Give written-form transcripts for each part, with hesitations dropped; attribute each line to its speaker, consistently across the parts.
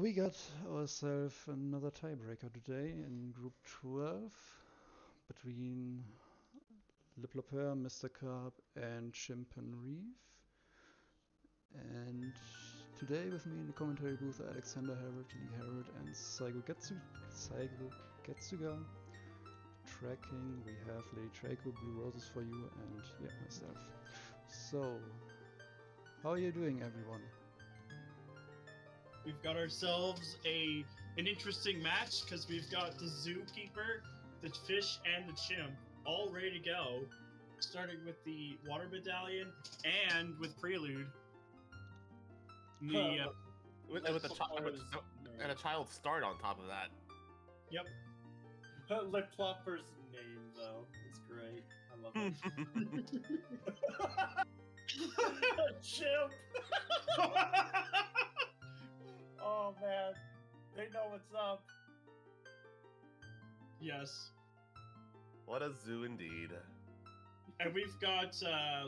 Speaker 1: we got ourselves another tiebreaker today in Group 12 between LePlopeur, MisterKarp, and Chimpanreeve. And today with me in the commentary booth are Alexander, Harrold, Harrold, and SaigoGetsuga. Tracking, we have Lady Draco, Blue Roses for you, and yeah, myself. So, how are you doing, everyone?
Speaker 2: We've got ourselves an interesting match because we've got the zookeeper, the fish, and the chimp all ready to go. Starting with the water medallion and with prelude.
Speaker 3: With a child start on top of that.
Speaker 2: Yep.
Speaker 4: LePlopeur's name, though, is great. I love it. Chimp! Oh, man. They know what's up.
Speaker 2: Yes.
Speaker 3: What a zoo indeed.
Speaker 2: And we've got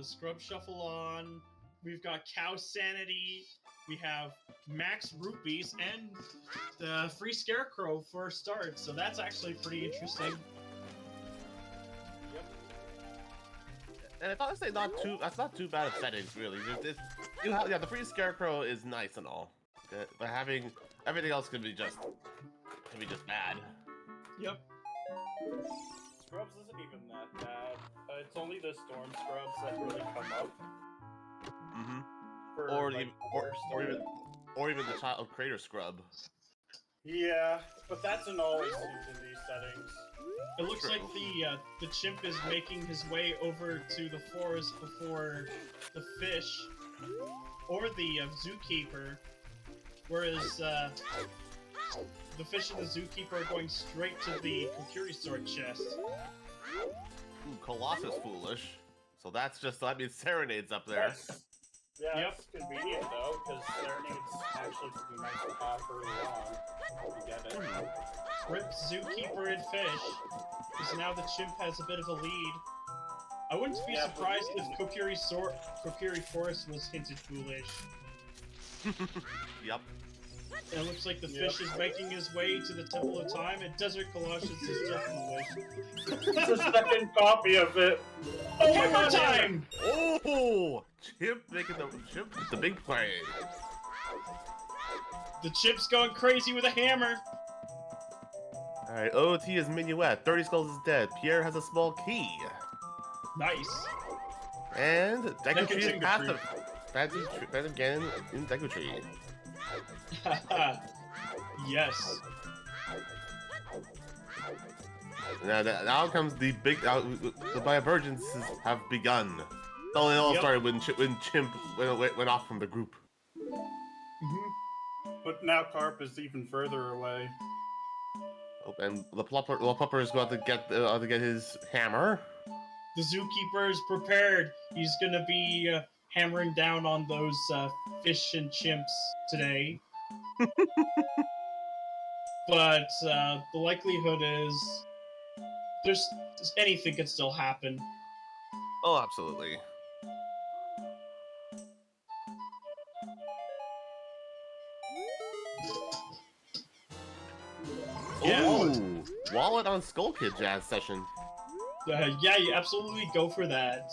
Speaker 2: Scrub Shuffle on. We've got Cow Sanity. We have Max Rupees and the free Scarecrow for a start. So that's actually pretty interesting.
Speaker 4: Yep.
Speaker 3: And it's honestly that's not too bad of settings, really. The free Scarecrow is nice and all, but having everything else can be just bad.
Speaker 2: Yep.
Speaker 4: Scrubs isn't even that bad. It's only the storm scrubs that really come up.
Speaker 3: Mm-hmm.
Speaker 4: For,
Speaker 3: Or
Speaker 4: like,
Speaker 3: even the child creator scrub.
Speaker 4: Yeah, but that's an always used in these settings.
Speaker 2: It looks like the chimp is making his way over to the forest before the fish or the zookeeper, whereas the fish and the zookeeper are going straight to the Kokiri sword chest.
Speaker 3: Ooh, Colossus foolish. So that means Serenade's up there.
Speaker 4: Yeah, it's convenient though, because Serenade's actually pretty nice to have early on. You get it.
Speaker 2: Rip zookeeper and fish, because now the chimp has a bit of a lead. I wouldn't be surprised if Kokiri Forest was hinted foolish.
Speaker 3: Yep.
Speaker 2: And it looks like the fish is making his way to the Temple of Time, and Desert Colossus is still foolish.
Speaker 4: It's a second copy of it.
Speaker 2: Oh, hammer time!
Speaker 3: Oh! Chimp making the big play.
Speaker 2: The chimp's going crazy with a hammer.
Speaker 3: Alright, OoT is minuet. 30 Skulls is dead. Pierre has a small key.
Speaker 2: Nice.
Speaker 3: And Deku Tree is
Speaker 2: Deku
Speaker 3: passive. Fancy again in Deku Tree.
Speaker 2: Yes.
Speaker 3: Now comes the big. The divergences have begun. So it all started when Chimp went off from the group.
Speaker 4: But now Karp is even further away.
Speaker 3: Oh, and LePlopeur is about to get his hammer.
Speaker 2: The zookeeper is prepared. He's gonna be hammering down on those fish and chimps today. But the likelihood is anything could still happen.
Speaker 3: Oh, absolutely.
Speaker 2: Yeah.
Speaker 3: Ooh, wallet on Skull Kid jazz session.
Speaker 2: Yeah, you absolutely go for that.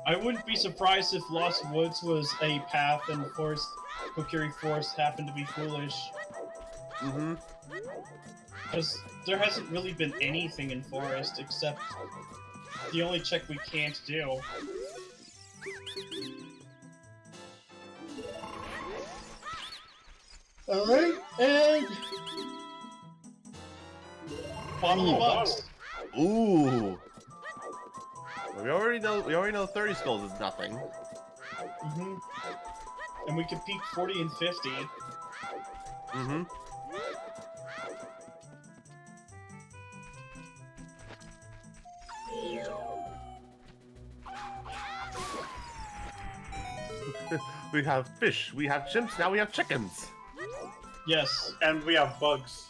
Speaker 2: I wouldn't be surprised if Lost Woods was a path and Kokiri Forest happened to be foolish.
Speaker 3: Mm-hmm.
Speaker 2: Because there hasn't really been anything in Forest except the only check we can't do. Alright, and... Bottle of bucks.
Speaker 3: Ooh. We already know 30 Skulls is nothing.
Speaker 2: Mm-hmm. And we can peak 40 and 50.
Speaker 3: Mm-hmm. We have fish, we have chimps, now we have chickens!
Speaker 2: Yes.
Speaker 4: And we have bugs.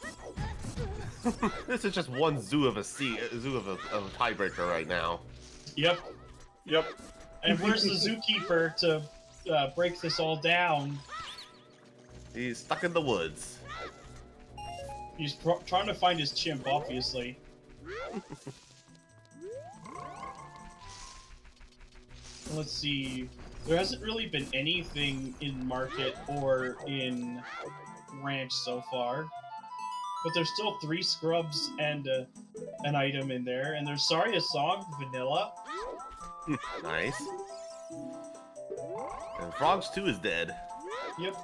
Speaker 3: This is just one zoo of a tiebreaker right now.
Speaker 2: Yep.
Speaker 4: Yep.
Speaker 2: And where's the zookeeper to break this all down?
Speaker 3: He's stuck in the woods.
Speaker 2: He's trying to find his chimp, obviously. Let's see. There hasn't really been anything in market or in ranch so far. But there's still 3 scrubs and an item in there. And there's Sorry a Song, Vanilla.
Speaker 3: Nice. And Frogs 2 is dead.
Speaker 2: Yep.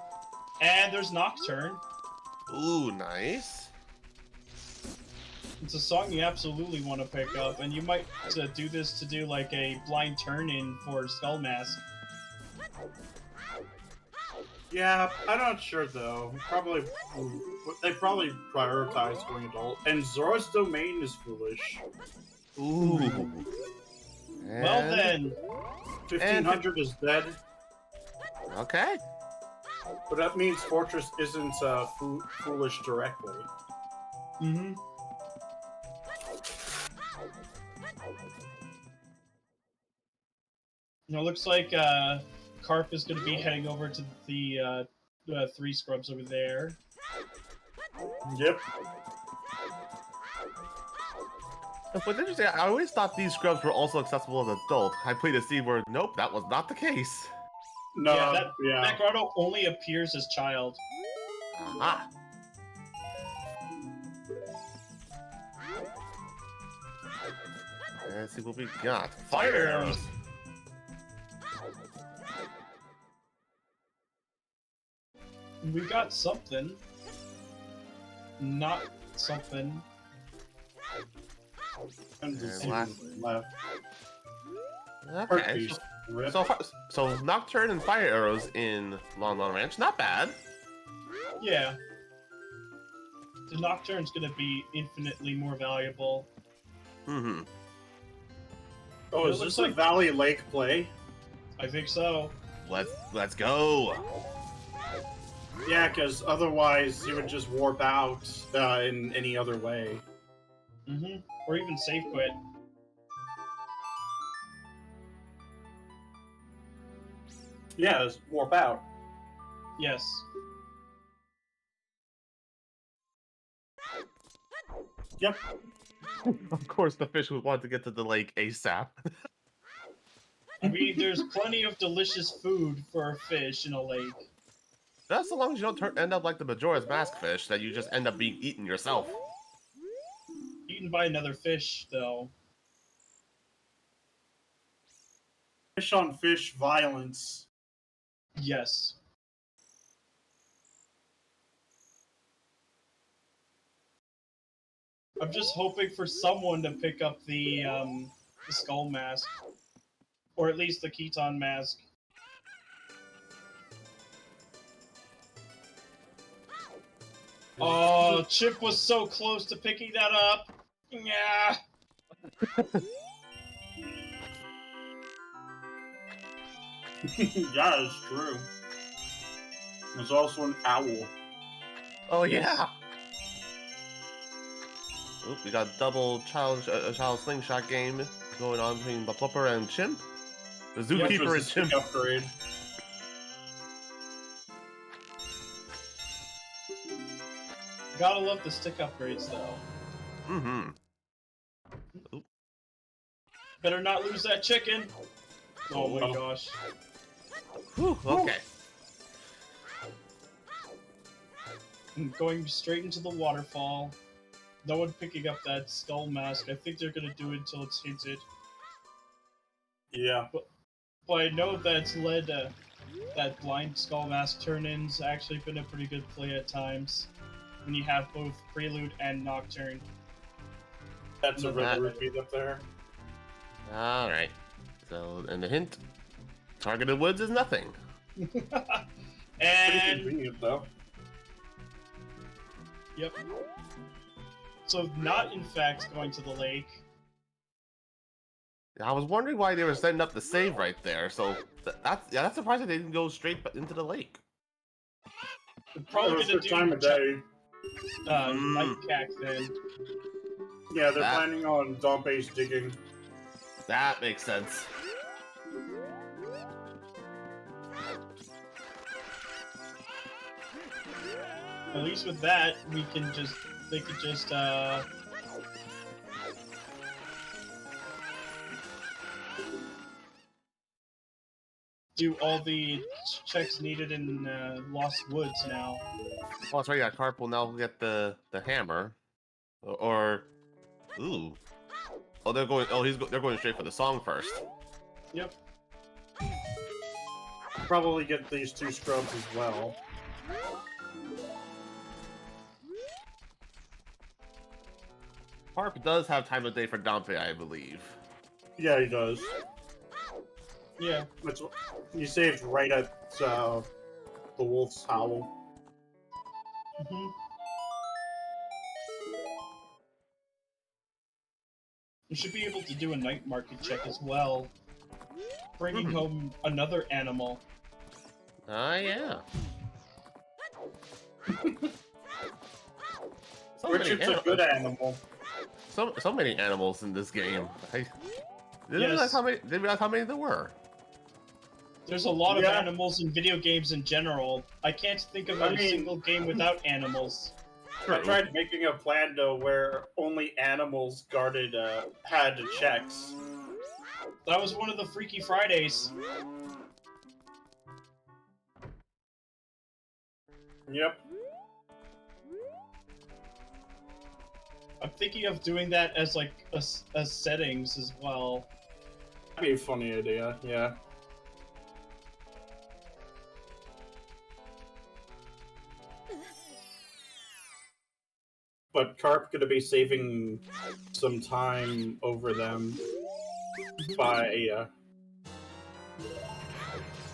Speaker 2: And there's Nocturne.
Speaker 3: Ooh, nice.
Speaker 2: It's a song you absolutely want to pick up, and you might do this to do like a blind turn-in for Skull Mask.
Speaker 4: Yeah, I'm not sure though. They probably prioritize going adult. And Zora's Domain is foolish.
Speaker 3: Ooh.
Speaker 2: Well then,
Speaker 4: 1500 is dead,
Speaker 3: Okay.
Speaker 4: but that means Fortress isn't foolish directly.
Speaker 2: mm-hmm. You know, looks like Karp is going to be heading over to the 3 scrubs over there.
Speaker 4: Yep.
Speaker 3: What's interesting, I always thought these scrubs were also accessible as adult. I played to see where, nope, that was not the case.
Speaker 4: No,
Speaker 2: yeah, that grotto only appears as child.
Speaker 3: Aha. Let's see what we got. Fire arrows!
Speaker 2: We got something. Not something.
Speaker 4: And
Speaker 3: And
Speaker 4: left.
Speaker 3: Okay. So Nocturne and Fire Arrows in Long Long Ranch, not bad.
Speaker 2: Yeah. The Nocturne's gonna be infinitely more valuable.
Speaker 3: Mm-hmm.
Speaker 4: Oh,
Speaker 2: It
Speaker 4: is
Speaker 2: looks
Speaker 4: this a
Speaker 2: like-
Speaker 4: Valley Lake play?
Speaker 2: I think so.
Speaker 3: Let's go.
Speaker 4: Yeah, because otherwise he would just warp out in any other way.
Speaker 2: Mm-hmm. Or even save quit.
Speaker 4: Yeah, just warp out.
Speaker 2: Yes.
Speaker 4: Yep.
Speaker 3: Of course, the fish would want to get to the lake ASAP.
Speaker 2: I mean, there's plenty of delicious food for a fish in a lake.
Speaker 3: That's so long as you don't end up like the Majora's Mask fish, that you just end up being eaten yourself.
Speaker 2: Eaten by another fish, though.
Speaker 4: Fish on fish violence.
Speaker 2: Yes. I'm just hoping for someone to pick up the skull mask. Or at least the Keaton mask. Oh, Chimp was so close to picking that up. Yeah.
Speaker 4: Yeah, it's true. There's also an owl.
Speaker 3: Oh yeah. Oop, we got double child slingshot game going on between LePlopeur and Chimp. The
Speaker 4: Which
Speaker 3: zookeeper
Speaker 4: was
Speaker 3: and
Speaker 4: the stick
Speaker 3: Chimp.
Speaker 4: upgrade.
Speaker 2: Gotta love the stick upgrades, though.
Speaker 3: Mm-hmm.
Speaker 2: Better not lose that chicken. Oh my
Speaker 4: Oh.
Speaker 2: gosh.
Speaker 3: Whew, okay.
Speaker 2: I'm going straight into the waterfall. No one picking up that skull mask. I think they're gonna do it until it's hinted.
Speaker 4: Yeah.
Speaker 2: But I know that's led that blind skull mask turn-in's actually been a pretty good play at times. When you have both Prelude and Nocturne.
Speaker 4: That's a
Speaker 3: That-
Speaker 4: river repeat up there.
Speaker 3: Alright. So, and the hint, targeted woods is nothing.
Speaker 4: Pretty
Speaker 2: And
Speaker 4: convenient, though.
Speaker 2: yep. So not in fact going to the lake.
Speaker 3: I was wondering why they were setting up the save right there, so that's surprising they didn't go straight into the lake.
Speaker 2: They're
Speaker 4: It
Speaker 2: probably
Speaker 4: was
Speaker 2: gonna
Speaker 4: the time of day.
Speaker 2: night cack then.
Speaker 4: Yeah, they're
Speaker 3: That-
Speaker 4: planning on dawn-based digging.
Speaker 3: That makes sense.
Speaker 2: At least with that, they could just do all the checks needed in Lost Woods now.
Speaker 3: Oh, that's right. Yeah, Karp will now get the hammer, or ooh. Oh, they're going. Oh, they're going straight for the song first.
Speaker 2: Yep.
Speaker 4: Probably get these 2 scrubs as well.
Speaker 3: Karp does have time of day for Dompe, I believe.
Speaker 4: Yeah, he does.
Speaker 2: Yeah.
Speaker 4: Which he saved right at the wolf's howl.
Speaker 2: Mm-hmm. You should be able to do a night market check as well. Bringing home another animal.
Speaker 3: Yeah.
Speaker 4: Richard's a good animal.
Speaker 3: So many animals in this game. I didn't realize how many there were.
Speaker 2: There's a lot of animals in video games in general. I can't think of a single game without animals.
Speaker 4: I tried making a plan though where only animals guarded had checks.
Speaker 2: That was one of the Freaky Fridays.
Speaker 4: Yep.
Speaker 2: I'm thinking of doing that as like as settings as well.
Speaker 4: That'd be a funny idea, yeah. But Karp gonna be saving some time over them by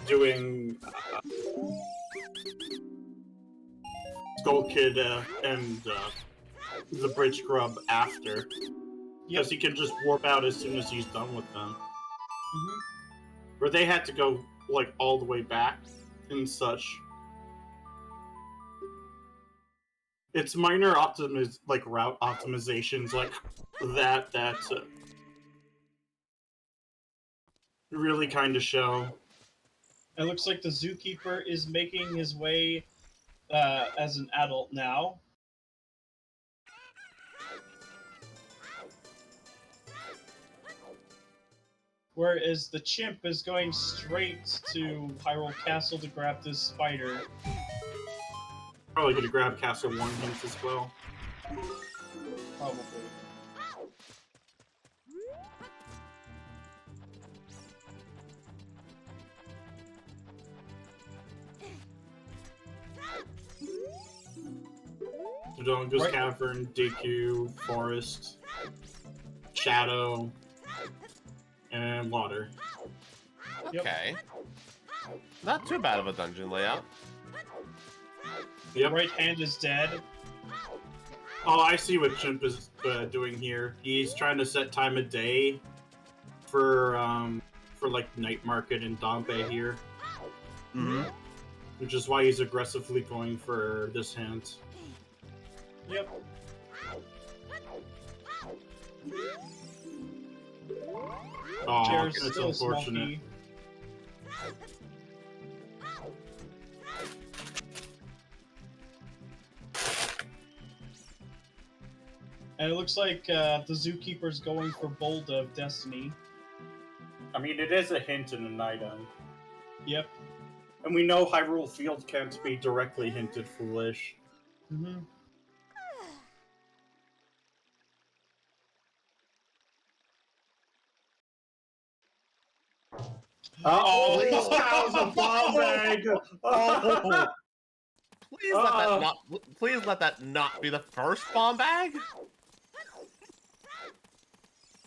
Speaker 4: doing Skull Kid and the Bridge Grub after. Because he can just warp out as soon as he's done with them. Where they had to go like all the way back and such. It's minor route optimizations like that really kind of show.
Speaker 2: It looks like the zookeeper is making his way as an adult now. Whereas the chimp is going straight to Harrold Castle to grab this spider.
Speaker 4: Probably gonna grab Castle 1 hints as well.
Speaker 2: Probably.
Speaker 4: Dodongo's Cavern, DQ, Forest, Shadow, and Water.
Speaker 3: Okay. Not too bad of a dungeon layout.
Speaker 4: Yep.
Speaker 2: Right hand is dead.
Speaker 4: Oh, I see what Chimp is doing here. He's trying to set time of day for like night market and Dompe here. Which is why he's aggressively going for this hint.
Speaker 2: Yep.
Speaker 4: Oh, that's unfortunate.
Speaker 2: And it looks like the zookeeper's going for Bold of Destiny.
Speaker 4: I mean, it is a hint in an item.
Speaker 2: Yep.
Speaker 4: And we know Hyrule Field can't be directly hinted foolish. Oh, this cow's a bomb bag! Oh.
Speaker 3: Please let that not be the first bomb bag.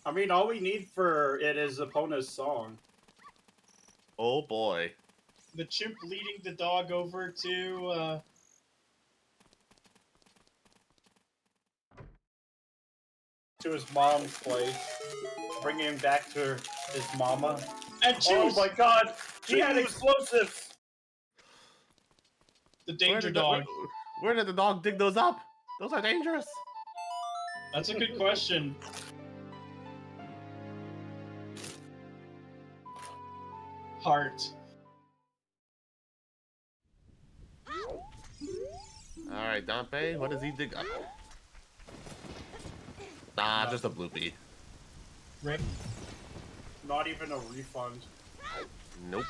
Speaker 4: I mean, all we need for it is Epona's song.
Speaker 3: Oh boy.
Speaker 2: The chimp leading the dog over to
Speaker 4: his mom's place, bringing him back to his mama.
Speaker 2: And
Speaker 4: oh my god, he had explosives!
Speaker 2: The danger dog.
Speaker 3: Where did the dog dig those up? Those are dangerous.
Speaker 2: That's a good question. Heart.
Speaker 3: Alright, Dampe, what does he dig up? Nah, just a bloopy.
Speaker 2: Rip.
Speaker 4: Not even a refund.
Speaker 3: Nope.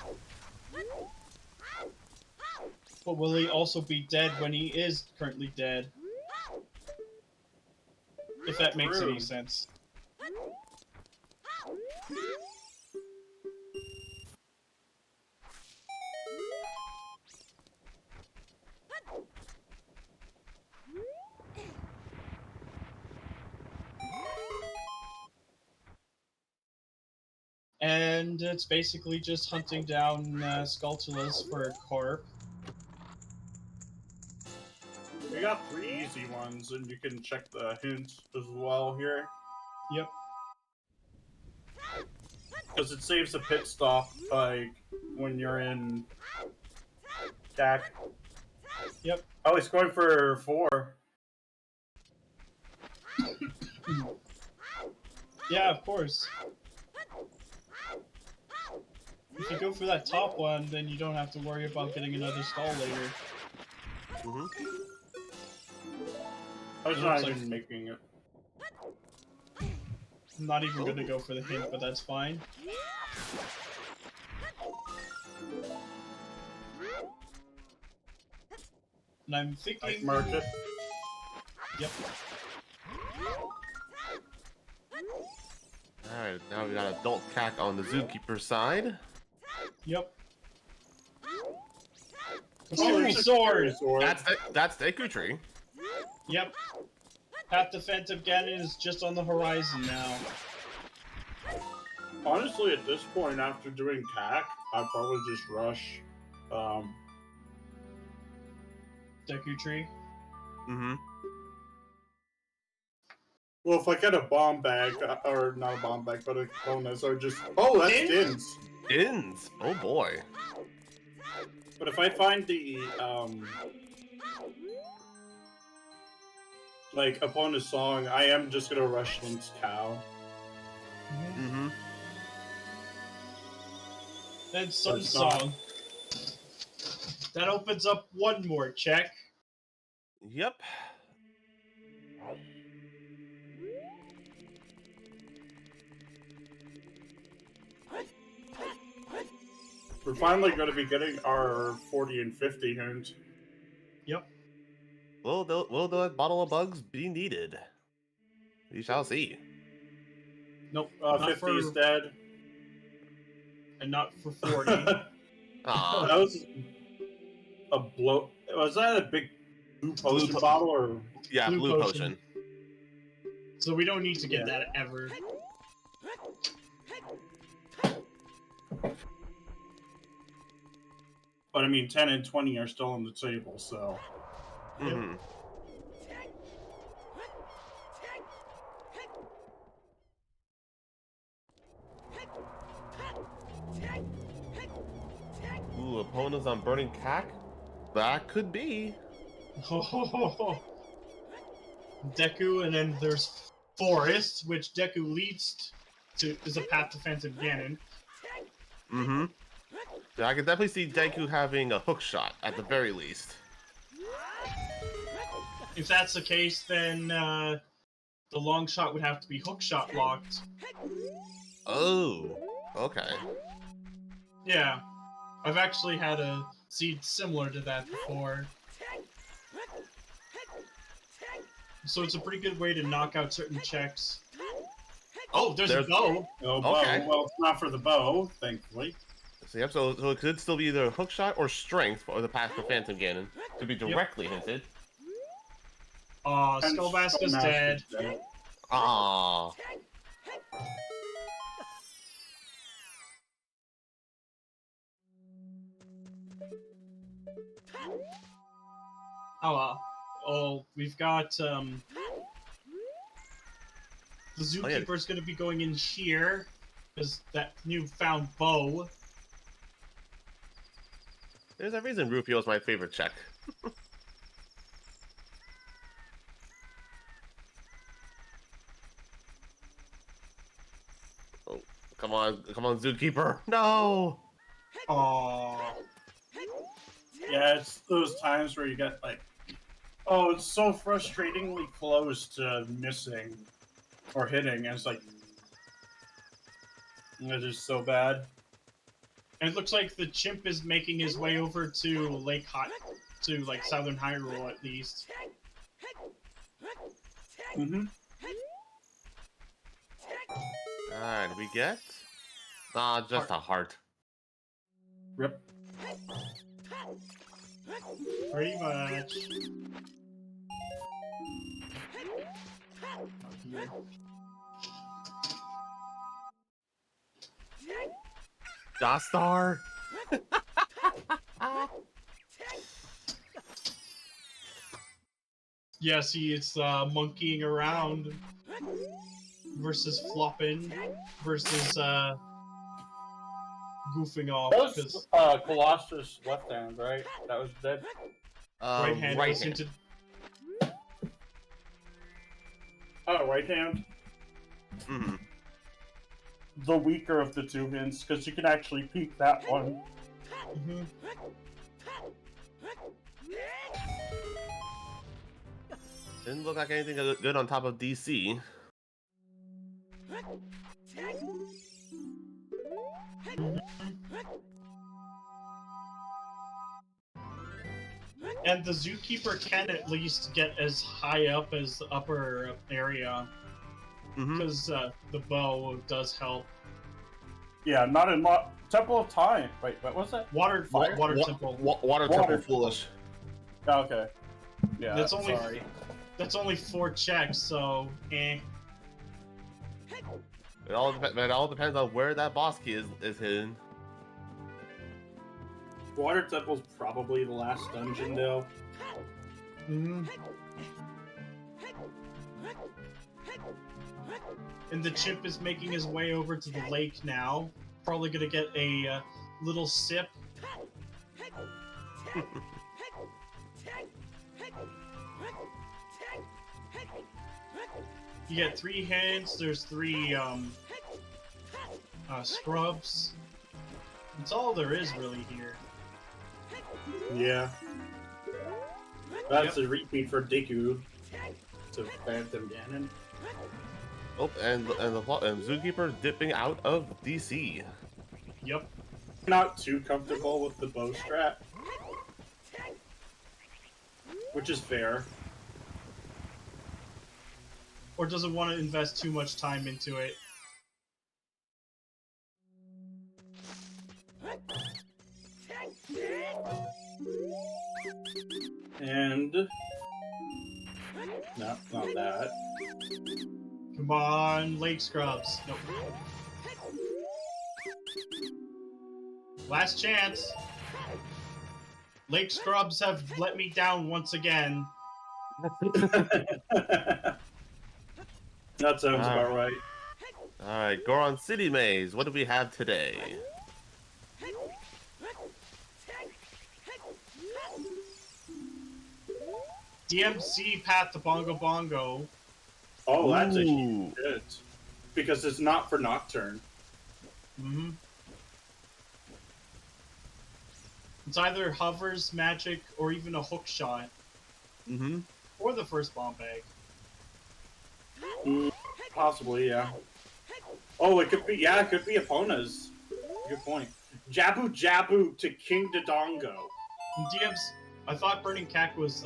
Speaker 2: But will he also be dead when he is currently dead? If that makes any sense. And it's basically just hunting down Skulltulas for Karp.
Speaker 4: We got 3 easy ones, and you can check the hint as well here.
Speaker 2: Yep.
Speaker 4: Because it saves a pit stop, like, when you're in CAC.
Speaker 2: Yep.
Speaker 4: Oh, he's going for 4.
Speaker 2: Yeah, of course. If you go for that top one, then you don't have to worry about getting another skull later.
Speaker 3: Mm-hmm.
Speaker 4: I was not even making it.
Speaker 2: I'm not even gonna go for the hint, but that's fine. And I'm thinking...
Speaker 4: Mark it.
Speaker 2: Yep.
Speaker 3: Alright, now we got adult cack on the zookeeper side.
Speaker 2: Yep.
Speaker 4: Oh,
Speaker 2: Ooh, sword!
Speaker 3: That's Deku Tree.
Speaker 2: Yep. Path to Phantom Ganon is just on the horizon now.
Speaker 4: Honestly, at this point, after doing CAC, I'd probably just rush.
Speaker 2: Deku Tree.
Speaker 3: Mm-hmm.
Speaker 4: Well, if I get a bomb bag, or not a bomb bag, but a bonus, or just... Oh, that's Dins!
Speaker 3: Dins! Oh boy.
Speaker 4: But if I find the, like, upon a song, I am just gonna rush Link's cow.
Speaker 3: Mm-hmm.
Speaker 2: Then Sun Song. That opens up one more check.
Speaker 3: Yep.
Speaker 4: We're finally going to be getting our 40 and 50 hint.
Speaker 2: Yep.
Speaker 3: Will the bottle of bugs be needed? We shall see.
Speaker 2: Nope.
Speaker 4: 50 is dead.
Speaker 2: And not for 40.
Speaker 3: Aw.
Speaker 4: That was a blow. Was that a big blue potion bottle or?
Speaker 3: Yeah, blue potion.
Speaker 2: So we don't need to get that ever.
Speaker 4: But I mean, 10 and 20 are still on the table, so.
Speaker 3: Mm-hmm. Ooh, opponents on Burning Cack? That could be.
Speaker 2: Deku, and then there's Forest, which Deku leads to is a path to Phantom Ganon.
Speaker 3: Mm-hmm. Yeah, I could definitely see Deku having a hook shot, at the very least.
Speaker 2: If that's the case, then the long shot would have to be hook shot locked.
Speaker 3: Oh, okay.
Speaker 2: Yeah. I've actually had a seed similar to that before. So it's a pretty good way to knock out certain checks. Oh, there's a bow!
Speaker 4: Oh, bow.
Speaker 3: Okay.
Speaker 4: Well, it's not for the bow, thankfully.
Speaker 3: So, yep, so it could still be either hook shot or strength for the path for Phantom Ganon to be directly hinted.
Speaker 2: Aw, Skullmaska's dead.
Speaker 3: Aww.
Speaker 2: Oh, oh, we've got, the Zookeeper's gonna be going in here, because that newfound bow.
Speaker 3: There's a reason Rufio is my favorite check. Oh, come on, Zookeeper. No!
Speaker 2: Aww.
Speaker 4: Yeah, it's those times where you get, like, Oh, it's so frustratingly close to missing or hitting, and it's like it is so bad.
Speaker 2: And it looks like the chimp is making his way over to to like Southern Hyrule at least.
Speaker 4: Mm-hmm.
Speaker 3: Alright, we get just a heart.
Speaker 4: Rip.
Speaker 2: Pretty much.
Speaker 3: Dostar!
Speaker 2: Yeah, see, it's monkeying around versus flopping versus goofing off.
Speaker 4: That was Colossus left hand, right? That was dead.
Speaker 2: Right hand
Speaker 3: right
Speaker 2: goes
Speaker 3: hand.
Speaker 2: into.
Speaker 4: Oh, right hand.
Speaker 3: Mm-hmm.
Speaker 4: The weaker of the two hints, because you can actually peek that one.
Speaker 2: Mm-hmm.
Speaker 3: Didn't look like anything good on top of DC.
Speaker 2: And the zookeeper can at least get as high up as the upper area, because the bow does help.
Speaker 4: Yeah, not in Temple of Time. Wait, what was that?
Speaker 2: Water temple.
Speaker 3: Water temple foolish.
Speaker 4: Oh, okay. Yeah,
Speaker 2: That's only
Speaker 4: sorry.
Speaker 2: That's only 4 checks, so eh.
Speaker 3: It all depends on where that boss key is hidden.
Speaker 4: Water Temple's probably the last dungeon, though.
Speaker 2: Mm. And the chimp is making his way over to the lake now. Probably gonna get a little sip. You get 3 hands, there's 3 scrubs. That's all there is really here.
Speaker 4: Yeah. That's a repeat for Deku to Phantom Ganon.
Speaker 3: Oh, and Zookeeper dipping out of DC.
Speaker 2: Yep.
Speaker 4: Not too comfortable with the bow strap, which is fair.
Speaker 2: Or doesn't want to invest too much time into it.
Speaker 4: And no, not that.
Speaker 2: Come on, lake scrubs. Nope. Last chance. Lake scrubs have let me down once again.
Speaker 4: That sounds about right.
Speaker 3: Alright, Goron City Maze. What do we have today?
Speaker 2: DMC Path to Bongo Bongo.
Speaker 4: Oh, that's a
Speaker 3: Ooh.
Speaker 4: huge hit. Because it's not for Nocturne.
Speaker 2: Mm-hmm. It's either hovers, magic, or even a hook shot.
Speaker 3: Mm-hmm.
Speaker 2: Or the first bomb bag.
Speaker 4: Possibly, yeah. Oh, it could be, yeah, it could be Epona's. Good point. Jabu Jabu to King Dodongo.
Speaker 2: DMs, I thought Burning Cack was,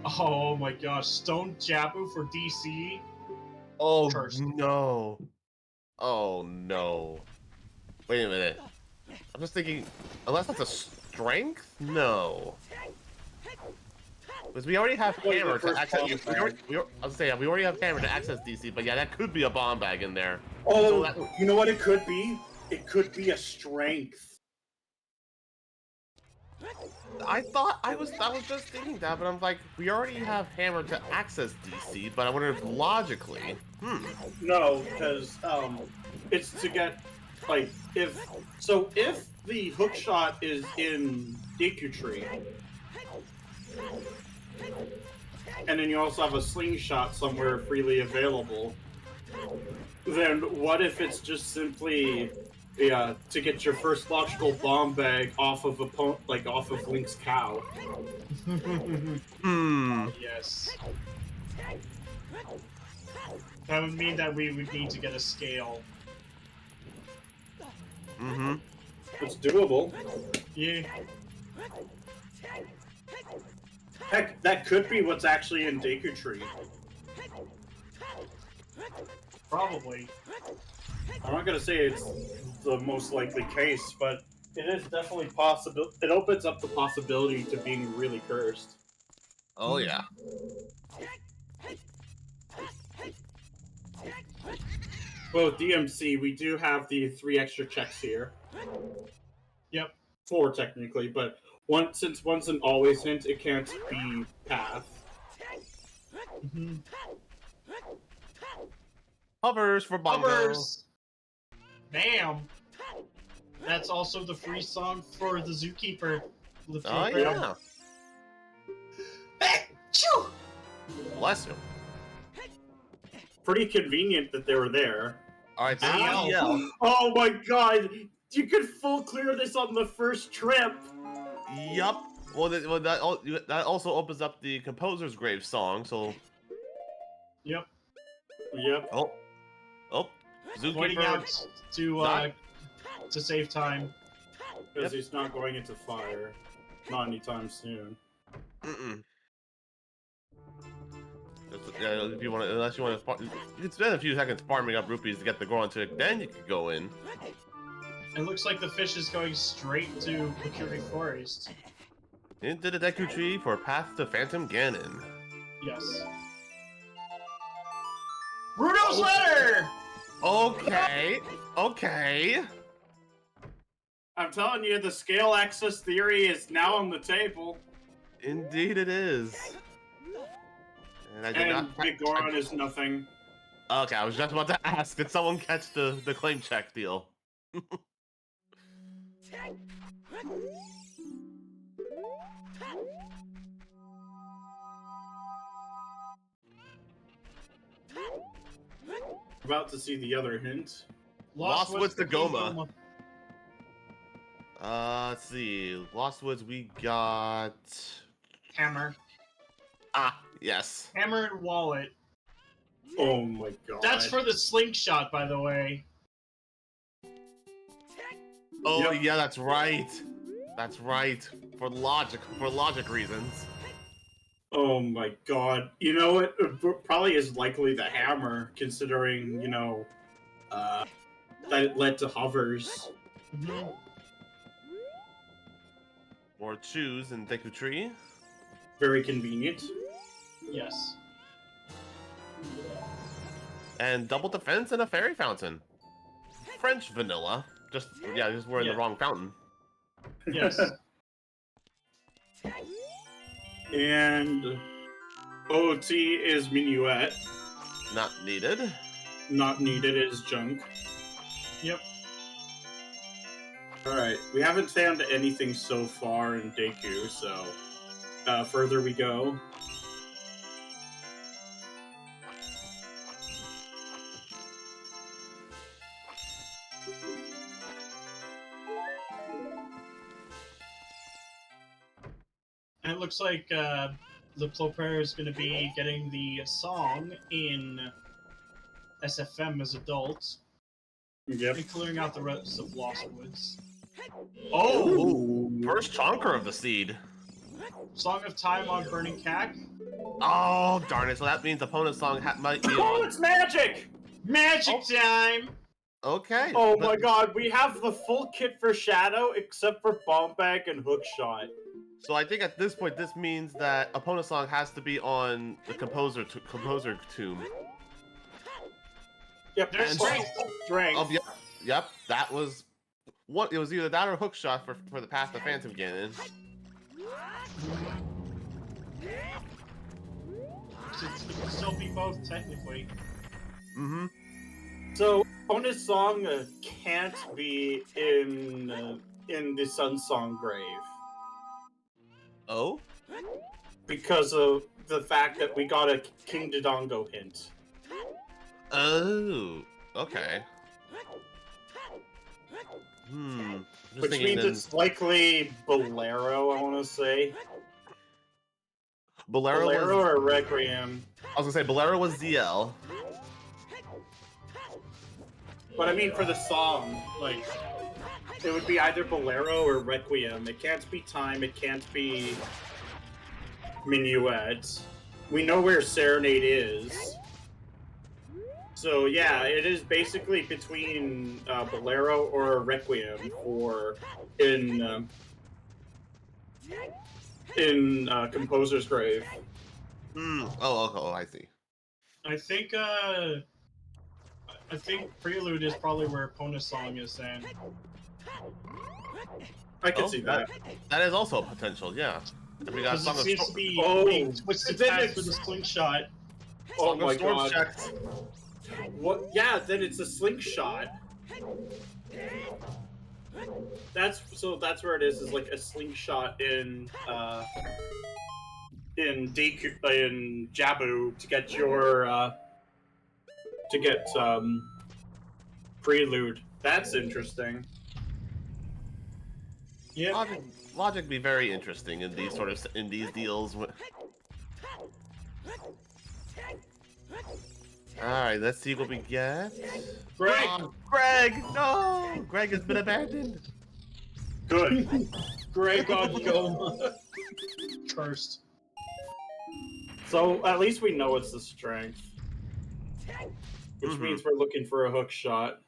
Speaker 2: oh my gosh, Stone Jabu for DC?
Speaker 3: Oh,
Speaker 2: Cursed.
Speaker 3: no. Oh, no. Wait a minute. I'm just thinking, unless that's a strength? No. Because we already have hammer to access. We already have hammer to access DC, but yeah, that could be a bomb bag in there.
Speaker 4: Oh,
Speaker 3: So
Speaker 4: you know what it could be? It could be a strength.
Speaker 3: I was just thinking that, but I'm like, we already have hammer to access DC, but I wonder if logically,
Speaker 4: No, because it's to get like if the hook shot is in Deku Tree, and then you also have a slingshot somewhere freely available, then what if it's just simply Yeah, to get your first logical bomb bag off of off of Link's cow.
Speaker 2: Yes. That would mean that we would need to get a scale.
Speaker 3: Mm-hmm.
Speaker 4: It's doable.
Speaker 2: Yeah.
Speaker 4: Heck, that could be what's actually in Deku Tree.
Speaker 2: Probably.
Speaker 4: I'm not gonna say it's the most likely case, but it is definitely possible. It opens up the possibility to being really cursed.
Speaker 3: Oh yeah.
Speaker 4: Well, DMC, we do have the 3 extra checks here.
Speaker 2: Yep.
Speaker 4: 4 technically, but since one's an always hint, it can't be path.
Speaker 2: Mm-hmm.
Speaker 3: Hovers for bongo.
Speaker 2: Hovers! Bam! That's also the free song for the Zookeeper.
Speaker 3: Oh yeah.
Speaker 2: Achoo!
Speaker 3: Bless you.
Speaker 4: Pretty convenient that they were there.
Speaker 3: Alright,
Speaker 2: Ow.
Speaker 3: CL.
Speaker 4: Oh my god! You could full clear this on the first trip!
Speaker 3: Yup. Well, that also opens up the Composer's Grave song, so...
Speaker 2: Yep.
Speaker 4: Yep.
Speaker 3: Oh.
Speaker 2: Pointing
Speaker 3: Zookeeper.
Speaker 2: out to save time.
Speaker 4: Because he's not going into fire. Not anytime soon.
Speaker 3: Mm-mm. If you want to, unless you want to, you can spend a few seconds farming up rupees to get the Goron tick, then you can go in.
Speaker 2: It looks like the fish is going straight to Procurity Forest.
Speaker 3: Into the Deku Tree for Path to Phantom Ganon.
Speaker 2: Yes. Rudo's letter!
Speaker 3: Okay.
Speaker 4: I'm telling you, the scale access theory is now on the table.
Speaker 3: Indeed it is. And I did
Speaker 4: And
Speaker 3: not...
Speaker 4: Big Goron is nothing.
Speaker 3: Okay, I was just about to ask, did someone catch the claim check deal?
Speaker 4: About to see the other hint.
Speaker 3: Lost Woods to Goma.
Speaker 2: Goma.
Speaker 3: Let's see. Lost Woods, we got...
Speaker 2: Hammer.
Speaker 3: Ah, yes.
Speaker 2: Hammer and wallet.
Speaker 4: Oh my god.
Speaker 2: That's for the slingshot, by the way.
Speaker 3: Oh,
Speaker 4: Yep.
Speaker 3: yeah, that's right. That's right. For logic reasons.
Speaker 4: Oh my god. You know what? It probably is likely the hammer, considering, that it led to hovers.
Speaker 2: Mm-hmm.
Speaker 3: More choose in Deku Tree.
Speaker 4: Very convenient.
Speaker 2: Yes.
Speaker 3: And double defense and a fairy fountain. French vanilla. Just we're in the wrong fountain.
Speaker 2: Yes.
Speaker 4: And OOT is minuet.
Speaker 3: Not needed.
Speaker 4: Not needed is junk.
Speaker 2: Yep.
Speaker 4: Alright, we haven't found anything so far in Deku, so further we go.
Speaker 2: And it looks like LePlopeur is going to be getting the song in SFM as adults.
Speaker 4: Yep.
Speaker 2: And clearing out the rest of Lost Woods.
Speaker 3: Oh! First chonker of the seed.
Speaker 2: Song of Time on Burning Cack.
Speaker 3: Oh, darn it. So that means opponent's song might be
Speaker 4: Oh,
Speaker 3: on.
Speaker 4: it's magic!
Speaker 2: Magic time!
Speaker 3: Okay.
Speaker 4: Oh
Speaker 3: but-
Speaker 4: my god, we have the full kit for Shadow except for Bomb Bag and Hookshot.
Speaker 3: So I think at this point, this means that opponent's song has to be on the composer tomb.
Speaker 4: Yep,
Speaker 2: There's
Speaker 4: and
Speaker 2: strength.
Speaker 4: strength.
Speaker 3: Oh, yep. That was what. It was either that or Hookshot for the Path to Phantom Ganon.
Speaker 2: It could still be both, technically.
Speaker 3: Mm-hmm.
Speaker 4: So, opponent's song can't be in the Sun Song Grave.
Speaker 3: Oh?
Speaker 4: Because of the fact that we got a King Dodongo hint.
Speaker 3: Oh. Okay. Just
Speaker 4: Which
Speaker 3: thinking
Speaker 4: means
Speaker 3: then,
Speaker 4: it's likely Bolero, I want to say.
Speaker 3: Bolero
Speaker 4: or Requiem.
Speaker 3: I was gonna say Bolero was ZL.
Speaker 4: But I mean, for the song, like, it would be either Bolero or Requiem. It can't be Time, it can't be Minuet. We know where Serenade is. So yeah, it is basically between Bolero or Requiem for in Composer's Grave.
Speaker 3: Oh, I see.
Speaker 2: I think Prelude is probably where Epona Song is then.
Speaker 4: I can see that.
Speaker 3: That is also a potential, yeah. If we got
Speaker 2: Because it
Speaker 3: Song of
Speaker 2: seems to be
Speaker 4: Oh,
Speaker 2: being twisted
Speaker 4: then
Speaker 2: past
Speaker 4: it's-
Speaker 2: with a slingshot.
Speaker 4: Oh
Speaker 3: Song of
Speaker 4: my
Speaker 3: Storms
Speaker 4: god.
Speaker 3: checked.
Speaker 4: What? Yeah, then it's a slingshot. That's where it is like a slingshot in Jabu to get your Prelude. That's interesting.
Speaker 2: Yeah.
Speaker 3: Logic be very interesting in these deals. Alright, let's see what we get.
Speaker 2: Greg!
Speaker 3: Oh, Greg! No! Greg has been abandoned.
Speaker 4: Good.
Speaker 2: Greg on Goma. Cursed.
Speaker 4: So at least we know it's the strength. Which
Speaker 3: Mhm.
Speaker 4: means we're looking for a hook shot.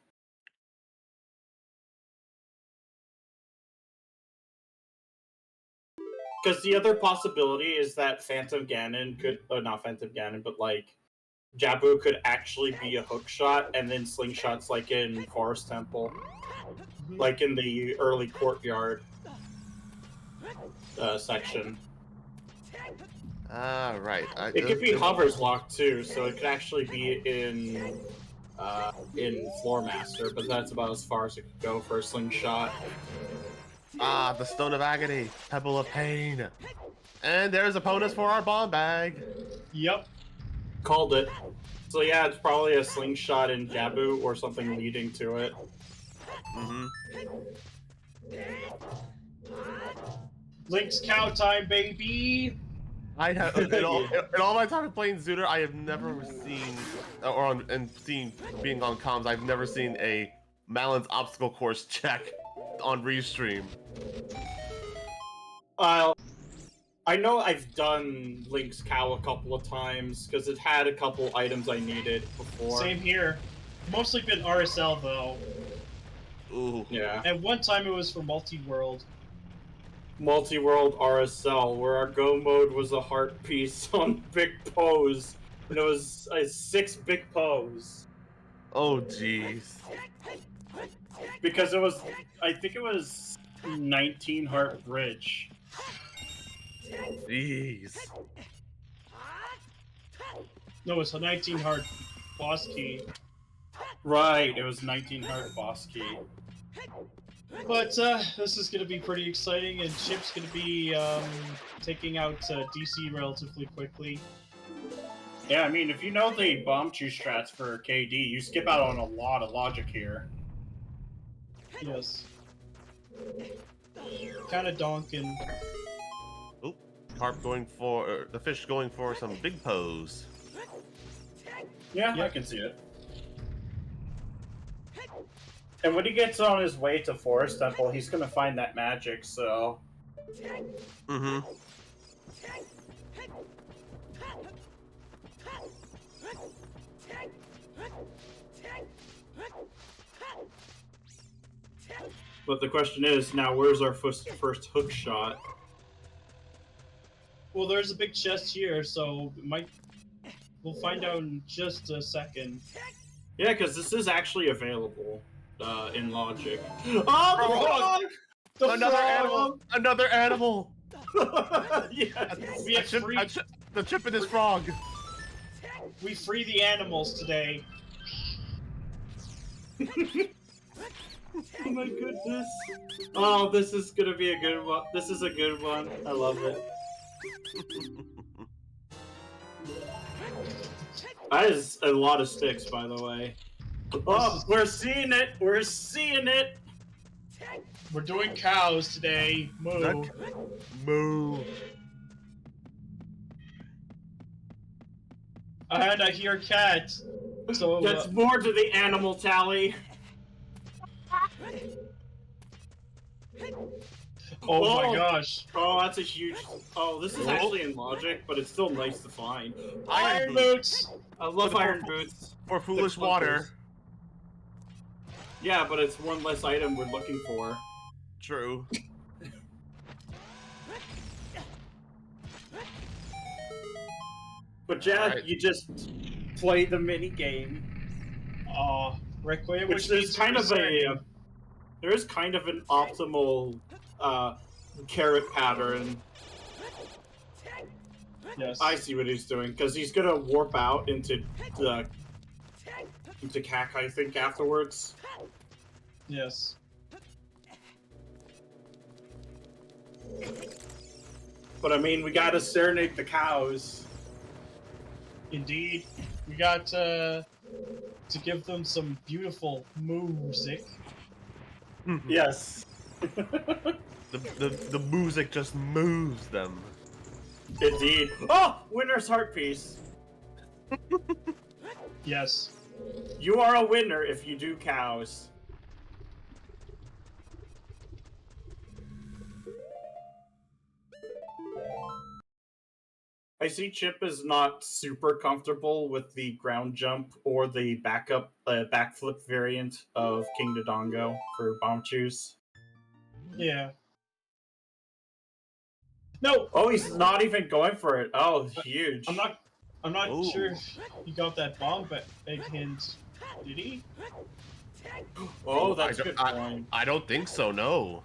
Speaker 4: Because the other possibility is that Phantom Ganon could, not Phantom Ganon, but like Jabu could actually be a hook shot, and then slingshots like in Forest Temple, like in the early courtyard section.
Speaker 3: Right.
Speaker 4: It could be Hover's Lock too, so it could actually be in Floormaster, but that's about as far as it could go for a slingshot.
Speaker 3: Ah, the Stone of Agony, Pebble of Pain. And there's opponents for our bomb bag.
Speaker 2: Yep.
Speaker 4: Called it. So yeah, it's probably a slingshot in Jabu or something leading to it.
Speaker 3: Mm-hmm.
Speaker 2: Link's cow time, baby!
Speaker 3: I have in all my time of playing Zooter, I have never seen, being on comms, I've never seen a Malon's obstacle course check on Restream.
Speaker 4: I know I've done Link's Cow a couple of times because it had a couple items I needed before.
Speaker 2: Same here. Mostly been RSL though.
Speaker 3: Ooh.
Speaker 4: Yeah.
Speaker 2: At one time it was for Multi-World.
Speaker 4: Multi-World RSL, where our Go mode was a heart piece on Big Pose. And it was a 6 Big Pose.
Speaker 3: Oh, jeez.
Speaker 4: Because it was, I think it was 19 Heart Bridge.
Speaker 3: Jeez.
Speaker 2: No, it's a 19 heart boss key.
Speaker 4: Right, it was 19 Heart Boss Key.
Speaker 2: But this is going to be pretty exciting, and Chimp's going to be taking out DC relatively quickly.
Speaker 4: Yeah, I mean, if you know the bomb tree strats for KD, you skip out on a lot of logic here.
Speaker 2: Yes. Kind of donking.
Speaker 3: Oop. Karp going for the fish going for some big pose.
Speaker 4: Yeah,
Speaker 2: Yep.
Speaker 4: I can see it. And when he gets on his way to Forest Temple, he's gonna find that magic, so...
Speaker 3: Mm-hmm.
Speaker 4: But the question is, now where's our first hook shot?
Speaker 2: Well, there's a big chest here, so we'll find out in just a second.
Speaker 4: Yeah, because this is actually available in Logic. Oh, the frog!
Speaker 3: Another animal! Another animal!
Speaker 4: Yes.
Speaker 2: We have
Speaker 3: The chip in this frog.
Speaker 2: We free the animals today.
Speaker 4: Oh my goodness. Oh, this is gonna be a good one. This is a good one. I love it. That is a lot of sticks, by the way. Oh, we're seeing it! We're seeing it!
Speaker 2: We're doing cows today. Moo.
Speaker 3: Moo.
Speaker 2: And I hear cat. So
Speaker 4: That's more to the animal tally.
Speaker 2: oh my gosh.
Speaker 4: Oh, that's a huge... Oh, this is actually in logic, but it's still nice to find.
Speaker 2: Iron boots.
Speaker 4: I love iron boots.
Speaker 3: For foolish water.
Speaker 4: Yeah, but it's one less item we're looking for.
Speaker 3: True.
Speaker 4: But Jad,
Speaker 3: Right.
Speaker 4: you just play the mini game.
Speaker 2: Requiem,
Speaker 4: Which there's kind of a... there is kind of an optimal carrot pattern.
Speaker 2: Yes.
Speaker 4: I see what he's doing, because he's gonna warp out into Cac, I think, afterwards.
Speaker 2: Yes.
Speaker 4: But I mean, we gotta serenade the cows.
Speaker 2: Indeed. We got to give them some beautiful music.
Speaker 4: Yes.
Speaker 3: The music just moves them.
Speaker 4: Indeed. Oh! Winner's heart piece.
Speaker 2: Yes.
Speaker 4: You are a winner if you do cows. I see Chimp is not super comfortable with the ground jump or the backflip variant of King Dodongo for bomb choose.
Speaker 2: Yeah. No!
Speaker 4: Oh, he's not even going for it. Oh, huge.
Speaker 2: I'm not
Speaker 3: Ooh.
Speaker 2: sure if he got that bomb egg hint. Did he?
Speaker 4: Oh, that's a good
Speaker 3: I,
Speaker 4: point.
Speaker 3: I don't think so, no.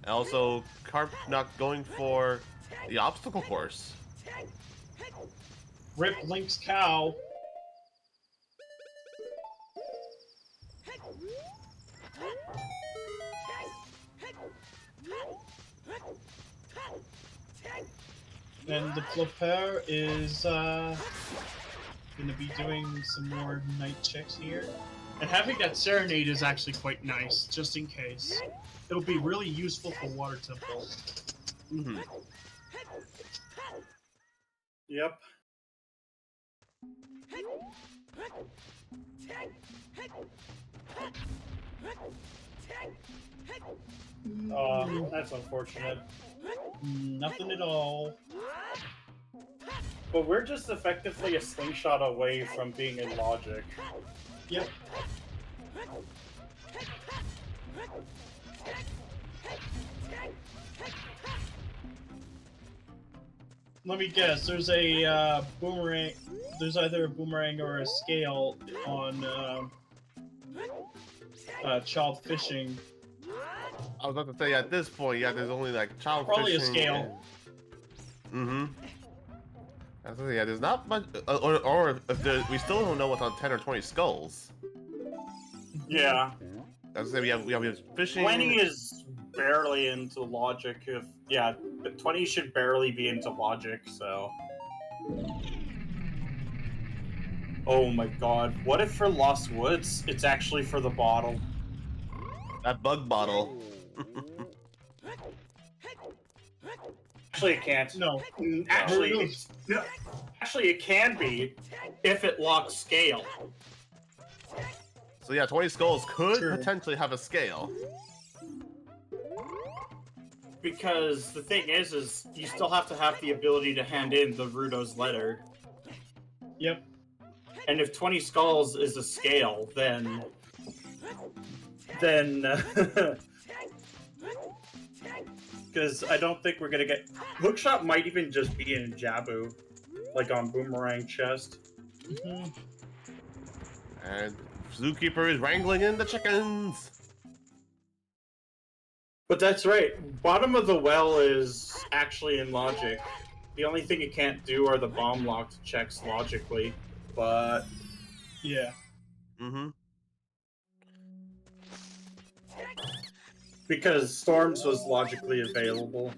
Speaker 3: Also, Karp not going for the obstacle course.
Speaker 2: Rip Link's cow. And LePlopeur is gonna be doing some more night checks here. And having that serenade is actually quite nice, just in case. It'll be really useful for Water Temple.
Speaker 3: Mm-hmm.
Speaker 4: Yep. That's unfortunate.
Speaker 2: Nothing at all.
Speaker 4: But we're just effectively a slingshot away from being in logic.
Speaker 2: Yep. Let me guess, there's a boomerang. There's either a boomerang or a scale on child fishing.
Speaker 3: I was about to say, at this point, yeah, there's only like child
Speaker 2: Probably a
Speaker 3: fishing
Speaker 2: scale.
Speaker 3: Mm-hmm. I was gonna say, yeah, there's not much, or if we still don't know what's on 10 or 20 skulls.
Speaker 4: Yeah.
Speaker 3: I was gonna say, we have fishing.
Speaker 4: 20 is barely into logic. But 20 should barely be into logic, so... Oh my god. What if for Lost Woods, it's actually for the bottle?
Speaker 3: That bug bottle.
Speaker 4: Actually, it can't.
Speaker 2: No.
Speaker 4: Actually, actually, it can be if it locks scale.
Speaker 3: So yeah, 20 skulls could
Speaker 2: True.
Speaker 3: potentially have a scale.
Speaker 4: Because the thing is you still have to have the ability to hand in the Rudo's letter.
Speaker 2: Yep.
Speaker 4: And if 20 skulls is a scale, then because I don't think we're gonna get hookshot. Might even just be in Jabu, like on Boomerang Chest.
Speaker 2: Mm-hmm.
Speaker 3: And Zookeeper is wrangling in the chickens.
Speaker 4: But that's right. Bottom of the well is actually in logic. The only thing it can't do are the bomb locked checks logically. But
Speaker 2: Yeah.
Speaker 3: Mm-hmm.
Speaker 4: because Storms was logically available.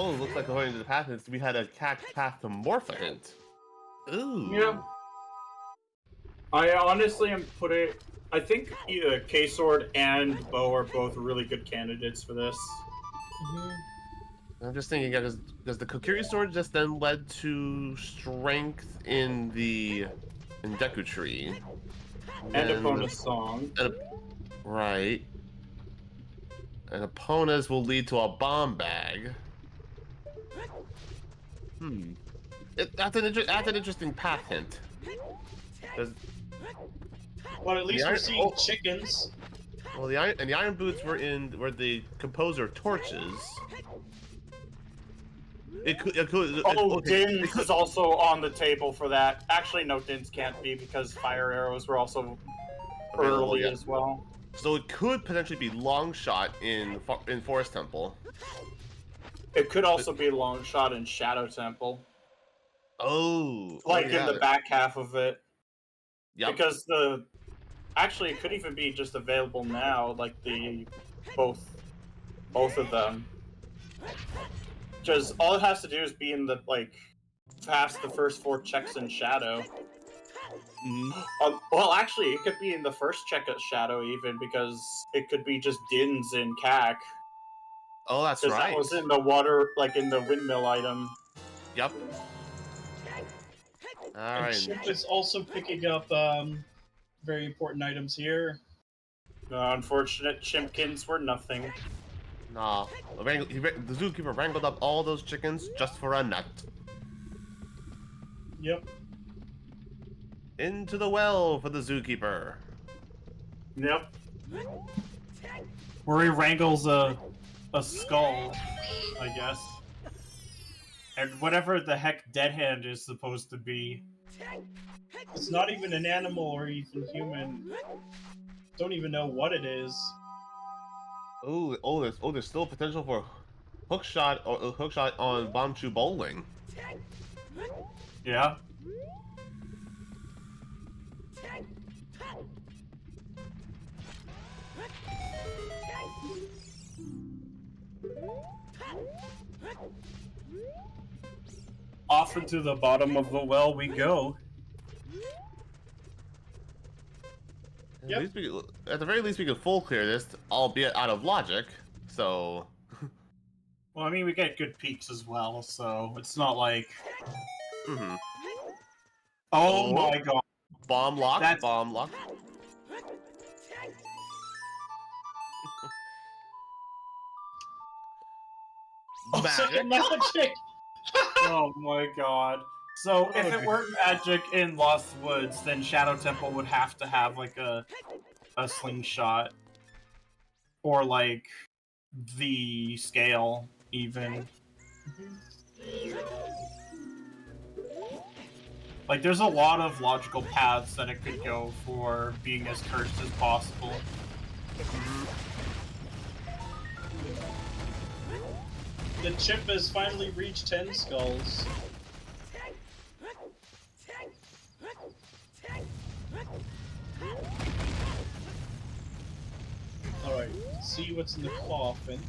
Speaker 3: Oh, looks like according to the path, we had a cack path to Morpha hint. Ooh.
Speaker 4: Yeah. I honestly am putting. I think either K-Sword and Bow are both really good candidates for this.
Speaker 3: I'm just thinking, does the Kokiri sword just then led to strength in the Deku tree?
Speaker 4: And
Speaker 3: Then-
Speaker 4: Epona's song.
Speaker 3: Right. And Epona's will lead to a bomb bag. That's an interesting path hint.
Speaker 2: Well, at least we're
Speaker 3: iron-
Speaker 2: seeing chickens.
Speaker 3: Well, the iron boots were the composer torches.
Speaker 4: Dins is also on the table for that. Actually, no, Dins can't be because fire arrows were also early as well.
Speaker 3: So it could potentially be long shot in Forest Temple.
Speaker 4: It could also be a long shot in Shadow Temple.
Speaker 3: Like
Speaker 4: in the back half of it.
Speaker 3: Yep.
Speaker 4: Because actually it could even be just available now, like both of them. Just all it has to do is be in the pass the first 4 checks in Shadow. Well, actually, it could be in the first check at Shadow even because it could be just Dins in CAC.
Speaker 3: Oh, that's right.
Speaker 4: That was in the water, in the windmill item.
Speaker 3: Yep.
Speaker 2: And Chimp is also picking up very important items here.
Speaker 4: Unfortunate Chimpkins were nothing.
Speaker 3: Nah, the zookeeper wrangled up all those chickens just for a nut.
Speaker 2: Yep.
Speaker 3: Into the well for the zookeeper.
Speaker 4: Yep. Where he wrangles a skull, I guess. And whatever the heck Dead Hand is supposed to be.
Speaker 2: It's not even an animal or even human. Don't even know what it is.
Speaker 3: There's still potential for hook shot on Bombchu bowling.
Speaker 4: Yeah. Off into the bottom of the well we go.
Speaker 2: Yep.
Speaker 3: At the very least, we can full clear this, albeit out of logic. So.
Speaker 4: Well, I mean, we get good peaks as well, so it's not like. Oh my god!
Speaker 3: Bomb lock. Bomb lock.
Speaker 2: Second magic.
Speaker 4: Oh my god. So, if it weren't magic in Lost Woods, then Shadow Temple would have to have, a slingshot. Or, the scale, even. There's a lot of logical paths that it could go for being as cursed as possible.
Speaker 2: The Chimp has finally reached 10 skulls. Alright, let's see what's in the coffin.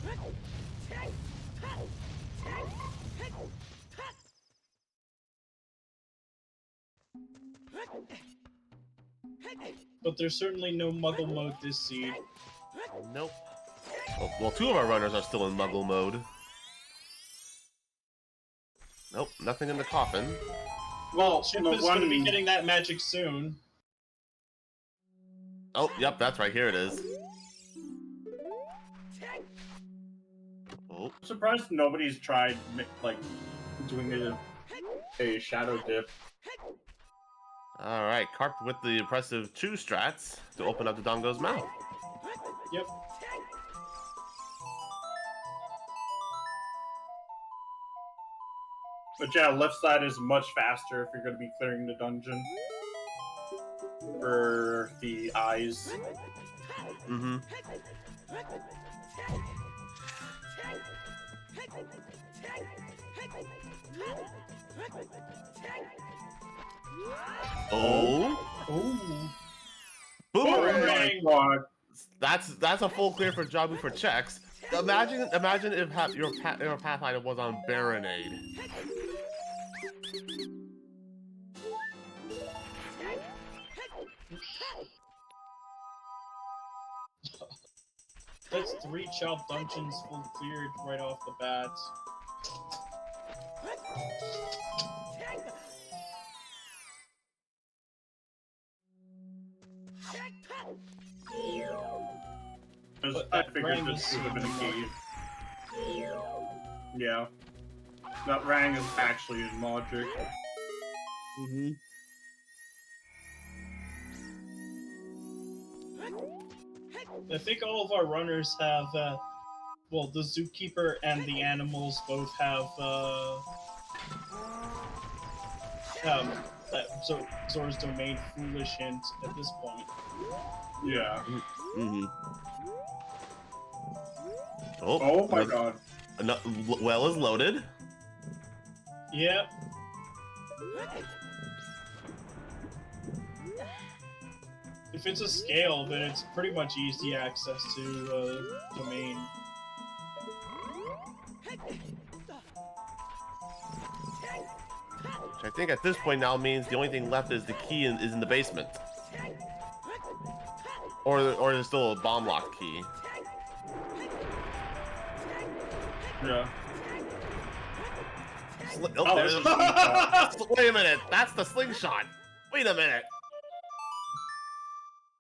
Speaker 2: But there's certainly no Muggle mode this seed.
Speaker 3: Nope. Well, 2 of our runners are still in Muggle mode. Nope, nothing in the coffin.
Speaker 2: Well, Chimp is going to be getting that magic soon.
Speaker 3: Oh, yep, that's right. Here it is.
Speaker 4: I'm surprised nobody's tried, doing a shadow dip.
Speaker 3: Alright, Karp with the impressive 2 strats to open up the Dongo's mouth.
Speaker 2: Yep.
Speaker 4: But yeah, left side is much faster if you're going to be clearing the dungeon. For the eyes.
Speaker 2: Oh.
Speaker 3: Boomerang!
Speaker 4: Oh my god.
Speaker 3: That's a full clear for Jabu for checks. Imagine if your Pathfinder was on Baronade.
Speaker 2: That's 3 chop dungeons full cleared right off the bat.
Speaker 4: I figured this would have been a cave. Yeah. That Rang is actually in logic.
Speaker 2: I think all of our runners have, well, the zookeeper and the animals both have, that Zora's Domain foolish hint at this point.
Speaker 4: Yeah.
Speaker 3: Oh
Speaker 4: my god.
Speaker 3: Well is loaded.
Speaker 2: Yep. If it's a scale, then it's pretty much easy access to domain.
Speaker 3: Which I think at this point now means the only thing left is the key is in the basement. Or there's still a bomb lock key.
Speaker 4: Yeah.
Speaker 3: Wait a minute, that's the slingshot. Wait a minute.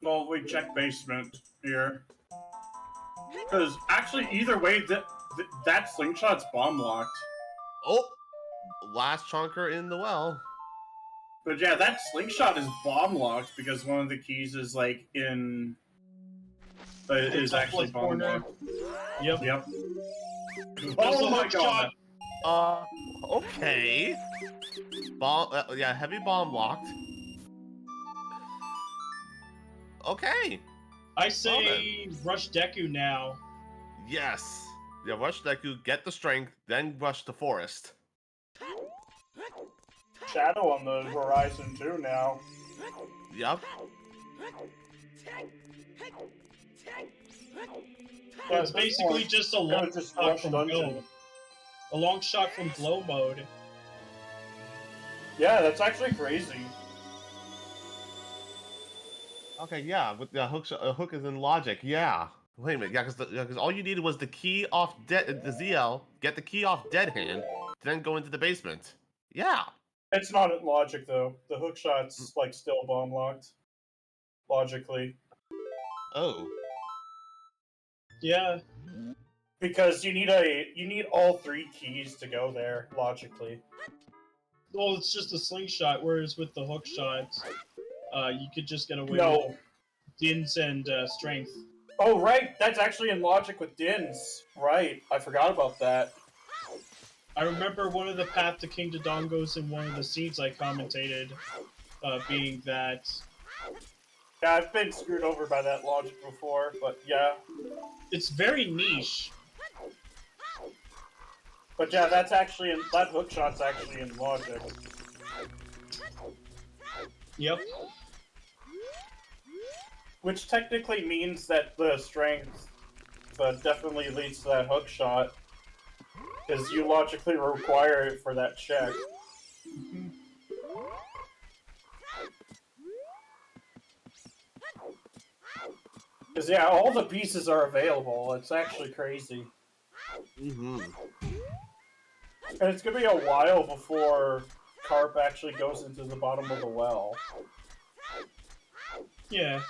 Speaker 4: Well, we check basement here. Because actually, either way, that slingshot's bomb locked.
Speaker 3: Oh, last chunker in the well.
Speaker 4: But yeah, that slingshot is bomb locked because one of the keys is like in. Is actually bomb locked.
Speaker 2: Yep.
Speaker 4: Oh my god.
Speaker 3: Okay. Yeah, heavy bomb locked. Okay.
Speaker 2: I say rush Deku now.
Speaker 3: Yes. Yeah, rush Deku, get the strength, then rush the forest.
Speaker 4: Shadow on the horizon too now.
Speaker 3: Yep.
Speaker 2: It's basically just a long shot from
Speaker 4: dungeon.
Speaker 2: A long shot from glow mode.
Speaker 4: Yeah, that's actually crazy.
Speaker 3: Okay, yeah, with the hook is in logic. Yeah. Wait a minute, yeah, because all you needed was the key off the ZL, get the key off Dead Hand, then go into the basement. Yeah.
Speaker 4: It's not in logic though. The hook shot's like still bomb locked. Logically.
Speaker 3: Oh.
Speaker 2: Yeah.
Speaker 4: Because you need all 3 keys to go there, logically.
Speaker 2: Well, it's just a slingshot, whereas with the hook shots, you could just get away with Dins and strength.
Speaker 4: Oh, right! That's actually in logic with Dins. Right, I forgot about that.
Speaker 2: I remember one of the Path to King Dodongos in one of the scenes I commentated being that...
Speaker 4: Yeah, I've been screwed over by that logic before, but yeah.
Speaker 2: It's very niche.
Speaker 4: But yeah, that hookshot's actually in logic.
Speaker 2: Yep.
Speaker 4: Which technically means that the strength definitely leads to that hookshot. Because you logically require it for that check. Because yeah, all the pieces are available. It's actually crazy. And it's gonna be a while before Karp actually goes into the bottom of the well.
Speaker 2: Yeah.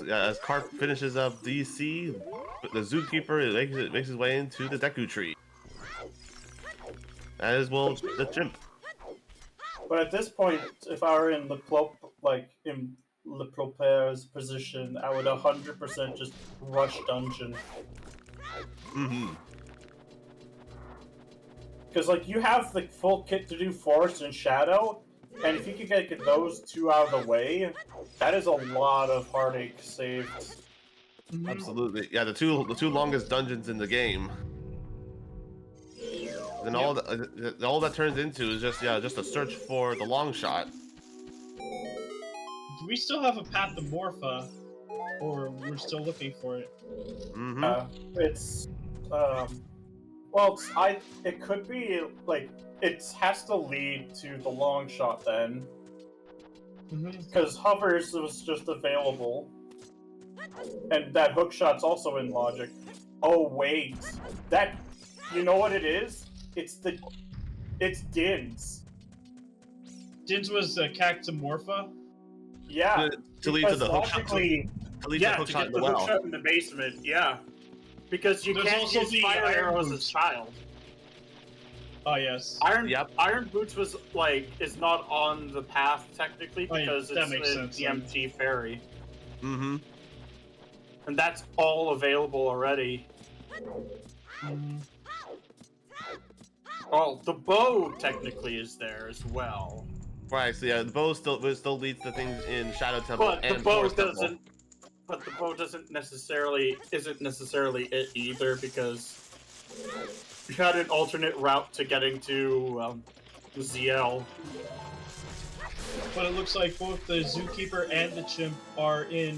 Speaker 3: As Karp finishes up DC, the zookeeper makes his way into the Deku tree. As will the Chimp.
Speaker 4: But at this point, if I were in LePlopeur's position, I would 100% just rush dungeon. Because like you have the full kit to do forest and shadow, and if you could get those 2 out of the way, that is a lot of heartache saved.
Speaker 3: Absolutely, yeah. The two longest dungeons in the game. And all that turns into is just a search for the long shot.
Speaker 2: do we still have a Pathomorpha? Or we're still looking for it?
Speaker 5: It's it could be like it has to lead to the long shot then, because hovers was just available, and that hook shot's also in logic. Oh wait, that you know what it is? It's Dins.
Speaker 2: Dins was a Cactomorpha?
Speaker 5: Yeah,
Speaker 3: to lead to the hook shot.
Speaker 5: logically,
Speaker 3: To lead to the hook
Speaker 4: to
Speaker 3: shot
Speaker 4: get
Speaker 3: in
Speaker 4: the
Speaker 3: the
Speaker 4: hook
Speaker 3: well.
Speaker 4: shot in the basement, yeah. Because you
Speaker 2: There's
Speaker 4: can't
Speaker 2: also
Speaker 4: use
Speaker 2: the
Speaker 4: fire
Speaker 2: iron
Speaker 4: arrows
Speaker 2: boots.
Speaker 4: as child.
Speaker 2: Oh, yes.
Speaker 4: Iron Boots was is not on the path technically
Speaker 2: Oh, yeah,
Speaker 4: because
Speaker 2: that makes
Speaker 4: it's
Speaker 2: sense,
Speaker 4: the
Speaker 2: then.
Speaker 4: MT ferry.
Speaker 3: Mm-hmm.
Speaker 4: And that's all available already. Well, the bow technically is there as well.
Speaker 3: Right, so yeah, the bow still leads to things in Shadow Temple
Speaker 4: But
Speaker 3: and
Speaker 4: the bow
Speaker 3: Forest Temple.
Speaker 4: doesn't. But the bow isn't necessarily it either because you had an alternate route to getting to ZL.
Speaker 2: But it looks like both the Zookeeper and the Chimp are in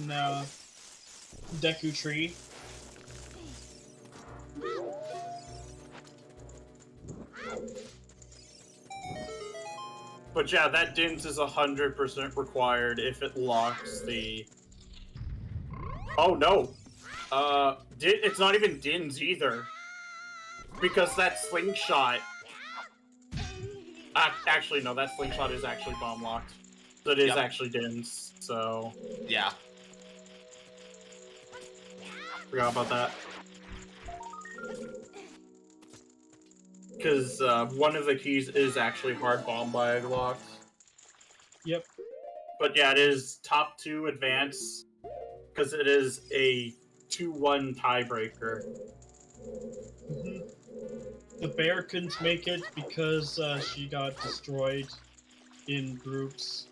Speaker 2: Deku Tree.
Speaker 4: But yeah, that Dins is 100% required if it locks the... Oh no! It's not even Dins either. Because that slingshot... Actually, no, that slingshot is actually bomb locked. So it is actually Dins, so...
Speaker 3: Yeah.
Speaker 4: Forgot about that. Because one of the keys is actually hard bomb bag locked.
Speaker 2: Yep.
Speaker 4: But yeah, it is top 2 advance, because it is a 2-1 tiebreaker.
Speaker 2: The bear couldn't make it because she got destroyed in groups.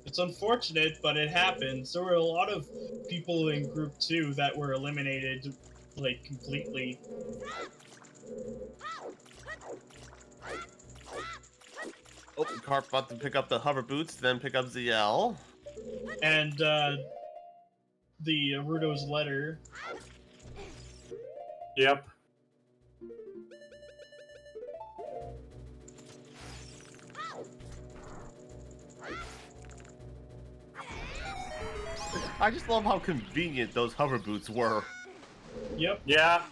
Speaker 2: It's unfortunate, but it happens. There were a lot of people in Group 2 that were eliminated, like, completely.
Speaker 3: Oh, Karp about to pick up the hover boots, then pick up ZL.
Speaker 2: And, the Rudo's letter.
Speaker 4: Yep.
Speaker 3: I just love how convenient those hover boots were.
Speaker 2: Yep.
Speaker 4: Yeah.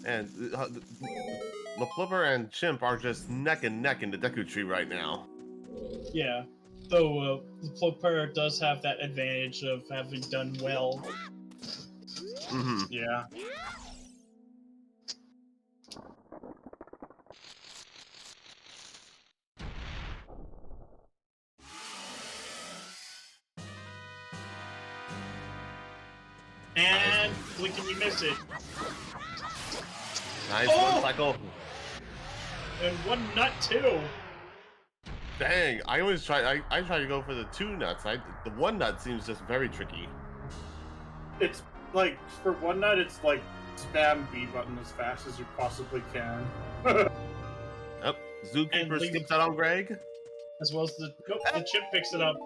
Speaker 3: And LePlopeur and Chimp are just neck and neck in the Deku Tree right now.
Speaker 2: Yeah. Though, LePlopeur does have that advantage of having done well.
Speaker 3: Mm-hmm.
Speaker 4: Yeah.
Speaker 2: And blink and you miss it.
Speaker 3: Nice
Speaker 2: Oh!
Speaker 3: one cycle.
Speaker 2: And one nut too.
Speaker 3: Dang, I always try. I try to go for the 2 nuts. The 1 nut seems just very tricky.
Speaker 4: It's like, for one nut, it's like spam B button as fast as you possibly can.
Speaker 3: Yep. Zookeeper
Speaker 2: And
Speaker 3: skips out on Greg.
Speaker 2: As well as the Chimp picks it up.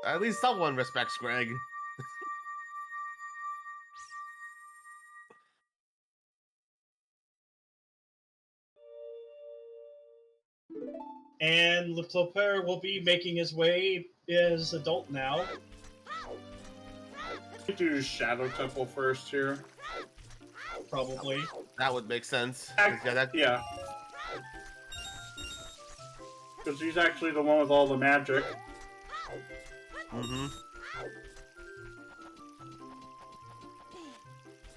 Speaker 3: At least someone respects Greg.
Speaker 2: And LePlopeur will be making his way as adult now.
Speaker 4: Do Shadow Temple first here.
Speaker 2: Probably.
Speaker 3: That would make sense. 'Cause,
Speaker 4: Yeah. Because he's actually the one with all the magic.
Speaker 3: Mm-hmm.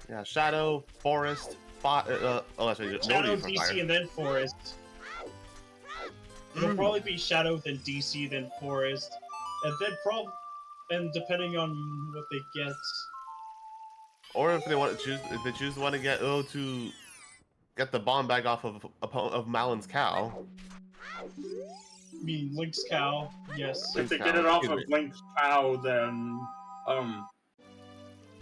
Speaker 3: Yeah, Shadow, Forest, that's right.
Speaker 2: Shadow,
Speaker 3: for
Speaker 2: DC,
Speaker 3: fire.
Speaker 2: and then Forest. It'll probably be Shadow, then DC, then Forest, and then and depending on what they get.
Speaker 3: Or if they want to choose, if they choose to want to get to get the bomb bag off of Malon's cow.
Speaker 2: I mean, Link's cow, yes.
Speaker 4: If they
Speaker 3: Cow,
Speaker 4: get it off of
Speaker 3: excuse me.
Speaker 4: Link's cow, then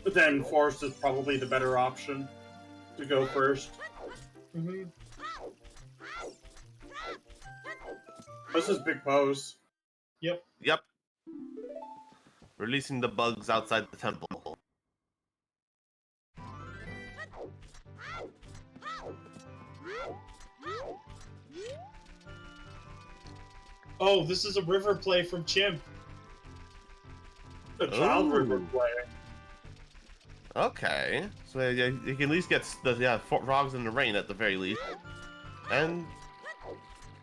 Speaker 4: But then Forest is probably the better option to go first.
Speaker 2: Mm-hmm.
Speaker 4: This is Big Pose.
Speaker 2: Yep.
Speaker 3: Yep. Releasing the bugs outside the temple.
Speaker 2: Oh, this is a river play from Chimp.
Speaker 4: The child
Speaker 3: Ooh.
Speaker 4: river player.
Speaker 3: Okay. So yeah, you can at least get the frogs in the rain at the very least. And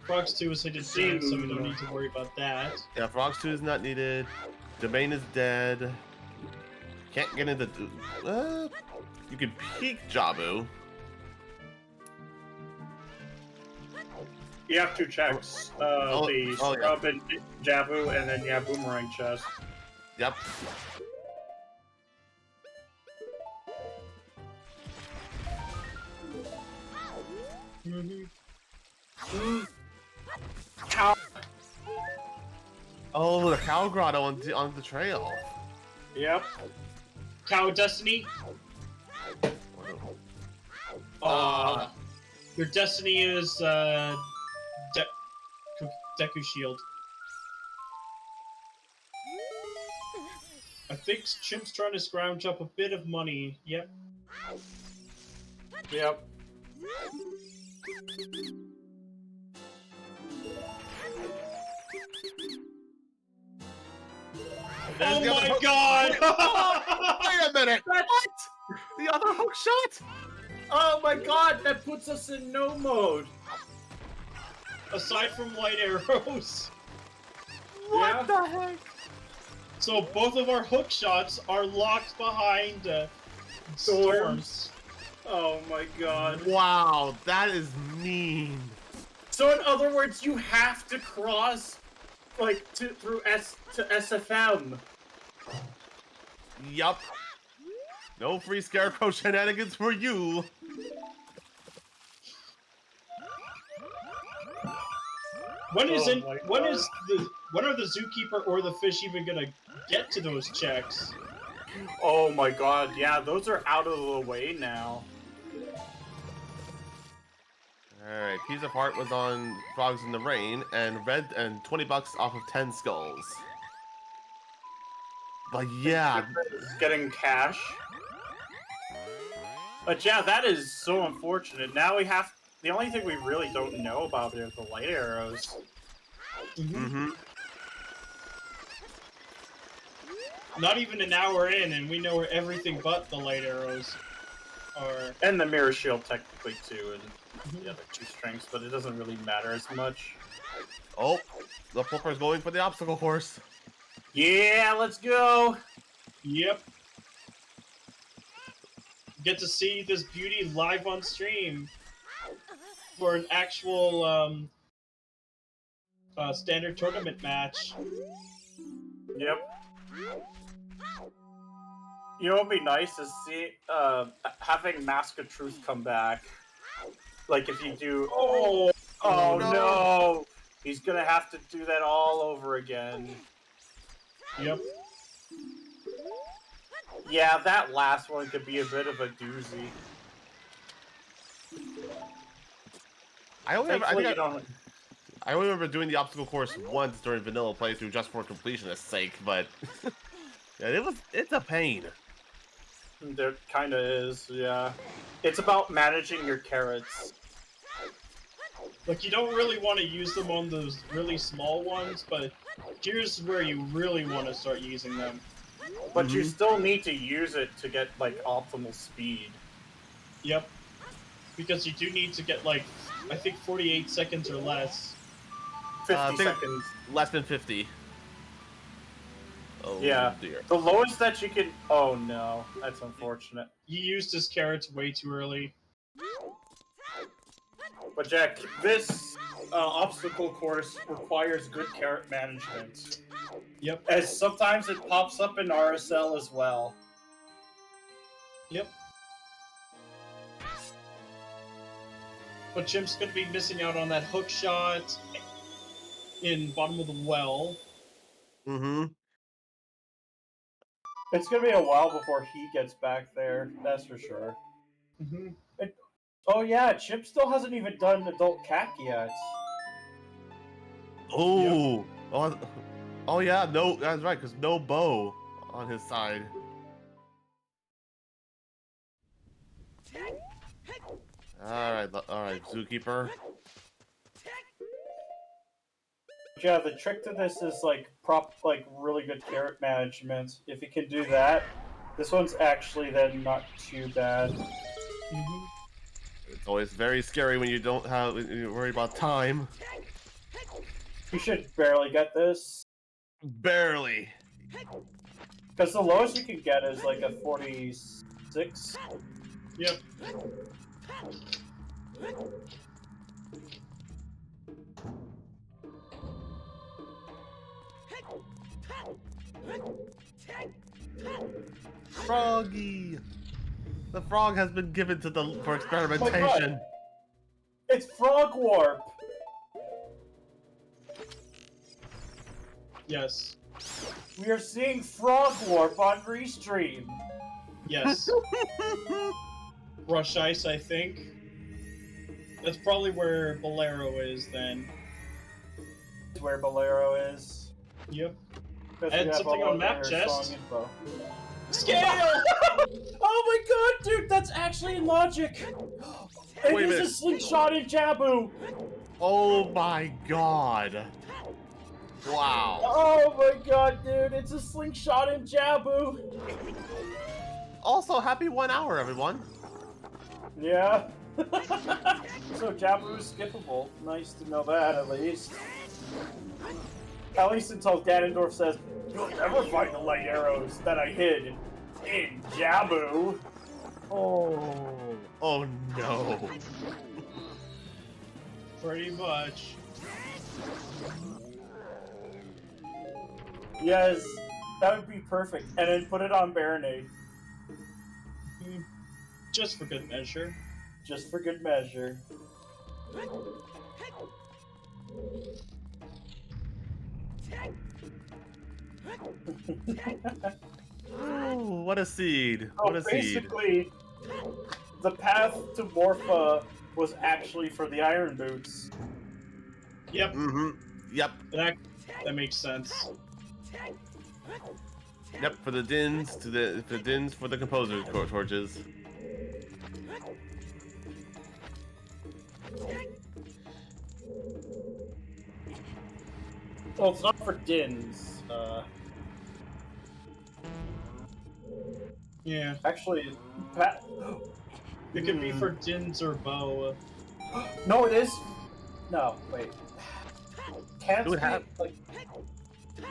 Speaker 2: Frogs 2 is hidden dance, so we don't need to worry about that.
Speaker 3: yeah, Frogs 2 is not needed. Domain is dead. Can't get into. You can peek Jabu.
Speaker 4: You have 2 checks. The scrub and Jabu, and then boomerang chest.
Speaker 3: Yep.
Speaker 2: Mm-hmm.
Speaker 4: Cow.
Speaker 3: Oh, the cow grotto on the trail.
Speaker 4: Yep.
Speaker 2: Cow Destiny. Your destiny is Deku Shield. I think Chimp's trying to scrounge up a bit of money. Yep.
Speaker 4: Yep.
Speaker 2: Oh my god!
Speaker 3: Wait a minute! What? The other hook shot?
Speaker 4: Oh my god, that puts us in no mode.
Speaker 2: Aside from light arrows.
Speaker 3: What the heck?
Speaker 2: So both of our hook shots are locked behind storms.
Speaker 4: Oh my god.
Speaker 3: Wow, that is mean.
Speaker 4: So in other words, you have to cross, like, through SFM.
Speaker 3: Yup. No free scarecrow shenanigans for you.
Speaker 2: When are the zookeeper or the fish even gonna get to those checks?
Speaker 4: Oh my god, yeah, those are out of the way now.
Speaker 3: Alright, Piece of Heart was on Frogs in the Rain, and red and 20 bucks off of 10 skulls. But yeah.
Speaker 4: Getting cash. But yeah, that is so unfortunate. Now we have... The only thing we really don't know about are the light arrows.
Speaker 3: Mm-hmm.
Speaker 2: Not even an hour in, and we know where everything but the light arrows are.
Speaker 4: And the mirror shield, technically, too, and the other 2 strengths, but it doesn't really matter as much.
Speaker 3: Oh, LePlopeur going for the obstacle course.
Speaker 4: Yeah, let's go!
Speaker 2: Yep. Get to see this beauty live on stream for an actual standard tournament match.
Speaker 4: Yep. You know what would be nice is see having Mask of Truth come back. Like if you do oh no! He's gonna have to do that all over again.
Speaker 2: Yep.
Speaker 4: Yeah, that last one could be a bit of a doozy.
Speaker 3: I only remember doing the obstacle course once during vanilla playthrough just for completionist's sake, but yeah, it's a pain.
Speaker 4: There kinda is, yeah. It's about managing your carrots.
Speaker 2: Like, you don't really want to use them on those really small ones, but here's where you really want to start using them.
Speaker 4: But you still need to use it to get, like, optimal speed.
Speaker 2: Yep. Because you do need to get, like, I think 48 seconds or less.
Speaker 4: 50 seconds.
Speaker 3: Less than 50. Oh,
Speaker 4: yeah.
Speaker 3: Dear.
Speaker 4: The lowest that you can... Oh, no. That's unfortunate.
Speaker 2: He used his carrots way too early.
Speaker 4: But Jack, this obstacle course requires good carrot management.
Speaker 2: Yep.
Speaker 4: As sometimes it pops up in RSL as well.
Speaker 2: Yep. But Chimp's gonna be missing out on that hook shot in bottom of the well.
Speaker 3: Mm-hmm.
Speaker 5: It's gonna be a while before he gets back there, that's for sure.
Speaker 2: Mm-hmm.
Speaker 5: Oh yeah, Chimp still hasn't even done adult cack yet.
Speaker 3: Oh, oh yeah, no, that's right, because no bow on his side. All right, Zookeeper.
Speaker 5: Yeah, the trick to this is like really good carrot management. If you can do that, this one's actually then not too bad.
Speaker 2: Mm-hmm.
Speaker 3: It's always very scary when you don't have, when you worry about time.
Speaker 5: You should barely get this.
Speaker 3: Barely.
Speaker 5: Because the lowest you can get is like a 46.
Speaker 2: Yep.
Speaker 3: Froggy. The frog has been given to the for experimentation.
Speaker 5: Oh my God. It's Frog Warp!
Speaker 2: Yes.
Speaker 5: We are seeing Frog Warp on Restream!
Speaker 2: Yes. Rush Ice, I think. That's probably where Bolero is then.
Speaker 5: Where Bolero is.
Speaker 2: Yep.
Speaker 5: Because
Speaker 2: And
Speaker 5: we have
Speaker 2: something
Speaker 5: all
Speaker 2: on map
Speaker 5: their
Speaker 2: chest.
Speaker 5: song info.
Speaker 2: Scale!
Speaker 5: Oh my God, dude, that's actually in Logic! It
Speaker 3: Wait a
Speaker 5: is
Speaker 3: minute.
Speaker 5: a slingshot in Jabu!
Speaker 3: Oh my God. Wow.
Speaker 5: Oh my God, dude, it's a slingshot in Jabu!
Speaker 3: Also, happy 1 hour, everyone.
Speaker 5: Yeah. So Jabu is skippable. Nice to know that, at least. At least until Ganondorf says, "You'll never find the light arrows that I hid in Jabu."
Speaker 3: Oh no.
Speaker 2: Pretty much.
Speaker 5: Yes, that would be perfect. And then put it on Baronade,
Speaker 2: Just for good measure.
Speaker 5: just for good measure.
Speaker 3: Oh, what a seed.
Speaker 5: So
Speaker 3: What a seed.
Speaker 5: basically, the path to Morpha was actually for the Iron Boots.
Speaker 2: Yep.
Speaker 3: Mm-hmm. Yep.
Speaker 2: That makes sense.
Speaker 3: Yep, for the dins for the composer torches.
Speaker 5: Well, it's not for Dins.
Speaker 2: Yeah.
Speaker 5: Actually,
Speaker 2: It could be for Dins or Bow.
Speaker 5: No, it is. No, wait. Can't
Speaker 3: It would
Speaker 5: be,
Speaker 3: have-
Speaker 5: like,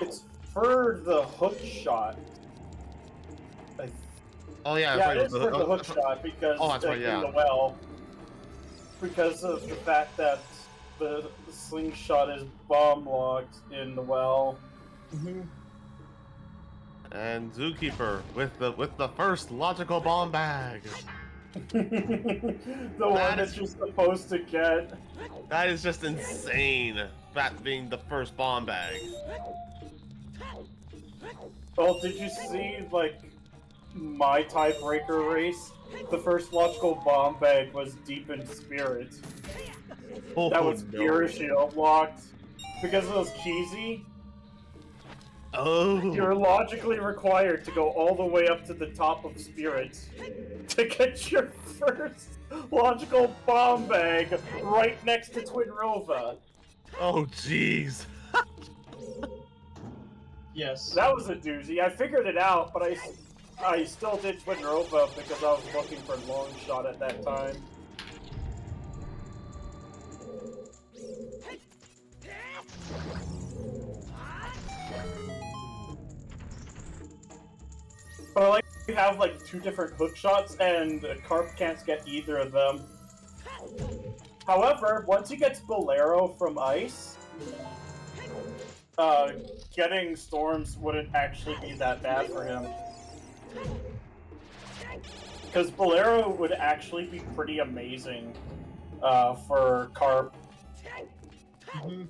Speaker 5: it's for the hook shot.
Speaker 3: Oh yeah,
Speaker 5: Yeah,
Speaker 3: right,
Speaker 5: it is for the hook shot because
Speaker 3: Oh, that's right,
Speaker 5: in
Speaker 3: yeah.
Speaker 5: the well, because of the fact that the slingshot is bomb locked in the well.
Speaker 2: Mm-hmm.
Speaker 3: And Zookeeper with the first logical bomb bag.
Speaker 5: The one that you're supposed to get.
Speaker 3: That is just insane. That being the first bomb bag.
Speaker 5: Well, did you see, like, my tiebreaker race? The first logical bomb bag was Deep in Spirit.
Speaker 3: Oh,
Speaker 5: That was
Speaker 3: no.
Speaker 5: pure shield locked. Because it was cheesy,
Speaker 3: Oh.
Speaker 5: you're logically required to go all the way up to the top of Spirit to get your first logical bomb bag right next to Twin Rova.
Speaker 3: Oh jeez.
Speaker 2: Yes.
Speaker 5: That was a doozy. I figured it out, but I still did Twin Rova because I was looking for long shot at that time. But I like you have like two different hook shots, and Karp can't get either of them. However, once he gets Bolero from Ice, getting Storms wouldn't actually be that bad for him. Because Bolero would actually be pretty amazing for Karp.
Speaker 2: Mm-hmm.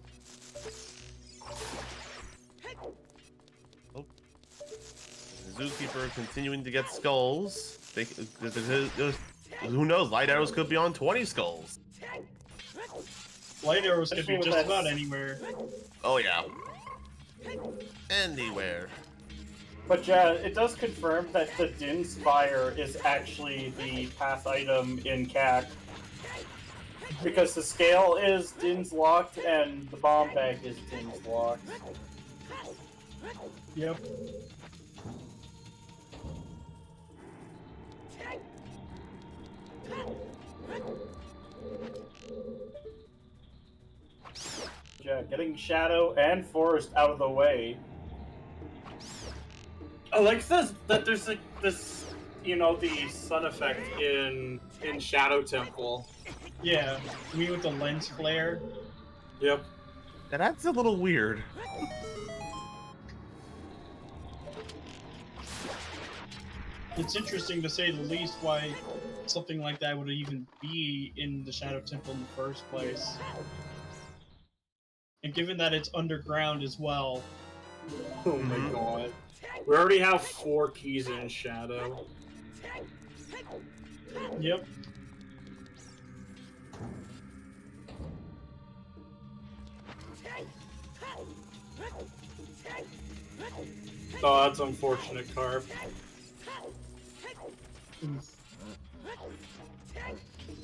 Speaker 3: Zookeeper continuing to get skulls. Who knows? Light arrows could be on 20 skulls.
Speaker 2: Light arrows could be
Speaker 5: Especially with
Speaker 2: just
Speaker 5: that
Speaker 2: about anywhere.
Speaker 3: Oh yeah. Anywhere.
Speaker 5: But yeah, it does confirm that the Din's Fire is actually the path item in CAC. Because the scale is Din's locked and the bomb bag is Din's locked.
Speaker 2: Yep.
Speaker 5: Yeah, getting Shadow and Forest out of the way.
Speaker 4: I like this that there's like this, you know, the sun effect in Shadow Temple.
Speaker 2: Yeah. Me with the lens flare.
Speaker 4: Yep.
Speaker 3: And that's a little weird.
Speaker 2: It's interesting to say the least why something like that would even be in the Shadow Temple in the first place. And given that it's underground as well.
Speaker 4: Oh my god. We already have 4 keys in Shadow.
Speaker 2: Yep.
Speaker 4: Oh, that's unfortunate, Karp.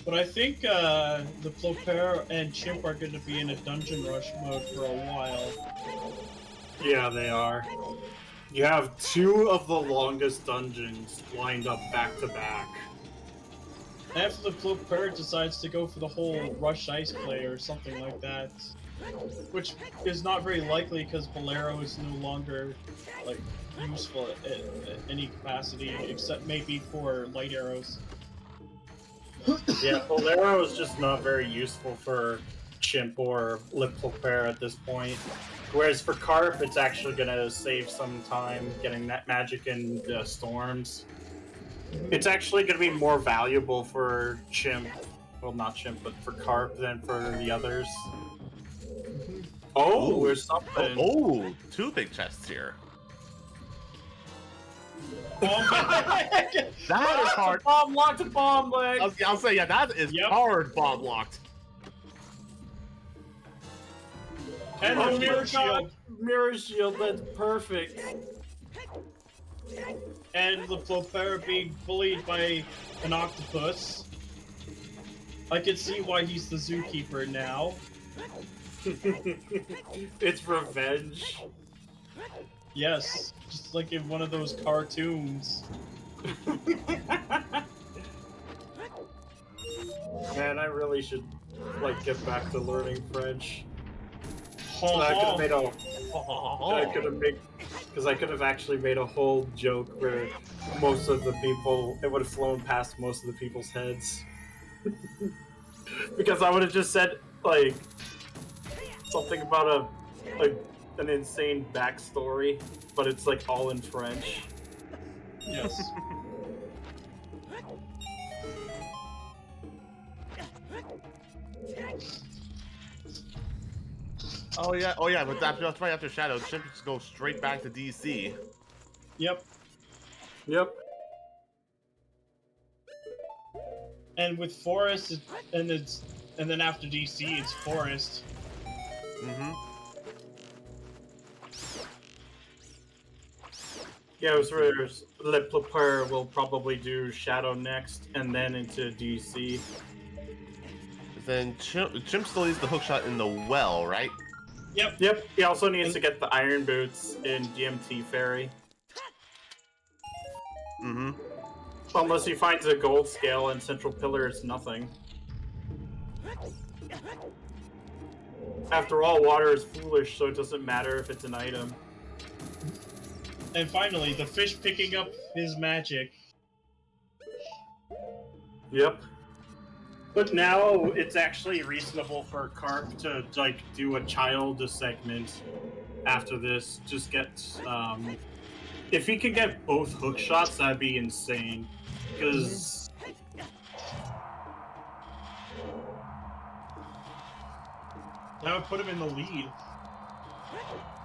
Speaker 2: But I think LePlopeur and Chimp are going to be in a dungeon rush mode for a while.
Speaker 4: Yeah, they are. You have 2 of the longest dungeons lined up back to back.
Speaker 2: After LePlopeur decides to go for the whole Rush Ice play or something like that. Which is not very likely because Bolero is no longer like useful at any capacity except maybe for light arrows.
Speaker 4: Yeah, Bolero is just not very useful for Chimp or LePlopeur at this point. Whereas for Karp, it's actually going to save some time getting that magic in storms. It's actually going to be more valuable for Chimp, well, not Chimp, but for Karp than for the others. Oh,
Speaker 3: Ooh.
Speaker 4: there's something.
Speaker 3: Oh, 2 big chests here.
Speaker 2: Oh
Speaker 3: That is hard.
Speaker 4: Bomb locked, bomb leg.
Speaker 3: I'll say, yeah, that is
Speaker 2: Yep.
Speaker 3: hard bomb locked.
Speaker 2: And
Speaker 4: Oh
Speaker 2: the
Speaker 4: my
Speaker 2: mirror
Speaker 4: God.
Speaker 2: shield.
Speaker 4: Mirror shield, that's perfect.
Speaker 2: And LePlopeur being bullied by an octopus. I can see why he's the zookeeper now.
Speaker 4: It's revenge.
Speaker 2: Yes, just like in one of those cartoons.
Speaker 4: Man, I really should like get back to learning French.
Speaker 2: Ho,
Speaker 4: I could
Speaker 2: ho.
Speaker 4: have made a. I could have actually made a whole joke where most of the people, it would have flown past most of the people's heads. Because I would have just said like something about an insane backstory, but it's like all in French.
Speaker 2: Yes.
Speaker 3: Oh yeah, but that's right after Shadow, Chimp just goes straight back to DC.
Speaker 2: Yep.
Speaker 4: Yep.
Speaker 2: And with Forest, and then after DC, it's Forest.
Speaker 3: Mm-hmm.
Speaker 4: Yeah, it was LePlopeur will probably do Shadow next, and then into DC.
Speaker 3: Then Chimp still needs the hookshot in the well, right?
Speaker 2: Yep.
Speaker 4: Yep, he also needs to get the Iron Boots in DMT Fairy.
Speaker 3: Mm-hmm.
Speaker 4: Unless he finds a gold scale and Central Pillar is nothing. After all, water is foolish, so it doesn't matter if it's an item.
Speaker 2: And finally, the fish picking up his magic.
Speaker 4: Yep. But now it's actually reasonable for Karp to like do a child segment after this. Just get if he could get both hook shots, that'd be insane. Because
Speaker 2: That would put him in the lead.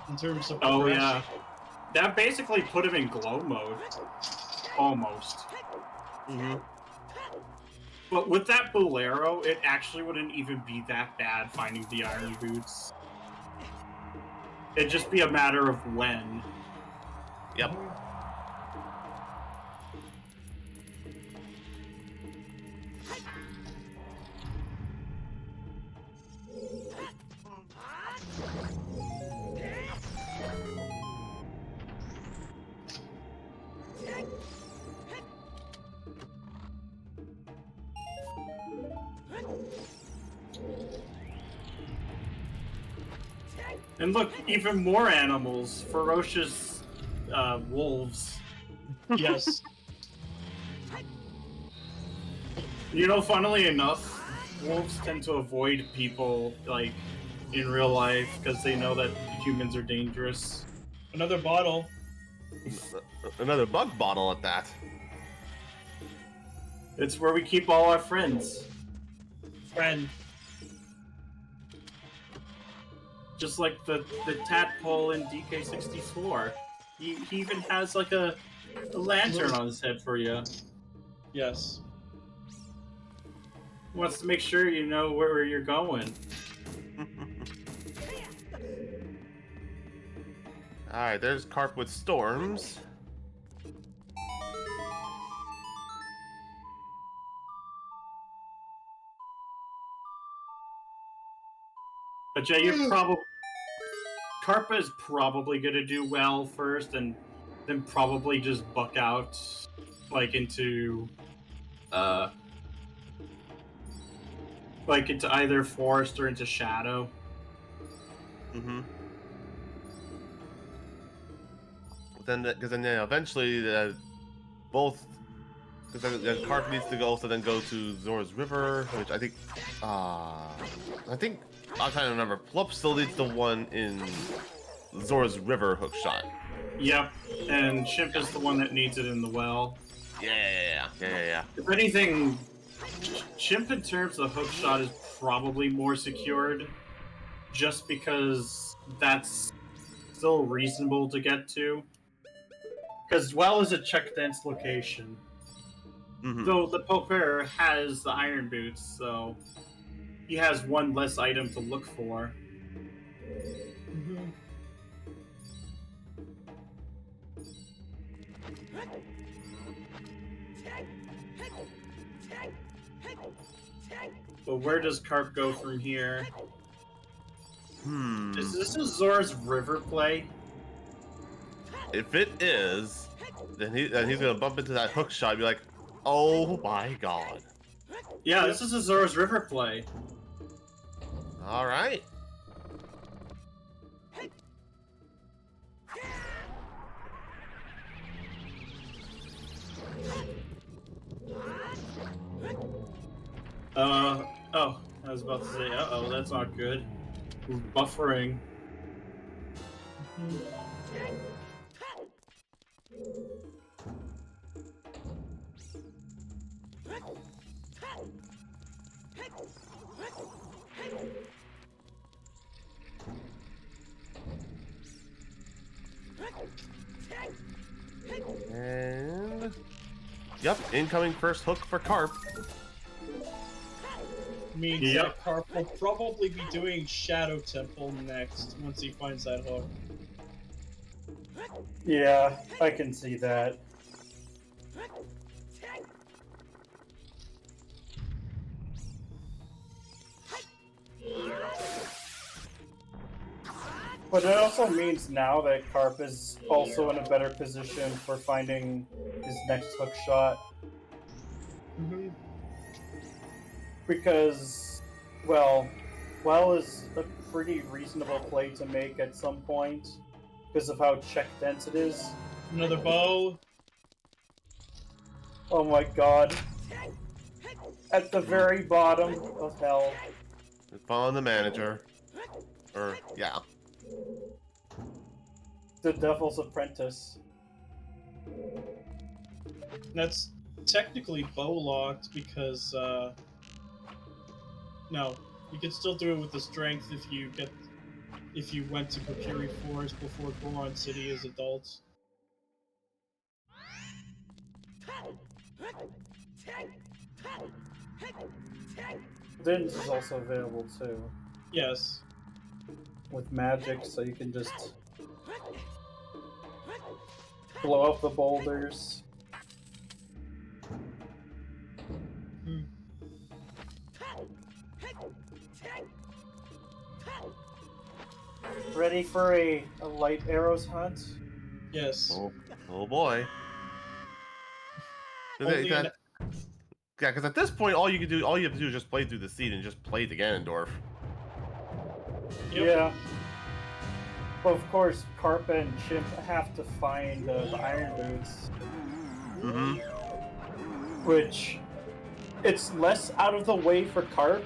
Speaker 2: In terms of
Speaker 4: oh
Speaker 2: progression.
Speaker 4: yeah, that basically put him in glow mode. Almost.
Speaker 3: Mm-hmm.
Speaker 4: But with that bolero, it actually wouldn't even be that bad finding the iron boots. It'd just be a matter of when.
Speaker 3: Yep.
Speaker 4: And look, even more animals. Ferocious wolves.
Speaker 2: Yes.
Speaker 4: You know, funnily enough, wolves tend to avoid people, like, in real life, because they know that humans are dangerous.
Speaker 2: Another bottle.
Speaker 3: Another bug bottle at that.
Speaker 4: It's where we keep all our friends.
Speaker 2: Friend.
Speaker 4: Just like the tadpole in DK64. He even has, like, a lantern on his head for you.
Speaker 2: Yes.
Speaker 4: Wants to make sure you know where you're going.
Speaker 3: Alright, there's Karp with storms.
Speaker 4: But Jay, you're probably... Karp is probably gonna do well first, and then probably just buck out, like, into... like, into either forest or into shadow.
Speaker 3: Mm-hmm. Because then eventually both, because then Karp needs to also then go to Zora's River, which I think I'm trying to remember. Plop still needs the one in Zora's River hookshot.
Speaker 4: Yep, and Chimp is the one that needs it in the well.
Speaker 3: Yeah.
Speaker 4: If anything, Chimp in terms of hookshot is probably more secured, just because that's still reasonable to get to. Because well is a check dense location.
Speaker 3: Mm-hmm.
Speaker 4: Though LePlopeur has the iron boots, so he has one less item to look for.
Speaker 2: Mm-hmm.
Speaker 4: But where does Karp go from here?
Speaker 3: Hmm.
Speaker 4: Is this a Zora's River play?
Speaker 3: If it is, then he's gonna bump into that hook shot and be like, oh my god.
Speaker 4: Yeah, this is a Zora's River play.
Speaker 3: Alright.
Speaker 4: Oh, I was about to say, uh-oh, that's not good. We're buffering.
Speaker 3: And yep, incoming first hook for Karp.
Speaker 2: Means
Speaker 4: Yep.
Speaker 2: that Karp will probably be doing Shadow Temple next once he finds that hook.
Speaker 5: Yeah, I can see that. But it also means now that Karp is also in a better position for finding his next hook shot.
Speaker 2: Mm-hmm.
Speaker 5: Because, well is a pretty reasonable play to make at some point because of how check dense it is.
Speaker 2: Another bow.
Speaker 5: Oh my god. At the very bottom of hell.
Speaker 3: Following the manager. Or, yeah.
Speaker 5: The Devil's Apprentice.
Speaker 2: That's technically bow locked because, no. You can still do it with the strength if you went to Kokiri Forest before Goron City as adults.
Speaker 5: Dins is also available too,
Speaker 2: Yes.
Speaker 5: with magic, so you can just blow up the boulders.
Speaker 2: Hmm.
Speaker 5: Ready for a light arrows hunt?
Speaker 2: Yes.
Speaker 3: Oh boy.
Speaker 2: Only
Speaker 3: Yeah, because at this point, all you have to do is just play through the seed and just play the Ganondorf.
Speaker 2: Yep.
Speaker 5: Yeah. But of course, Karp and Chimp have to find the Iron Boots,
Speaker 3: Mm-hmm.
Speaker 5: which it's less out of the way for Karp.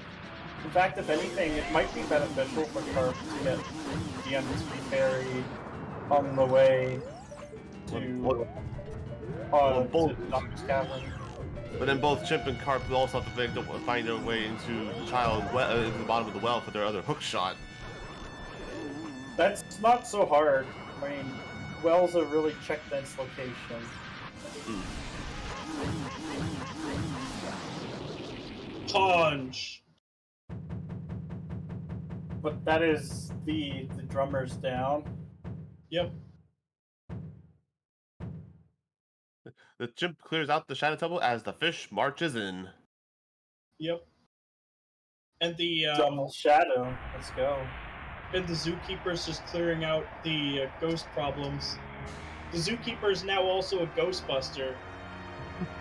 Speaker 5: In fact, if anything, it might be beneficial for Karp to get the MT Fairy on the way to Doctor's Cavern.
Speaker 3: But then both Chimp and Karp will also have to find their way into into the bottom of the well for their other hook shot.
Speaker 5: That's not so hard. I mean, well's a really check-dense location.
Speaker 2: Punch.
Speaker 5: But that is the drummer's down.
Speaker 2: Yep.
Speaker 3: The Chimp clears out the Shadow Temple as the fish marches in.
Speaker 2: Yep. And the
Speaker 5: Double shadow. Let's go.
Speaker 2: and the zookeeper's just clearing out the ghost problems. The zookeeper is now also a ghostbuster.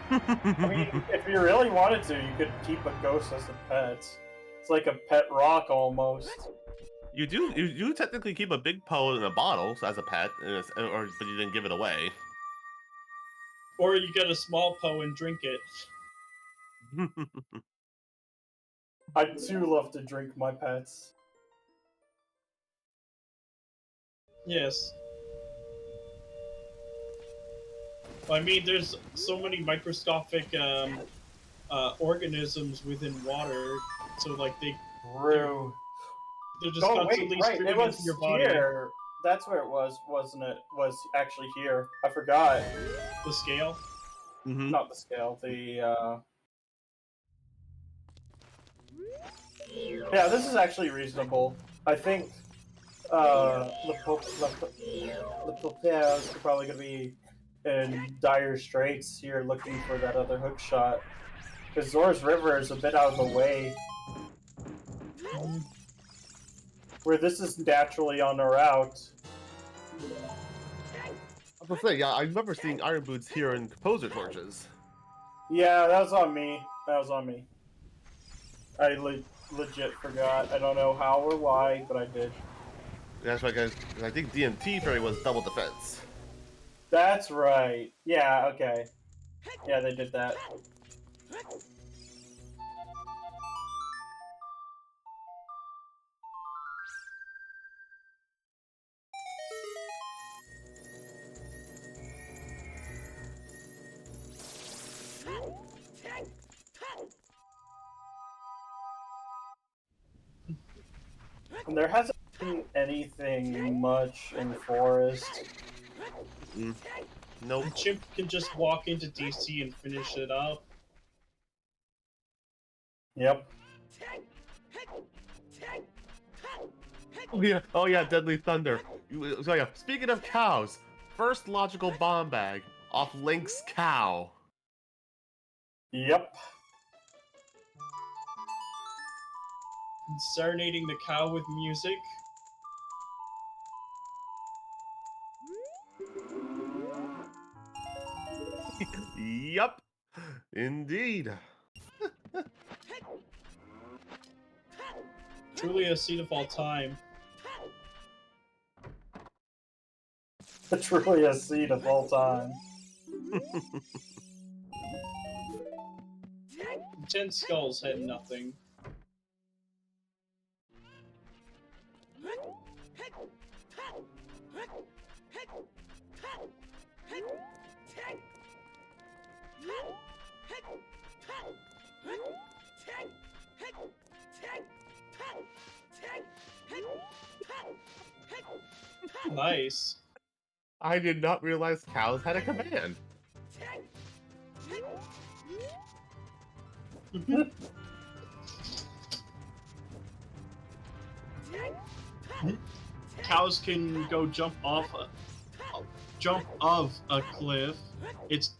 Speaker 5: I mean, if you really wanted to, you could keep a ghost as a pet. It's like a pet rock almost.
Speaker 3: You do technically keep a big Poe in a bottle as a pet, but you didn't give it away.
Speaker 2: Or you get a small Poe and drink it.
Speaker 5: I too love to drink my pets.
Speaker 2: Yes. I mean, there's so many microscopic organisms within water, so like
Speaker 5: True.
Speaker 2: they're just constantly
Speaker 5: right, it
Speaker 2: streaming
Speaker 5: was
Speaker 2: into your body.
Speaker 5: here. That's where it was, wasn't it? Was actually here. I forgot.
Speaker 2: The scale.
Speaker 3: Mm-hmm.
Speaker 5: Not the scale. The yeah, this is actually reasonable. I think LePlopeur is probably going to be in dire straits here looking for that other hook shot. Because Zora's River is a bit out of the way. Where this is naturally on the route.
Speaker 3: I was gonna say, yeah, I remember seeing Iron Boots here in Composer Torches.
Speaker 5: Yeah, that was on me. I legit forgot. I don't know how or why, but I did.
Speaker 3: That's right, guys. I think DMT Fairy was double defense.
Speaker 5: That's right. Yeah, okay. Yeah, they did that. And there hasn't been anything much in Forest.
Speaker 3: Nope.
Speaker 2: Chimp can just walk into DC and finish it up.
Speaker 5: Yep.
Speaker 3: Oh yeah, Deadly Thunder. So yeah, speaking of cows, first logical bomb bag off Link's cow.
Speaker 5: Yep.
Speaker 2: Serenading the cow with music.
Speaker 3: Yup, indeed.
Speaker 2: Truly a seed of all time.
Speaker 5: Truly a seed of all time.
Speaker 2: 10 skulls had nothing. Nice.
Speaker 3: I did not realize cows had a command.
Speaker 2: Cows can go jump of a cliff. It's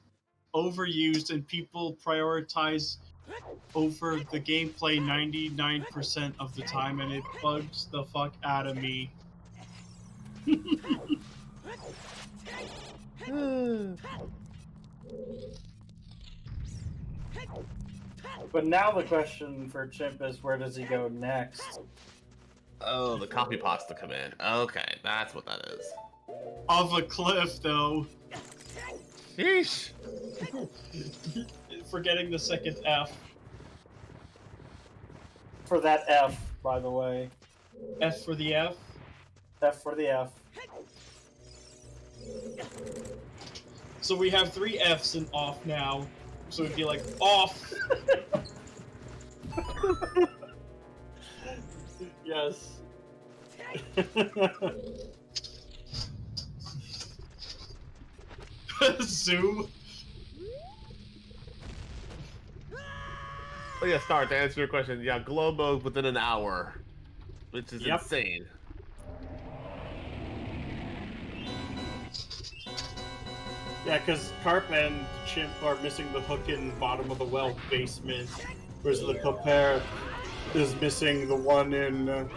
Speaker 2: overused and people prioritize over the gameplay 99% of the time, and it bugs the fuck out of me.
Speaker 5: But now the question for Chimp is, where does he go next?
Speaker 3: Oh, the copy pasta command. Okay, that's what that is.
Speaker 2: Of a cliff, though.
Speaker 3: Sheesh.
Speaker 2: Forgetting the second F.
Speaker 5: For that F, by the way.
Speaker 2: F for the F.
Speaker 5: F for the F.
Speaker 2: So we have 3 Fs in off now. So it'd be like, off!
Speaker 5: Yes.
Speaker 2: Zoom.
Speaker 3: Oh yeah, Star, to answer your question, yeah, glow mode within an hour, which is insane.
Speaker 4: Yeah, because Karp and Chimp are missing the hook in the bottom of the well basement, whereas LePlopeur is missing the one in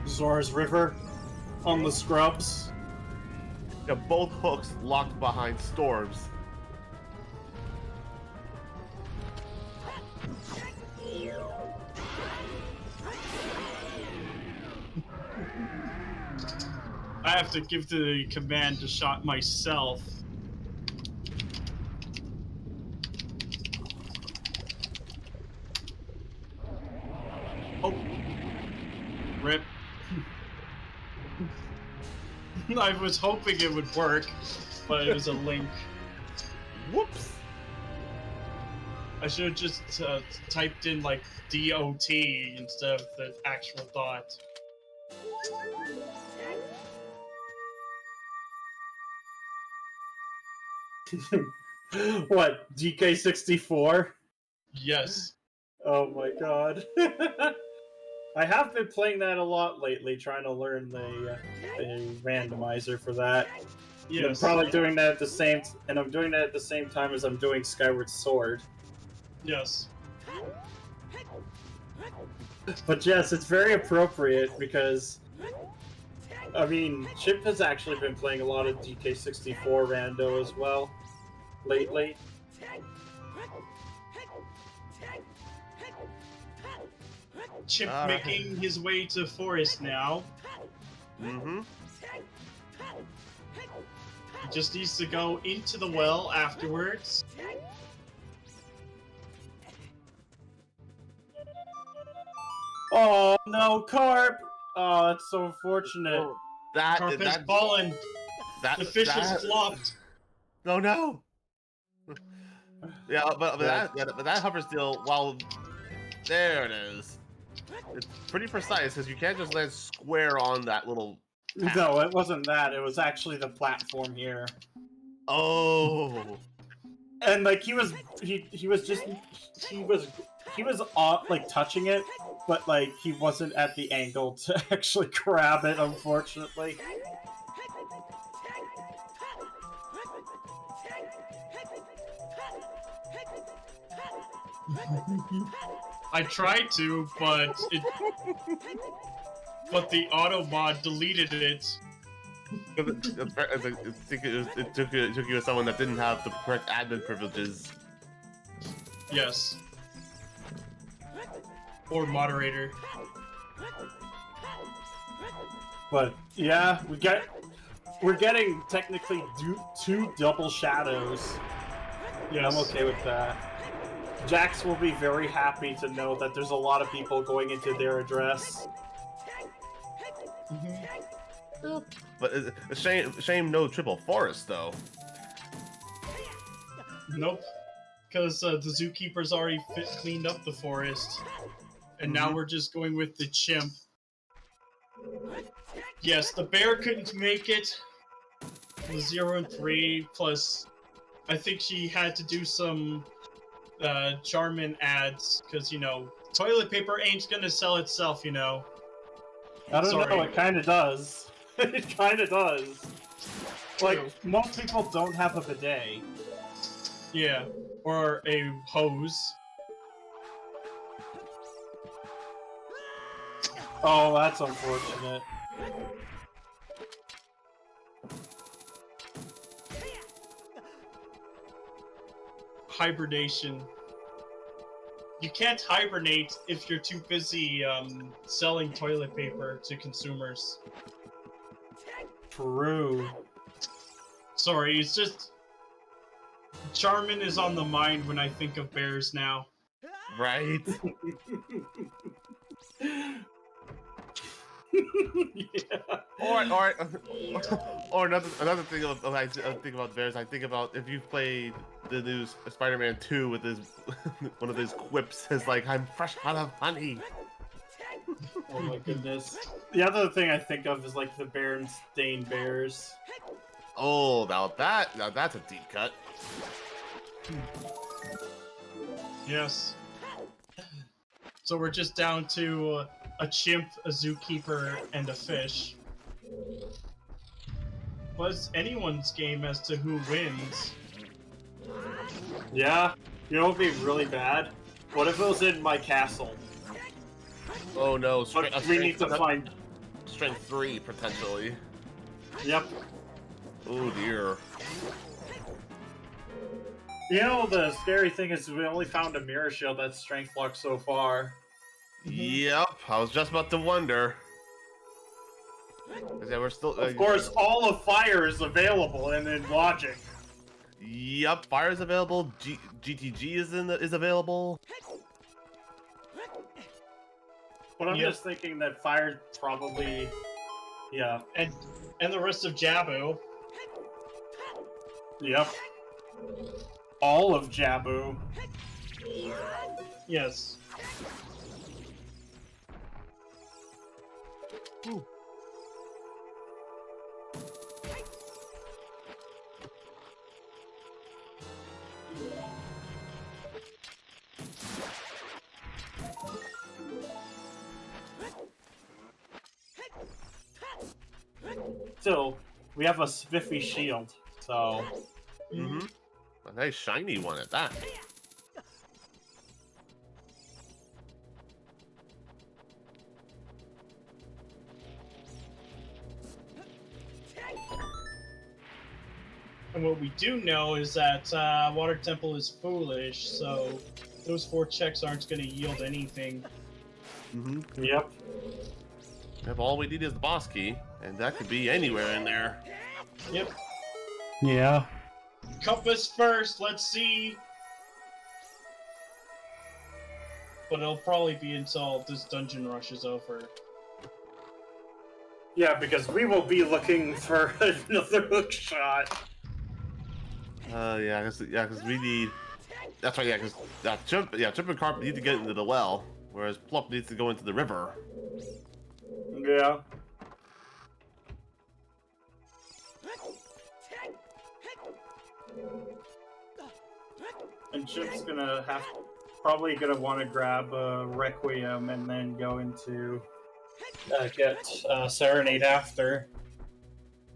Speaker 4: Zora's River on the scrubs.
Speaker 3: Yeah, both hooks locked behind storms.
Speaker 2: I have to give the command to shot myself. Oh. Rip. I was hoping it would work, but it was a link.
Speaker 3: Whoops!
Speaker 2: I should have just typed in, like, DOT instead of the actual dot.
Speaker 4: What, DK64?
Speaker 2: Yes.
Speaker 4: Oh my god. I have been playing that a lot lately, trying to learn the randomizer for that.
Speaker 2: Yes.
Speaker 4: I'm probably doing that at the same and I'm doing that at the same time as I'm doing Skyward Sword.
Speaker 2: Yes.
Speaker 4: But yes, it's very appropriate because I mean, Chimp has actually been playing a lot of DK64 rando as well lately.
Speaker 2: Chimp making his way to forest now.
Speaker 3: Mm-hmm.
Speaker 2: He just needs to go into the well afterwards.
Speaker 4: Oh no, Karp! Oh, that's so unfortunate.
Speaker 2: Karp has fallen.
Speaker 3: That
Speaker 2: The fish has flopped.
Speaker 3: Oh no! Yeah, but that hover still, while there it is. It's pretty precise because you can't just land square on that little path.
Speaker 4: No, it wasn't that. It was actually the platform here.
Speaker 3: Oh.
Speaker 4: And like he was like touching it, but like he wasn't at the angle to actually grab it, unfortunately.
Speaker 2: I tried to, but the auto mod deleted it.
Speaker 3: It took you as someone that didn't have the correct admin privileges.
Speaker 2: Yes. Or moderator.
Speaker 4: But yeah, we're getting technically 2 double shadows.
Speaker 2: Yes.
Speaker 4: I'm okay with that. Jax will be very happy to know that there's a lot of people going into their address.
Speaker 3: But a shame no triple forest though.
Speaker 2: Nope. Because the zookeeper's already cleaned up the forest. And now we're just going with the chimp. Yes, the bear couldn't make it. The 0 and 3, plus I think she had to do some Charmin ads, because, you know, toilet paper ain't gonna sell itself, you know.
Speaker 5: I don't
Speaker 2: Sorry.
Speaker 5: know, it kinda does. It kinda does. Like, most people don't have a bidet.
Speaker 2: Yeah, or a hose.
Speaker 5: Oh, that's unfortunate.
Speaker 2: Hibernation. You can't hibernate if you're too busy selling toilet paper to consumers.
Speaker 5: True.
Speaker 2: Sorry, it's just... Charmin is on the mind when I think of bears now.
Speaker 3: Right?
Speaker 5: Yeah.
Speaker 3: Or another thing I think about bears. I think about if you've played the new Spider-Man 2 with his one of his quips is like, "I'm fresh out of honey."
Speaker 5: Oh my goodness. The other thing I think of is like the Berenstain Bears.
Speaker 3: Oh, now that's a deep cut.
Speaker 2: Yes. So we're just down to a chimp, a zookeeper, and a fish. But it's anyone's game as to who wins.
Speaker 5: Yeah. You know what would be really bad? What if it was in my castle?
Speaker 3: Oh no,
Speaker 5: But we need to find...
Speaker 3: strength 3 potentially.
Speaker 5: Yep.
Speaker 3: Oh dear.
Speaker 5: You know, the scary thing is we only found a mirror shield that's strength locked so far.
Speaker 3: Yep, I was just about to wonder. Yeah, we're still.
Speaker 5: Of course, all of fire is available and in logic.
Speaker 3: Yep, fire is available. GTG is available.
Speaker 5: But I'm
Speaker 2: Yep.
Speaker 5: just thinking that fire probably, yeah.
Speaker 2: And the rest of Jabu.
Speaker 5: Yep. All of Jabu.
Speaker 2: Yes.
Speaker 3: Ooh.
Speaker 5: Still, we have a spiffy shield, so...
Speaker 3: Mm-hmm. A nice shiny one at that.
Speaker 2: And what we do know is that Water Temple is foolish, so those 4 checks aren't going to yield anything.
Speaker 3: Mm-hmm.
Speaker 5: Yep.
Speaker 3: If all we need is the boss key, and that could be anywhere in there.
Speaker 2: Yep.
Speaker 5: Yeah.
Speaker 2: Compass first, let's see. But it'll probably be until this dungeon rush is over.
Speaker 5: Yeah, because we will be looking for another hook shot.
Speaker 3: Yeah, because we need. That's right. Yeah, because Chimp and Karp need to get into the well, whereas Plop needs to go into the river.
Speaker 5: Yeah. And Chip's probably gonna want to grab Requiem and then go into get Serenade after.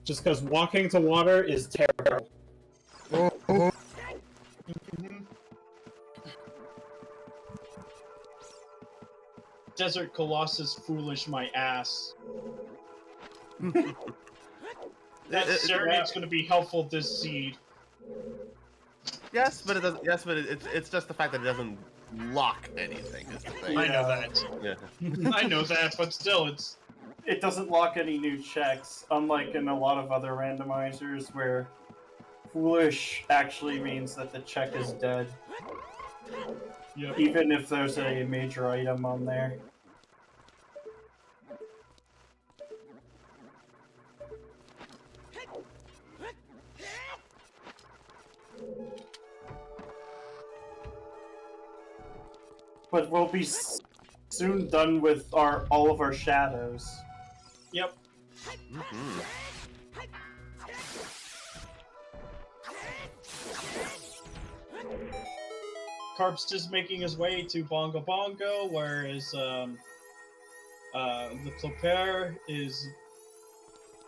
Speaker 5: Just because walking to water is terrible.
Speaker 2: Desert Colossus foolish my ass. That Serenade's going to be helpful this seed.
Speaker 3: Yes, but it doesn't. Yes, but it's just the fact that it doesn't lock anything. Is the thing.
Speaker 2: I know that.
Speaker 3: Yeah.
Speaker 2: I know that, but still, it's...
Speaker 5: It doesn't lock any new checks, unlike in a lot of other randomizers where foolish actually means that the check is dead.
Speaker 2: Yep.
Speaker 5: Even if there's a major item on there. But we'll be soon done with all of our shadows.
Speaker 2: Yep.
Speaker 3: Mm-hmm.
Speaker 2: Karp's just making his way to Bongo Bongo, whereas LePlopeur is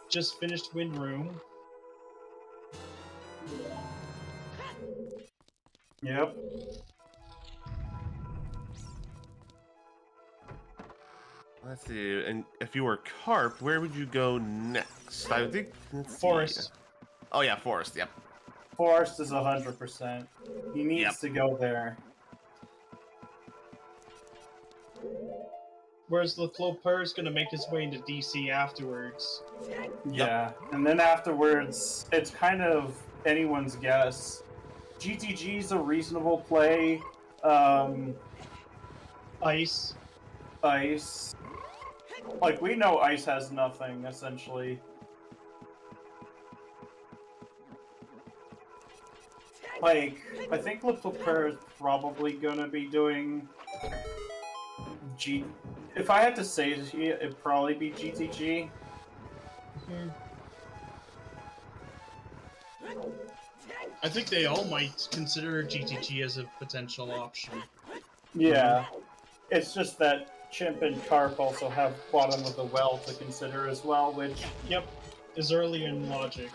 Speaker 2: just finished Wind Room.
Speaker 5: Yep.
Speaker 3: Let's see. And if you were Karp, where would you go next? I think. let's see.
Speaker 2: Forest.
Speaker 3: Oh yeah, forest. Yep.
Speaker 5: Forest is 100%. He needs
Speaker 3: Yep.
Speaker 5: to go there.
Speaker 2: Whereas LePlopeur is going to make his way into DC afterwards.
Speaker 5: Yeah. And then afterwards, it's kind of anyone's guess. GTG's a reasonable play.
Speaker 2: Ice.
Speaker 5: Ice. Like, we know Ice has nothing, essentially. Like, I think LePlopeur is probably gonna be doing If I had to say it, it'd probably be GTG.
Speaker 2: I think they all might consider GTG as a potential option.
Speaker 5: Yeah. It's just that Chimp and Karp also have bottom of the well to consider as well, which...
Speaker 2: Yep, is early in logic.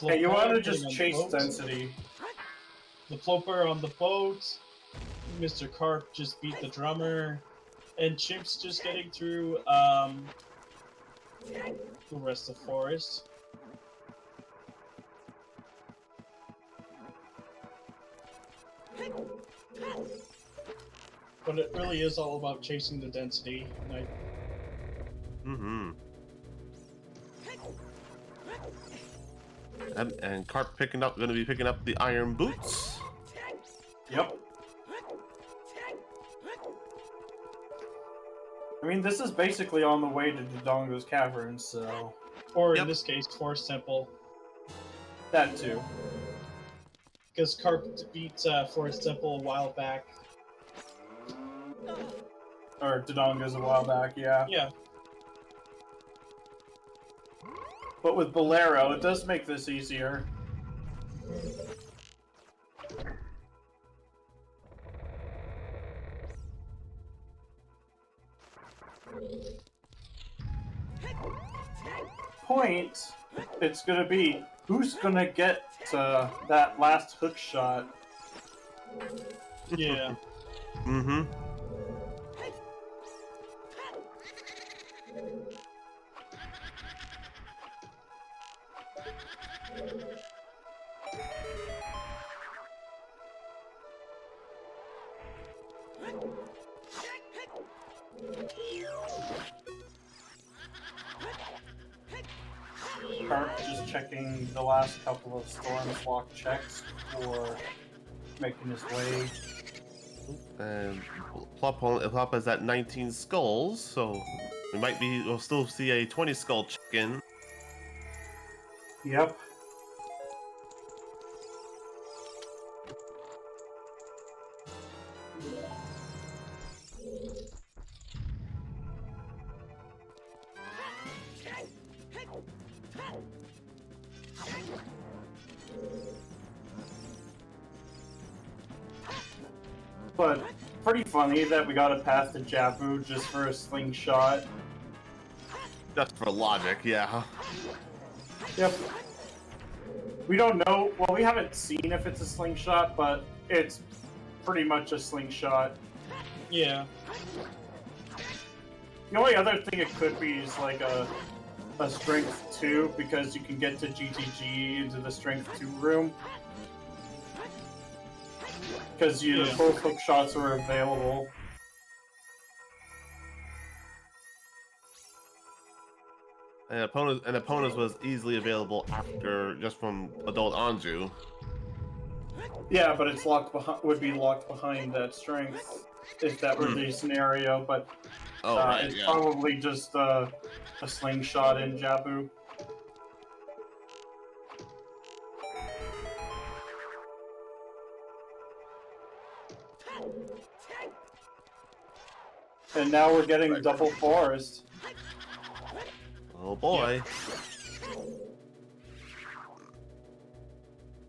Speaker 5: Hey, you want to just chase density.
Speaker 2: LePlopeur on the boat. MisterKarp just beat the drummer. And Chimp's just getting through the rest of Forest. But it really is all about chasing the density.
Speaker 3: Mm-hmm. And Karp going to be picking up the iron boots.
Speaker 5: Yep. I mean, this is basically on the way to Dodongo's Cavern, so...
Speaker 2: Or in this case, Forest Temple.
Speaker 5: That too.
Speaker 2: Because Karp beat Forest Temple a while back.
Speaker 5: Or Dodongo's a while back, yeah.
Speaker 2: Yeah.
Speaker 5: But with Bolero, it does make this easier. Point, it's gonna be who's gonna get that last hook shot.
Speaker 2: Yeah.
Speaker 3: Mm-hmm.
Speaker 5: Karp just checking the last couple of Storm's Lock checks before making his way.
Speaker 3: And Plop is at 19 skulls, so we'll still see a 20 skull chicken.
Speaker 5: Yep. But pretty funny that we got a path to Jabu just for a slingshot.
Speaker 3: Just for logic, yeah.
Speaker 5: Yep. We don't know, well, we haven't seen if it's a slingshot, but it's pretty much a slingshot.
Speaker 2: Yeah.
Speaker 5: The only other thing it could be is like a strength 2, because you can get to GTG into the strength 2 room. Because both hook shots are available.
Speaker 3: And opponents was easily available after just from adult Anju.
Speaker 5: Yeah, but it's would be locked behind that strength if that were the scenario. But it's probably just a slingshot in Jabu. And now we're getting double forest.
Speaker 3: Oh boy.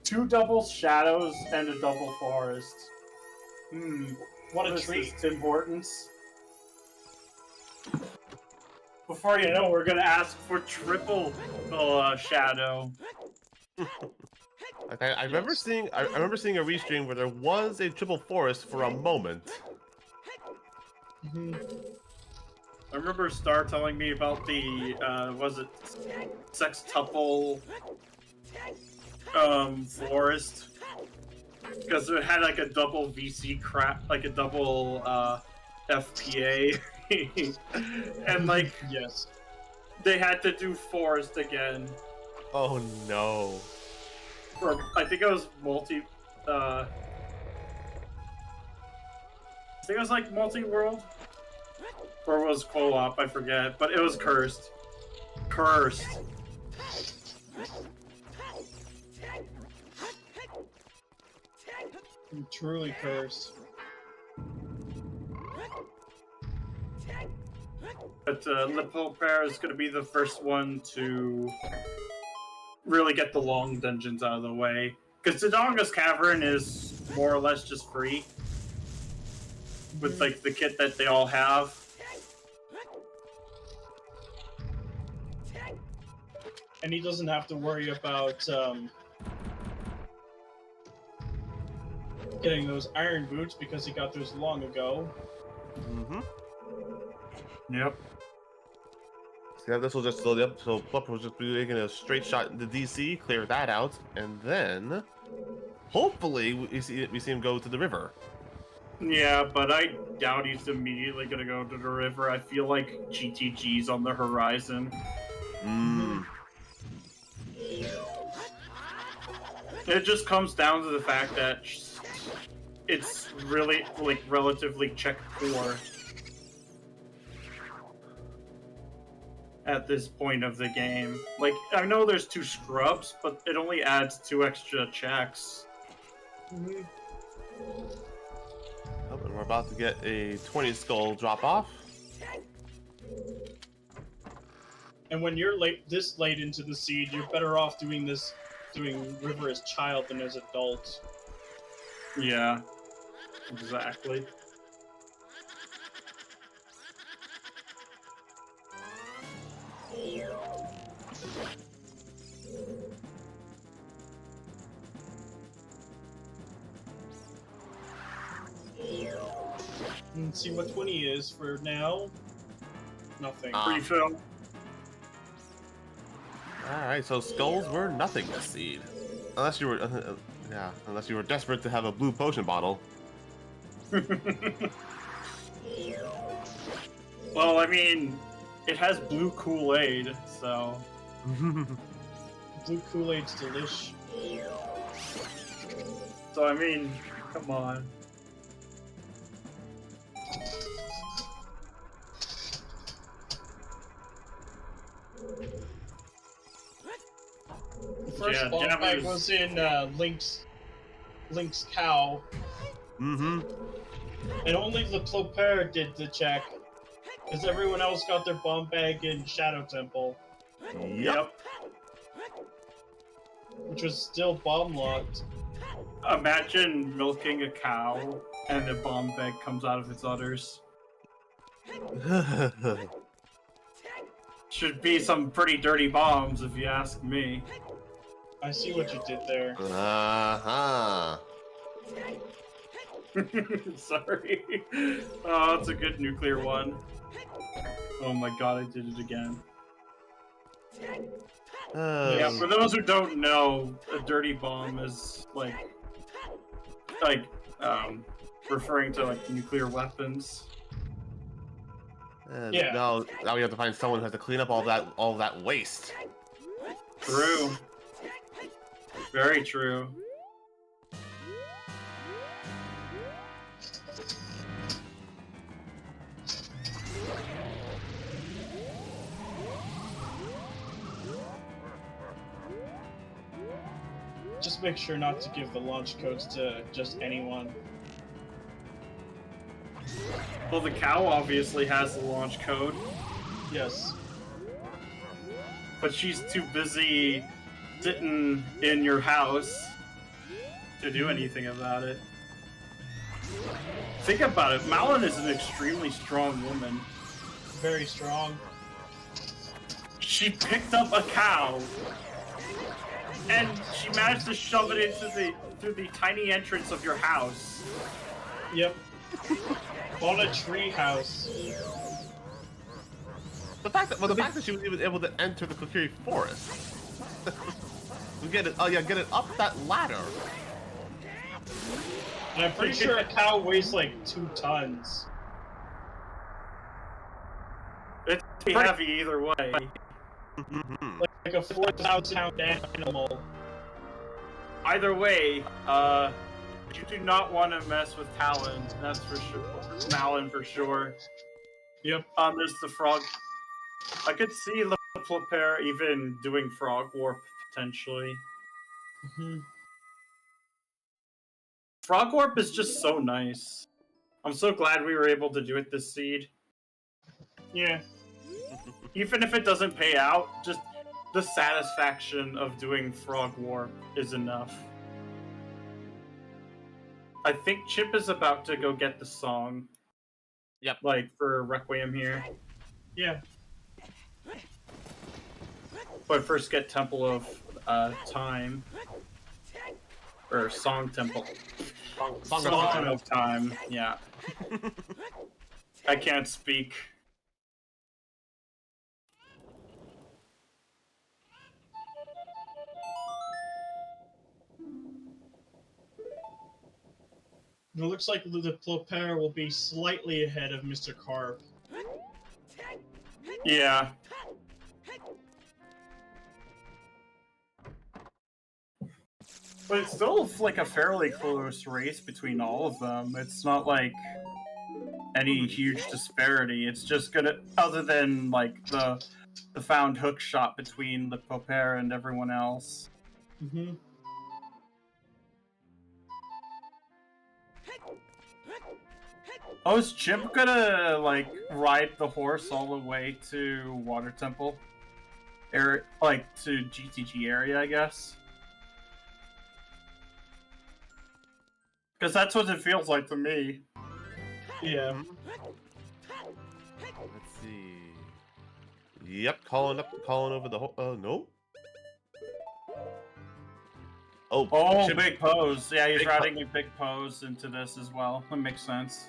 Speaker 5: Two double shadows and a double forest.
Speaker 2: What a
Speaker 5: is
Speaker 2: treat.
Speaker 5: this, Tim Hortons? Before you know, we're gonna ask for triple shadow.
Speaker 3: Okay, I remember seeing I remember seeing a restream where there was a triple forest for a moment.
Speaker 5: I remember Star telling me about the was it sextuple forest, because it had like a double VC crap, like a double FPA, and like
Speaker 2: Yes.
Speaker 5: they had to do forest again.
Speaker 3: Oh no.
Speaker 5: For I think it was I think it was like multi-world, or was co-op, I forget, but it was cursed. Cursed.
Speaker 2: I'm truly cursed.
Speaker 5: But LePlopeur is going to be the first one to really get the long dungeons out of the way. Because Dodonga's Cavern is more or less just free. With like the kit that they all have.
Speaker 2: And he doesn't have to worry about getting those iron boots because he got those long ago.
Speaker 5: Yep.
Speaker 3: So yeah, this will just so LePlopeur will just be making a straight shot into DC, clear that out, and then hopefully we see him go to the river.
Speaker 5: Yeah, but I doubt he's immediately going to go to the river. I feel like GTG's on the horizon. It just comes down to the fact that it's really, like, relatively check poor at this point of the game. Like, I know there's 2 scrubs, but it only adds 2 extra checks.
Speaker 3: Oh, and we're about to get a 20 skull drop off.
Speaker 2: And when you're this late into the seed, you're better off doing river as child than as adult.
Speaker 5: Yeah, exactly.
Speaker 2: Let's see what 20 is for now. Nothing.
Speaker 5: Refill.
Speaker 3: Alright, so skulls were nothing this seed. Unless you were, unless you were desperate to have a blue potion bottle.
Speaker 5: Well, I mean, it has blue Kool-Aid, so...
Speaker 2: Blue Kool-Aid's delish.
Speaker 5: So, I mean, come on.
Speaker 2: The first bomb bag was in Link's cow. And only LePlopeur did the check. Because everyone else got their bomb bag in Shadow Temple.
Speaker 3: Yep.
Speaker 2: Which was still bomb locked.
Speaker 5: Imagine milking a cow and a bomb bag comes out of its udders. Should be some pretty dirty bombs, if you ask me.
Speaker 2: I see what you did there.
Speaker 5: Sorry. Oh, it's a good nuclear one. Oh my god, I did it again. Yeah, for those who don't know, a dirty bomb is like referring to like nuclear weapons.
Speaker 3: Yeah. Now we have to find someone who has to clean up all that waste.
Speaker 5: True. Very true.
Speaker 2: Just make sure not to give the launch codes to just anyone.
Speaker 5: Well, the cow obviously has the launch code,
Speaker 2: Yes.
Speaker 5: but she's too busy sitting in your house to do anything about it. Think about it, Malin is an extremely strong woman.
Speaker 2: Very strong.
Speaker 5: She picked up a cow, and she managed to shove it into through the tiny entrance of your house.
Speaker 2: Yep. On a tree house.
Speaker 3: The fact that she was even able to enter the Kokiri forest. Get it up that ladder.
Speaker 2: And I'm pretty sure a cow weighs like 2 tons.
Speaker 5: It's pretty heavy either way.
Speaker 2: Like a 4,000 pound animal.
Speaker 5: Either way, you do not want to mess with Talon, that's for sure. Malin for sure.
Speaker 2: Yep.
Speaker 5: There's the frog. I could see LePlopeur even doing frog warp potentially. Frog warp is just so nice. I'm so glad we were able to do it this seed.
Speaker 2: Yeah.
Speaker 5: Even if it doesn't pay out, just the satisfaction of doing frog warp is enough. I think Chimp is about to go get the song.
Speaker 3: Yep.
Speaker 5: Like, for Requiem here.
Speaker 2: Yeah.
Speaker 5: But first get Temple of Time. Or Song Temple. Song of Time, yeah. I can't speak.
Speaker 2: It looks like LePlopeur will be slightly ahead of MisterKarp.
Speaker 5: Yeah. But it's still like a fairly close race between all of them. It's not like any huge disparity. It's just gonna, other than like the found hook shot between LePlopeur and everyone else. Oh, is Chimp gonna like ride the horse all the way to Water Temple? Like to GTG area, I guess. Because that's what it feels like to me.
Speaker 2: Yeah.
Speaker 3: Let's see. Yep, calling over the whole. No.
Speaker 5: Oh,
Speaker 3: Chimp.
Speaker 5: big pose. Yeah, he's
Speaker 3: Big
Speaker 5: routing a big pose into this as well. That makes sense.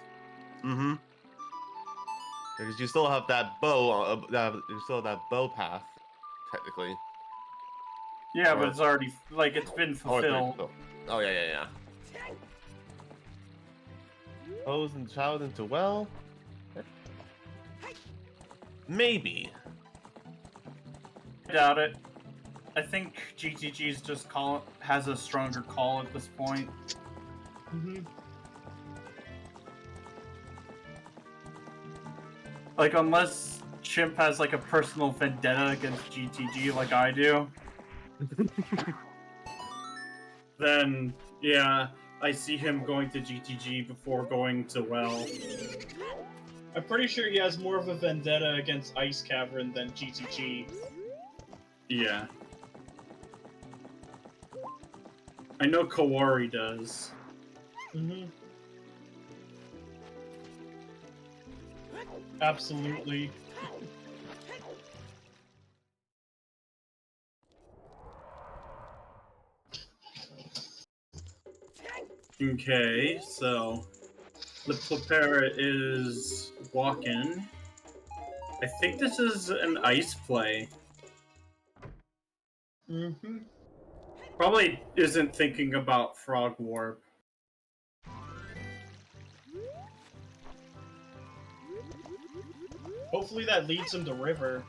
Speaker 3: Because you still have that bow. You still have that bow path, technically.
Speaker 5: Yeah, but it's already like it's been fulfilled.
Speaker 3: Oh yeah. Pose and child into well. Maybe.
Speaker 5: I doubt it. I think GTG's just has a stronger call at this point. Like, unless Chimp has like a personal vendetta against GTG like I do, then yeah, I see him going to GTG before going to well.
Speaker 2: I'm pretty sure he has more of a vendetta against Ice Cavern than GTG.
Speaker 5: Yeah. I know Kawari does.
Speaker 2: Absolutely.
Speaker 5: Okay, so LePlopeur is walking. I think this is an ice play. Probably isn't thinking about Frog Warp.
Speaker 2: Hopefully that leads him to River.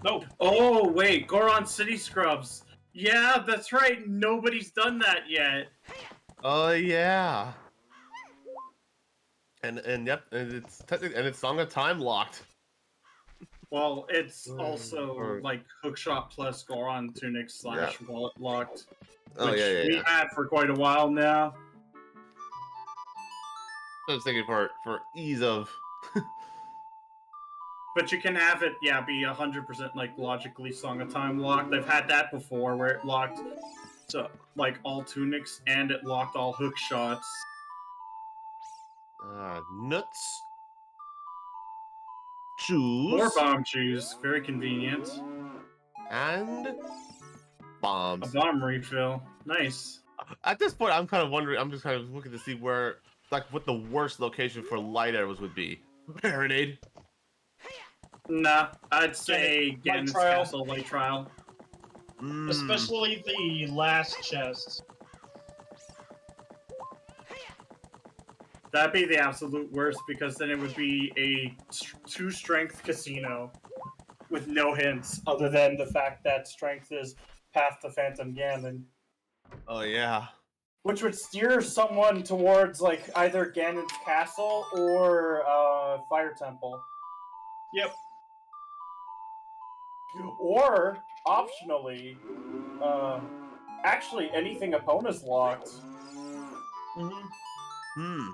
Speaker 2: No.
Speaker 5: Oh, wait, Goron City Scrubs. Yeah, that's right. Nobody's done that yet.
Speaker 3: Oh yeah. And yep, and it's technically, and it's Song of Time locked.
Speaker 5: Well, it's
Speaker 3: Or-
Speaker 5: also like hookshot plus Goron tunic slash wallet locked,
Speaker 3: Oh
Speaker 5: which
Speaker 3: yeah.
Speaker 5: we had for quite a while now.
Speaker 3: I was thinking for ease of.
Speaker 5: But you can have it, yeah, be 100% like logically song of time locked. I've had that before where it locked so like all tunics and it locked all hook shots.
Speaker 3: Nuts.
Speaker 5: More
Speaker 3: Choose.
Speaker 5: bomb shoes, very convenient.
Speaker 3: And
Speaker 5: A
Speaker 3: bombs.
Speaker 5: bomb refill, nice.
Speaker 3: At this point, I'm kind of wondering. I'm just kind of looking to see where, like, what the worst location for light arrows would be. Marinade.
Speaker 5: Nah, I'd say
Speaker 2: Light
Speaker 5: Ganon's
Speaker 2: trial.
Speaker 5: Castle Light Trial.
Speaker 2: Especially the last chest.
Speaker 5: That'd be the absolute worst because then it would be a 2-strength casino with no hints other than the fact that strength is Path to Phantom Ganon.
Speaker 3: Oh yeah.
Speaker 5: Which would steer someone towards like either Ganon's Castle or Fire Temple.
Speaker 2: Yep.
Speaker 5: Or, optionally, actually anything Epona's locked.
Speaker 2: Mm-hmm.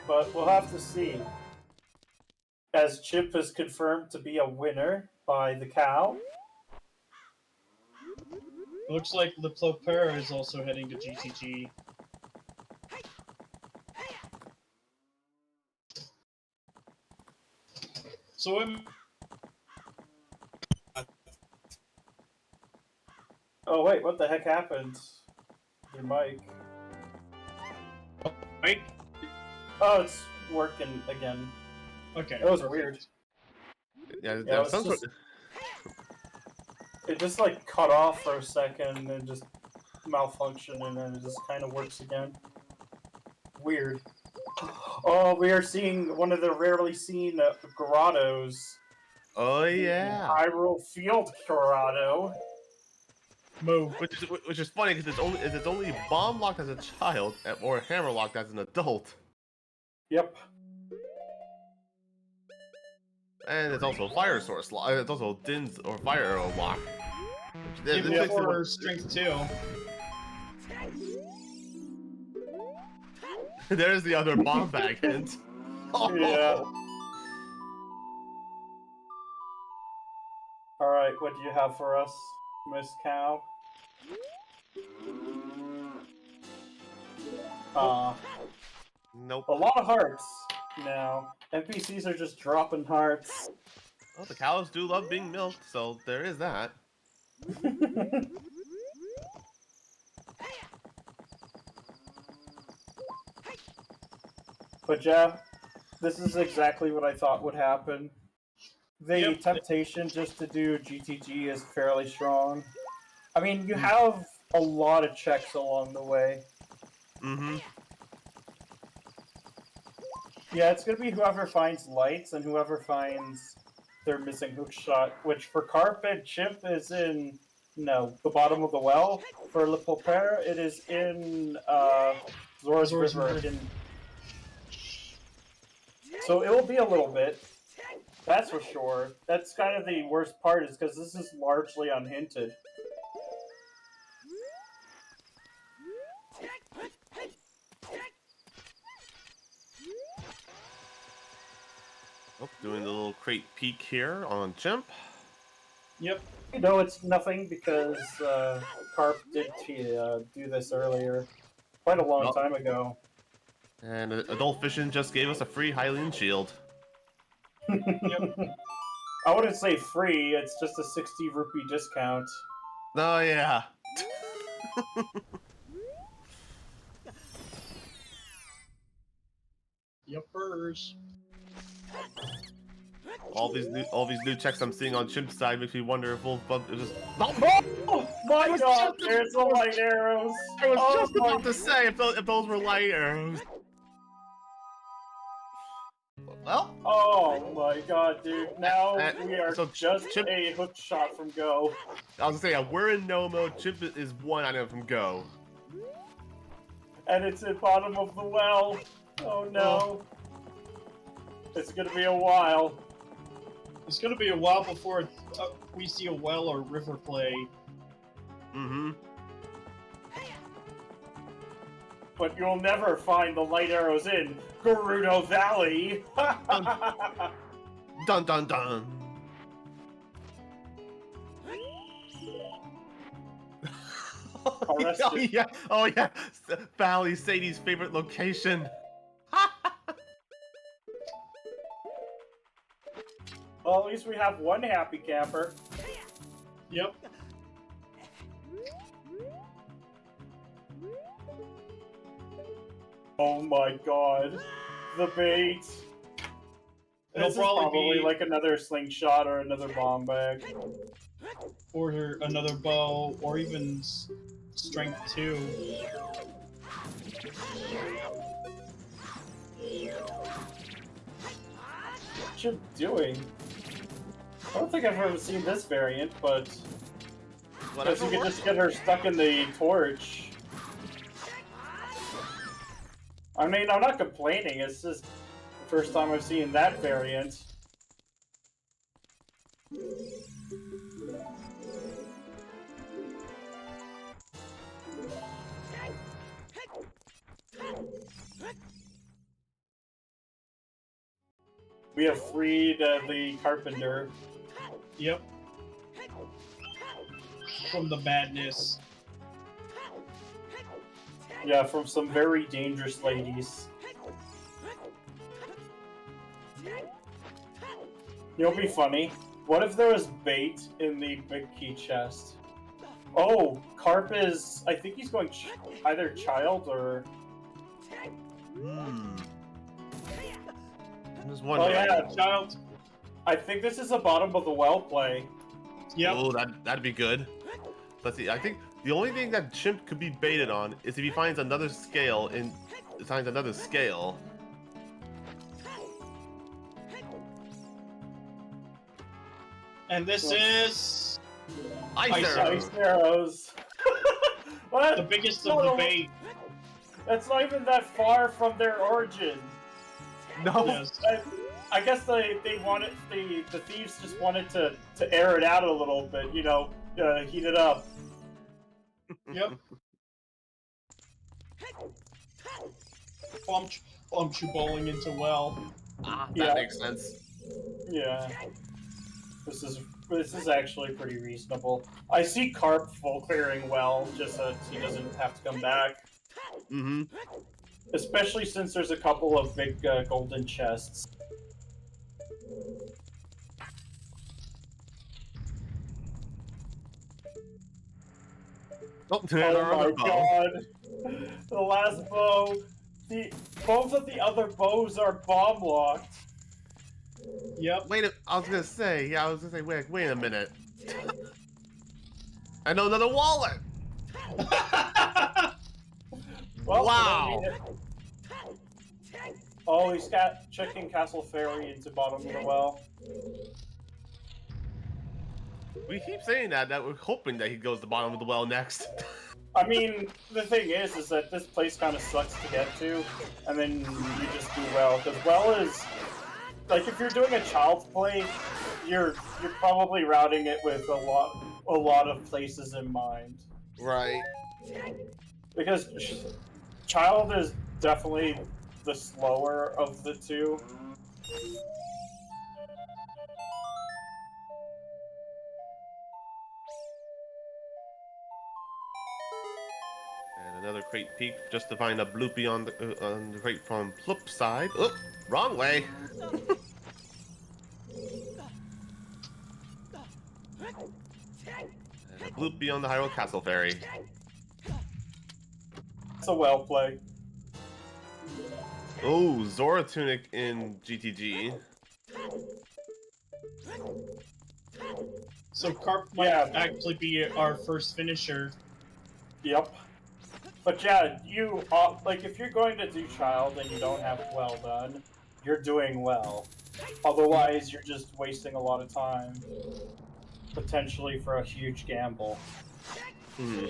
Speaker 5: But we'll have to see. As Chimp is confirmed to be a winner by the cow.
Speaker 2: Looks like LePlopeur is also heading to GTG. So
Speaker 5: Oh wait, what the heck happened? Your mic.
Speaker 2: Mike?
Speaker 5: Oh, it's working again.
Speaker 2: Okay.
Speaker 5: That was weird.
Speaker 3: Yeah.
Speaker 5: Yeah,
Speaker 3: Some sort.
Speaker 5: It just like cut off for a second and just malfunctioned and then it just kind of works again. Weird. Oh, we are seeing one of the rarely seen grottos.
Speaker 3: Oh yeah.
Speaker 5: Hyrule Field Grotto.
Speaker 2: Move.
Speaker 3: Which is funny because it's only bomb locked as a child or hammer locked as an adult,
Speaker 5: Yep.
Speaker 3: and it's also fire source lock. It's also Din's or fire arrow lock.
Speaker 2: Even
Speaker 3: This
Speaker 2: for strength 2.
Speaker 3: There's the other bomb bag hint.
Speaker 5: Yeah. Alright, what do you have for us, Miss Cow?
Speaker 3: Nope.
Speaker 5: A lot of hearts now. NPCs are just dropping hearts.
Speaker 3: Well, the cows do love being milked, so there is that.
Speaker 5: But yeah, this is exactly what I thought would happen. The temptation just to do GTG is fairly strong. I mean, you have a lot of checks along the way.
Speaker 3: Mm-hmm.
Speaker 5: Yeah, it's gonna be whoever finds lights and whoever finds their missing hook shot, which for Karp and Chimp is in, the bottom of the well. For LePlopeur, it is in Zora's River. So it will be a little bit. That's for sure. That's kind of the worst part, is because this is largely unhinted.
Speaker 3: Oh, doing the little crate peek here on Chimp.
Speaker 2: Yep.
Speaker 5: You know, it's nothing because Karp did do this earlier, quite a long time ago.
Speaker 3: And Adult Fishing just gave us a free Hylian shield.
Speaker 5: I wouldn't say free, it's just a 60 rupee discount.
Speaker 3: Oh yeah.
Speaker 2: Yuppers.
Speaker 3: All these new checks I'm seeing on Chimp's side makes me wonder if we'll just.
Speaker 5: Oh my god, there's the light arrows!
Speaker 3: I was just about to say if those were light arrows. Well.
Speaker 5: Oh my god, dude! Now we are
Speaker 3: so
Speaker 5: just
Speaker 3: Chimp,
Speaker 5: a hook shot from go.
Speaker 3: I was gonna say, yeah, we're in no mode. Chimp is one item from go.
Speaker 5: And it's at bottom of the well. Oh no. It's gonna be a while.
Speaker 2: It's gonna be a while before we see a well or river play.
Speaker 3: Mm-hmm.
Speaker 5: But you'll never find the light arrows in Gerudo Valley.
Speaker 3: Dun dun dun. Oh yeah, oh yeah. Valley, Sadie's favorite location.
Speaker 5: Well, at least we have one happy camper.
Speaker 2: Yep.
Speaker 5: Oh my god. The bait. This is probably
Speaker 2: be
Speaker 5: like another slingshot or another bomb bag.
Speaker 2: or another bow, or even strength 2.
Speaker 5: What's Chimp doing? I don't think I've ever seen this variant, but I guess you can just get her stuck in the torch. I mean, I'm not complaining, it's just the first time I've seen that variant. We have freed the carpenter.
Speaker 2: Yep. From the madness.
Speaker 5: Yeah, from some very dangerous ladies. It'll be funny. What if there was bait in the big key chest? Oh, Karp is... I think he's going either child or...
Speaker 3: I was wondering.
Speaker 5: Oh yeah,
Speaker 2: Child.
Speaker 5: I think this is a bottom of the well play.
Speaker 2: Yep.
Speaker 3: Oh, that'd be good. Let's see. I think the only thing that Chimp could be baited on is if he finds another scale
Speaker 2: And this is
Speaker 3: Ice arrows.
Speaker 5: Ice arrows. What?
Speaker 2: the biggest of the bait.
Speaker 5: That's not even that far from their origin.
Speaker 3: No.
Speaker 2: Yes.
Speaker 5: I guess they wanted the thieves just wanted to air it out a little bit, you know, heat it up.
Speaker 2: Yep. Bump you bowling into well.
Speaker 3: That makes sense.
Speaker 5: Yeah. This is actually pretty reasonable. I see Karp full clearing well, just so he doesn't have to come back.
Speaker 3: Mm-hmm.
Speaker 5: Especially since there's a couple of big golden chests.
Speaker 3: Oh,
Speaker 5: Oh my god! The last bow. Both of the other bows are bomb locked.
Speaker 2: Yep.
Speaker 3: Wait, I was gonna say, wait a minute. I know another wallet.
Speaker 5: Well,
Speaker 3: Wow.
Speaker 5: Oh, he's got checking Castle Ferry into bottom of the well.
Speaker 3: We keep saying that we're hoping that he goes to the bottom of the well next.
Speaker 5: I mean, the thing is that this place kind of sucks to get to, and then you just do well, because well is like if you're doing a child's play, you're probably routing it with a lot of places in mind.
Speaker 3: Right.
Speaker 5: Because child is definitely the slower of the two.
Speaker 3: And another crate peek just to find a bloopy on the crate from Plop side. Oh, wrong way. And a bloopy on the Harrold Castle Ferry.
Speaker 5: It's a well play.
Speaker 3: Oh, Zora Tunic in GTG.
Speaker 2: So Karp might actually be our first finisher.
Speaker 5: Yep. But yeah, you like if you're going to do child and you don't have well done, you're doing well. Otherwise, you're just wasting a lot of time, potentially for a huge gamble.
Speaker 3: Hmm.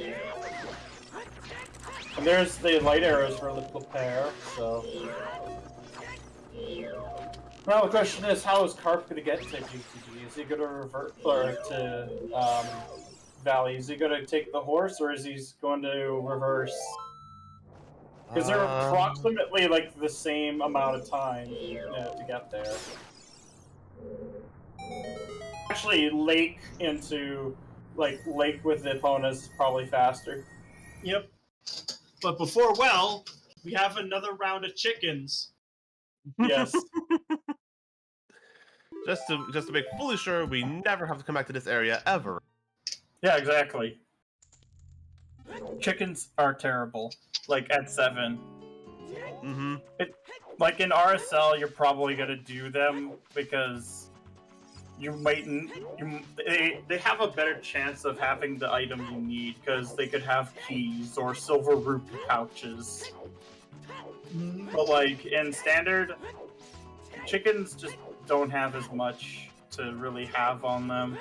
Speaker 5: And there's the light arrows for LePlopeur, so... Now the question is, how is Karp going to get to GTG? Is he going to revert, or to, Valley? Is he going to take the horse, or is he going to reverse? Because they're approximately, like, the same amount of time to get there. Actually, Lake into, like, Lake with the opponents is probably faster.
Speaker 2: Yep. But before well, we have another round of chickens.
Speaker 5: Yes.
Speaker 3: just to make fully sure we never have to come back to this area ever.
Speaker 5: Yeah, exactly. Chickens are terrible. Like, at 7.
Speaker 3: Mm-hmm.
Speaker 5: Like, in RSL, you're probably gonna do them because you might... They have a better chance of having the item you need, because they could have keys or silver rupee pouches. But, like, in Standard, chickens just don't have as much to really have on them.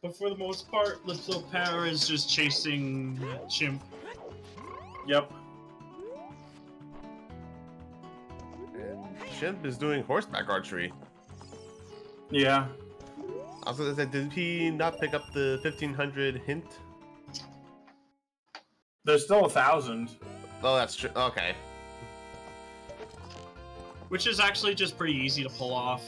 Speaker 2: But for the most part, LePlopeur is just chasing Chimp.
Speaker 5: Yep.
Speaker 3: And Chimp is doing horseback archery.
Speaker 5: Yeah.
Speaker 3: I was gonna say, did he not pick up the 1500 hint?
Speaker 5: There's still 1,000.
Speaker 3: Oh, that's true. Okay.
Speaker 2: Which is actually just pretty easy to pull off.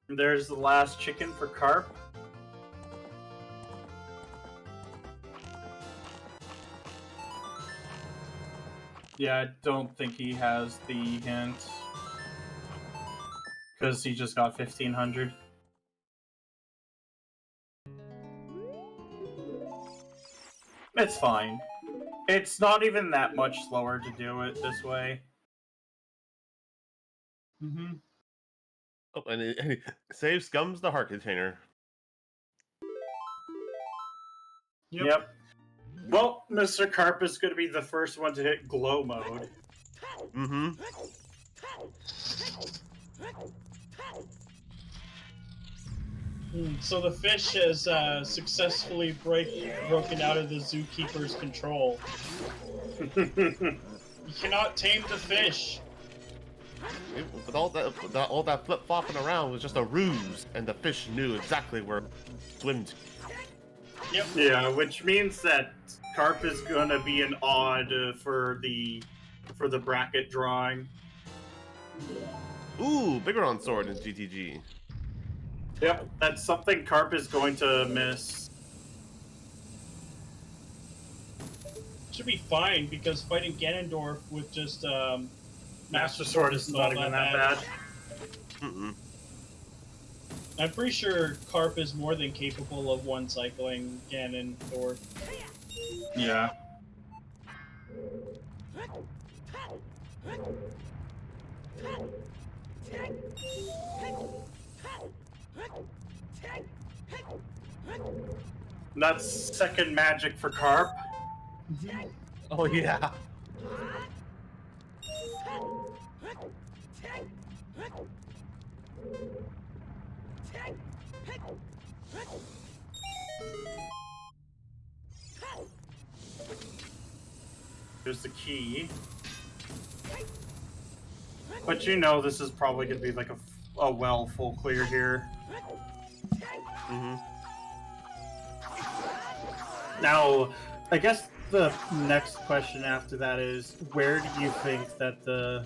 Speaker 5: There's the last chicken for Karp. Yeah, I don't think he has the hint. Because he just got 1,500. It's fine. It's not even that much slower to do it this way.
Speaker 2: Mm-hmm.
Speaker 3: Oh, and it save scums the heart container.
Speaker 2: Yep.
Speaker 5: Well, MisterKarp is going to be the first one to hit glow mode.
Speaker 3: Mm-hmm.
Speaker 2: So the fish has successfully broken out of the zookeeper's control. You cannot tame the fish.
Speaker 3: But all that flip-flopping around was just a ruse, and the fish knew exactly where to swim to.
Speaker 2: Yep.
Speaker 5: Yeah, which means that Karp is going to be an odd for the bracket drawing.
Speaker 3: Ooh, bigger on sword in GTG.
Speaker 5: Yep, that's something Karp is going to miss.
Speaker 2: Should be fine because fighting Ganondorf with just
Speaker 5: Master Sword is not even that bad.
Speaker 3: Mm-mm.
Speaker 2: I'm pretty sure Karp is more than capable of one-cycling Ganondorf.
Speaker 5: Yeah. That's second magic for Karp.
Speaker 3: Oh yeah.
Speaker 5: There's the key. But you know this is probably going to be like a well full clear here.
Speaker 3: Mm-hmm.
Speaker 5: Now, I guess the next question after that is, where do you think that the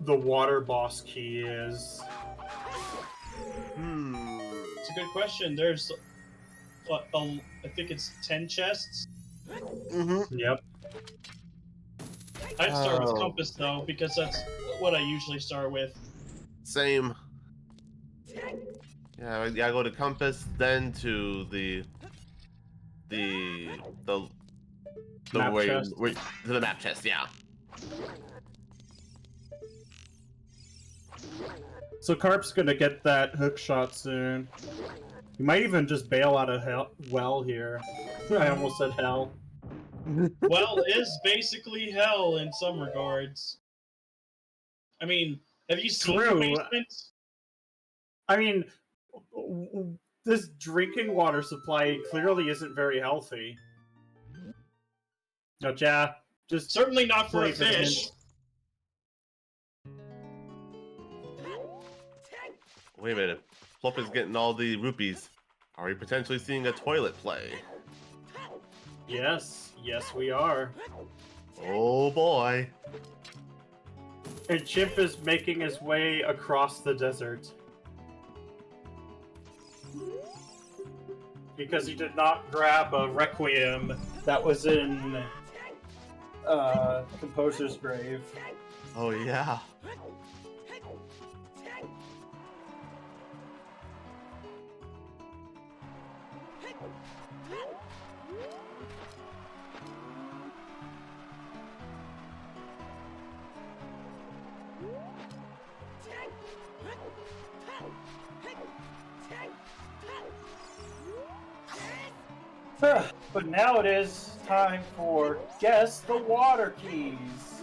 Speaker 5: water boss key is?
Speaker 2: It's a good question. There's, I think it's 10 chests.
Speaker 3: Mm-hmm.
Speaker 5: Yep.
Speaker 2: I'd start with Compass though, because that's what I usually start with.
Speaker 3: Same. Yeah, I go to compass, then to the
Speaker 5: Map
Speaker 3: way
Speaker 5: chest.
Speaker 3: to the map chest. Yeah.
Speaker 5: So Karp's gonna get that hook shot soon. He might even just bail out of well here. I almost said hell.
Speaker 2: Well is basically hell in some regards. I mean, have you seen the
Speaker 5: True.
Speaker 2: basement?
Speaker 5: I mean, this drinking water supply clearly isn't very healthy. No, yeah, just
Speaker 2: Certainly not for a
Speaker 5: play for the
Speaker 2: fish.
Speaker 5: hint.
Speaker 3: Wait a minute. Plop is getting all the rupees. Are we potentially seeing a toilet play?
Speaker 5: Yes, we are.
Speaker 3: Oh boy.
Speaker 5: And Chimp is making his way across the desert. Because he did not grab a Requiem that was in Composer's Grave.
Speaker 3: Oh yeah.
Speaker 5: But now it is time for Guess the Water Keys.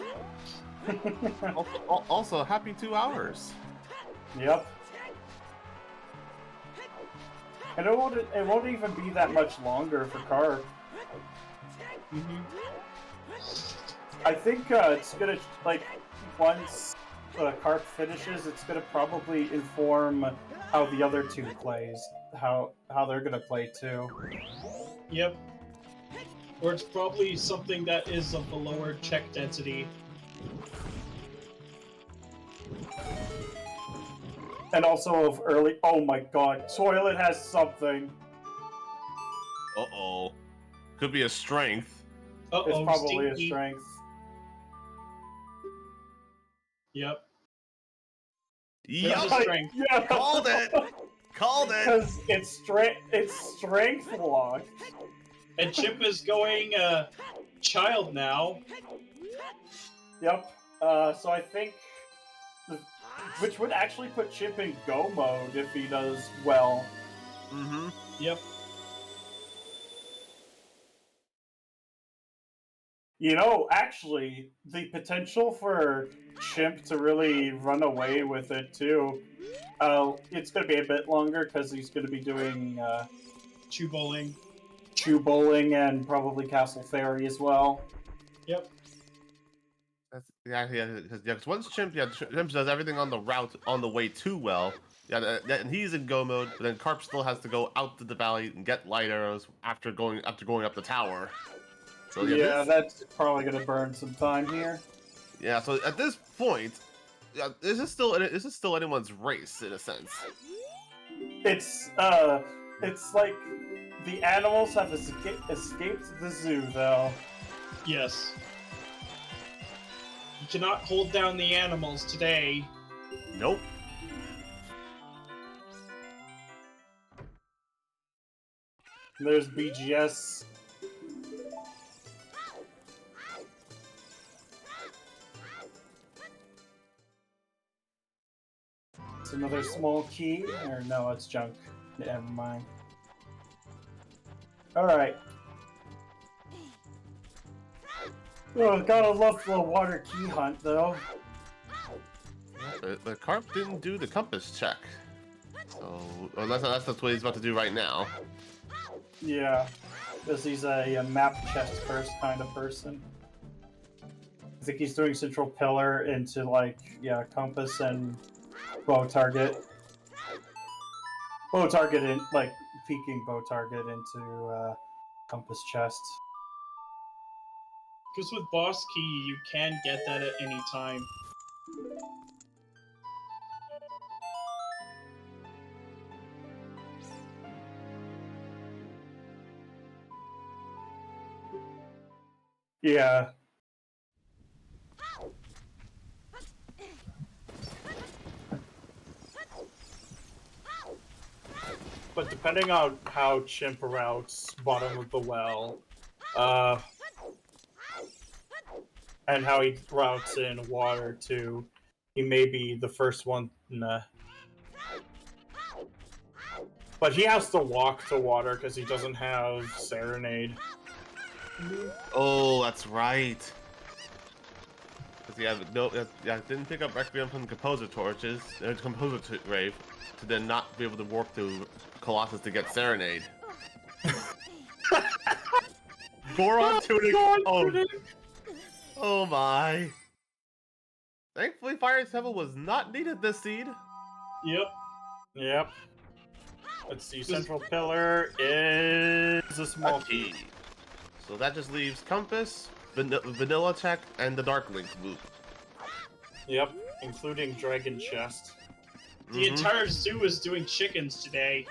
Speaker 3: Also, happy 2 hours.
Speaker 5: Yep. And it won't even be that much longer for Karp. I think it's gonna, like, once Karp finishes, it's gonna probably inform how the other two plays, how they're gonna play too.
Speaker 2: Yep. Or it's probably something that is of the lower check density.
Speaker 5: And also of early. Oh my god, Toilet has something.
Speaker 3: Uh-oh. Could be a strength.
Speaker 2: Uh-oh,
Speaker 5: It's probably
Speaker 2: stinky.
Speaker 5: a strength.
Speaker 2: Yep.
Speaker 3: Yeah.
Speaker 2: There's a strength.
Speaker 5: Yeah.
Speaker 3: Called it! Called it!
Speaker 5: Because it's strength locked.
Speaker 2: And Chimp is going, child now.
Speaker 5: Yep. So I think, which would actually put Chimp in go mode if he does well.
Speaker 3: Mm-hmm.
Speaker 2: Yep.
Speaker 5: You know, actually, the potential for Chimp to really run away with it too. It's gonna be a bit longer because he's gonna be doing
Speaker 2: Chew bowling.
Speaker 5: Chew Bowling and probably Castle Fairy as well.
Speaker 2: Yep.
Speaker 3: Because once Chimp does everything on the route on the way too well, and he's in go mode, but then Karp still has to go out to the valley and get light arrows after going up the tower. So
Speaker 5: Yeah, that's probably gonna burn some time here.
Speaker 3: Yeah, so at this point, this is still anyone's race in a sense.
Speaker 5: It's like the animals have escaped the zoo, though.
Speaker 2: Yes. You cannot hold down the animals today.
Speaker 3: Nope.
Speaker 5: There's BGS. It's another small key, or no, it's junk. Never mind. Alright. Oh, gotta love the water key hunt, though.
Speaker 3: But Karp didn't do the compass check. So, unless that's what he's about to do right now.
Speaker 5: Yeah, because he's a map chest first kind of person. I think he's doing Central Pillar into, like, yeah, compass and bow target. Bow target in, like, peeking bow target into compass chest.
Speaker 2: Because with boss key, you can get that at any time.
Speaker 5: Yeah. But depending on how Chimp routes bottom of the well, and how he routes in water too, he may be the first one. Nah. But he has to walk to water because he doesn't have Serenade.
Speaker 3: Oh, that's right. Because didn't pick up Requiem from the Composer Torches, Composer Grave, to then not be able to walk to Colossus to get Serenade. Goron tuning. Oh my. Thankfully, Fire Temple was not needed this seed.
Speaker 5: Yep. Let's see, Central Pillar is a small key.
Speaker 3: So that just leaves Compass, Vanilla Check, and the Dark Link loop.
Speaker 5: Yep, including Dragon Chest.
Speaker 2: The entire zoo is doing chickens today.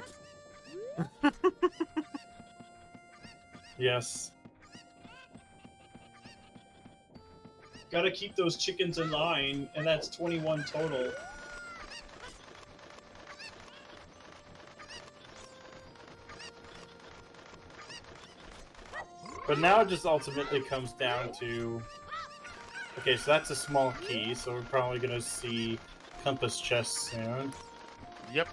Speaker 5: Yes.
Speaker 2: Gotta keep those chickens in line, and that's 21 total.
Speaker 5: But now it just ultimately comes down to... Okay, so that's a small key, so we're probably gonna see Compass Chest soon.
Speaker 3: Yep.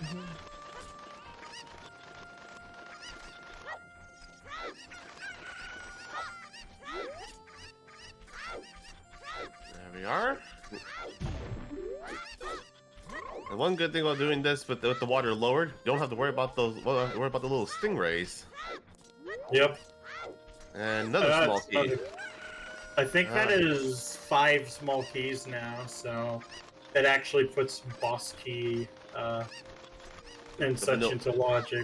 Speaker 3: There we are. And one good thing about doing this with the water lowered, you don't have to worry about those. Well, have to worry about the little stingrays.
Speaker 5: Yep.
Speaker 3: And another small key.
Speaker 5: I think that is 5 small keys now, so it actually puts boss key and such into logic.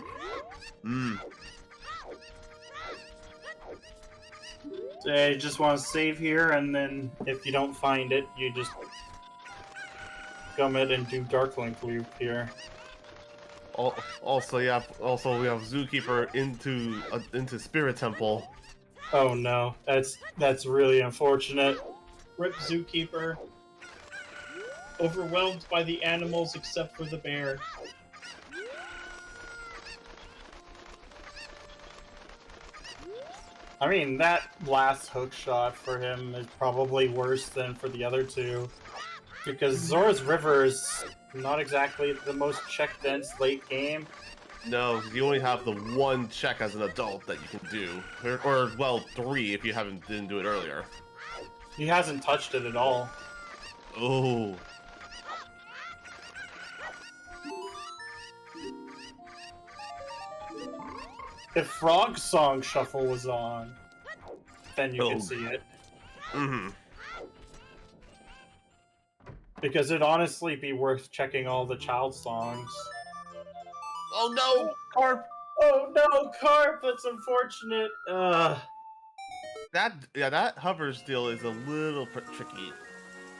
Speaker 5: So you just want to save here, and then if you don't find it, you just come in and do Dark Link loop here.
Speaker 3: Also, we have Zookeeper into Spirit Temple.
Speaker 5: Oh no, that's really unfortunate.
Speaker 2: Rip Zookeeper. Overwhelmed by the animals except for the bear.
Speaker 5: I mean, that last hook shot for him is probably worse than for the other two. Because Zora's River is not exactly the most check-dense late game.
Speaker 3: No, you only have the one check as an adult that you can do. Or well, 3 if you didn't do it earlier.
Speaker 5: He hasn't touched it at all.
Speaker 3: Oh.
Speaker 4: If Frog Song Shuffle was on, then you could see it.
Speaker 3: Mm-hmm.
Speaker 4: Because it'd honestly be worth checking all the child songs.
Speaker 3: Oh no, Karp!
Speaker 4: Oh no, Karp! That's unfortunate.
Speaker 3: That hover steal is a little tricky.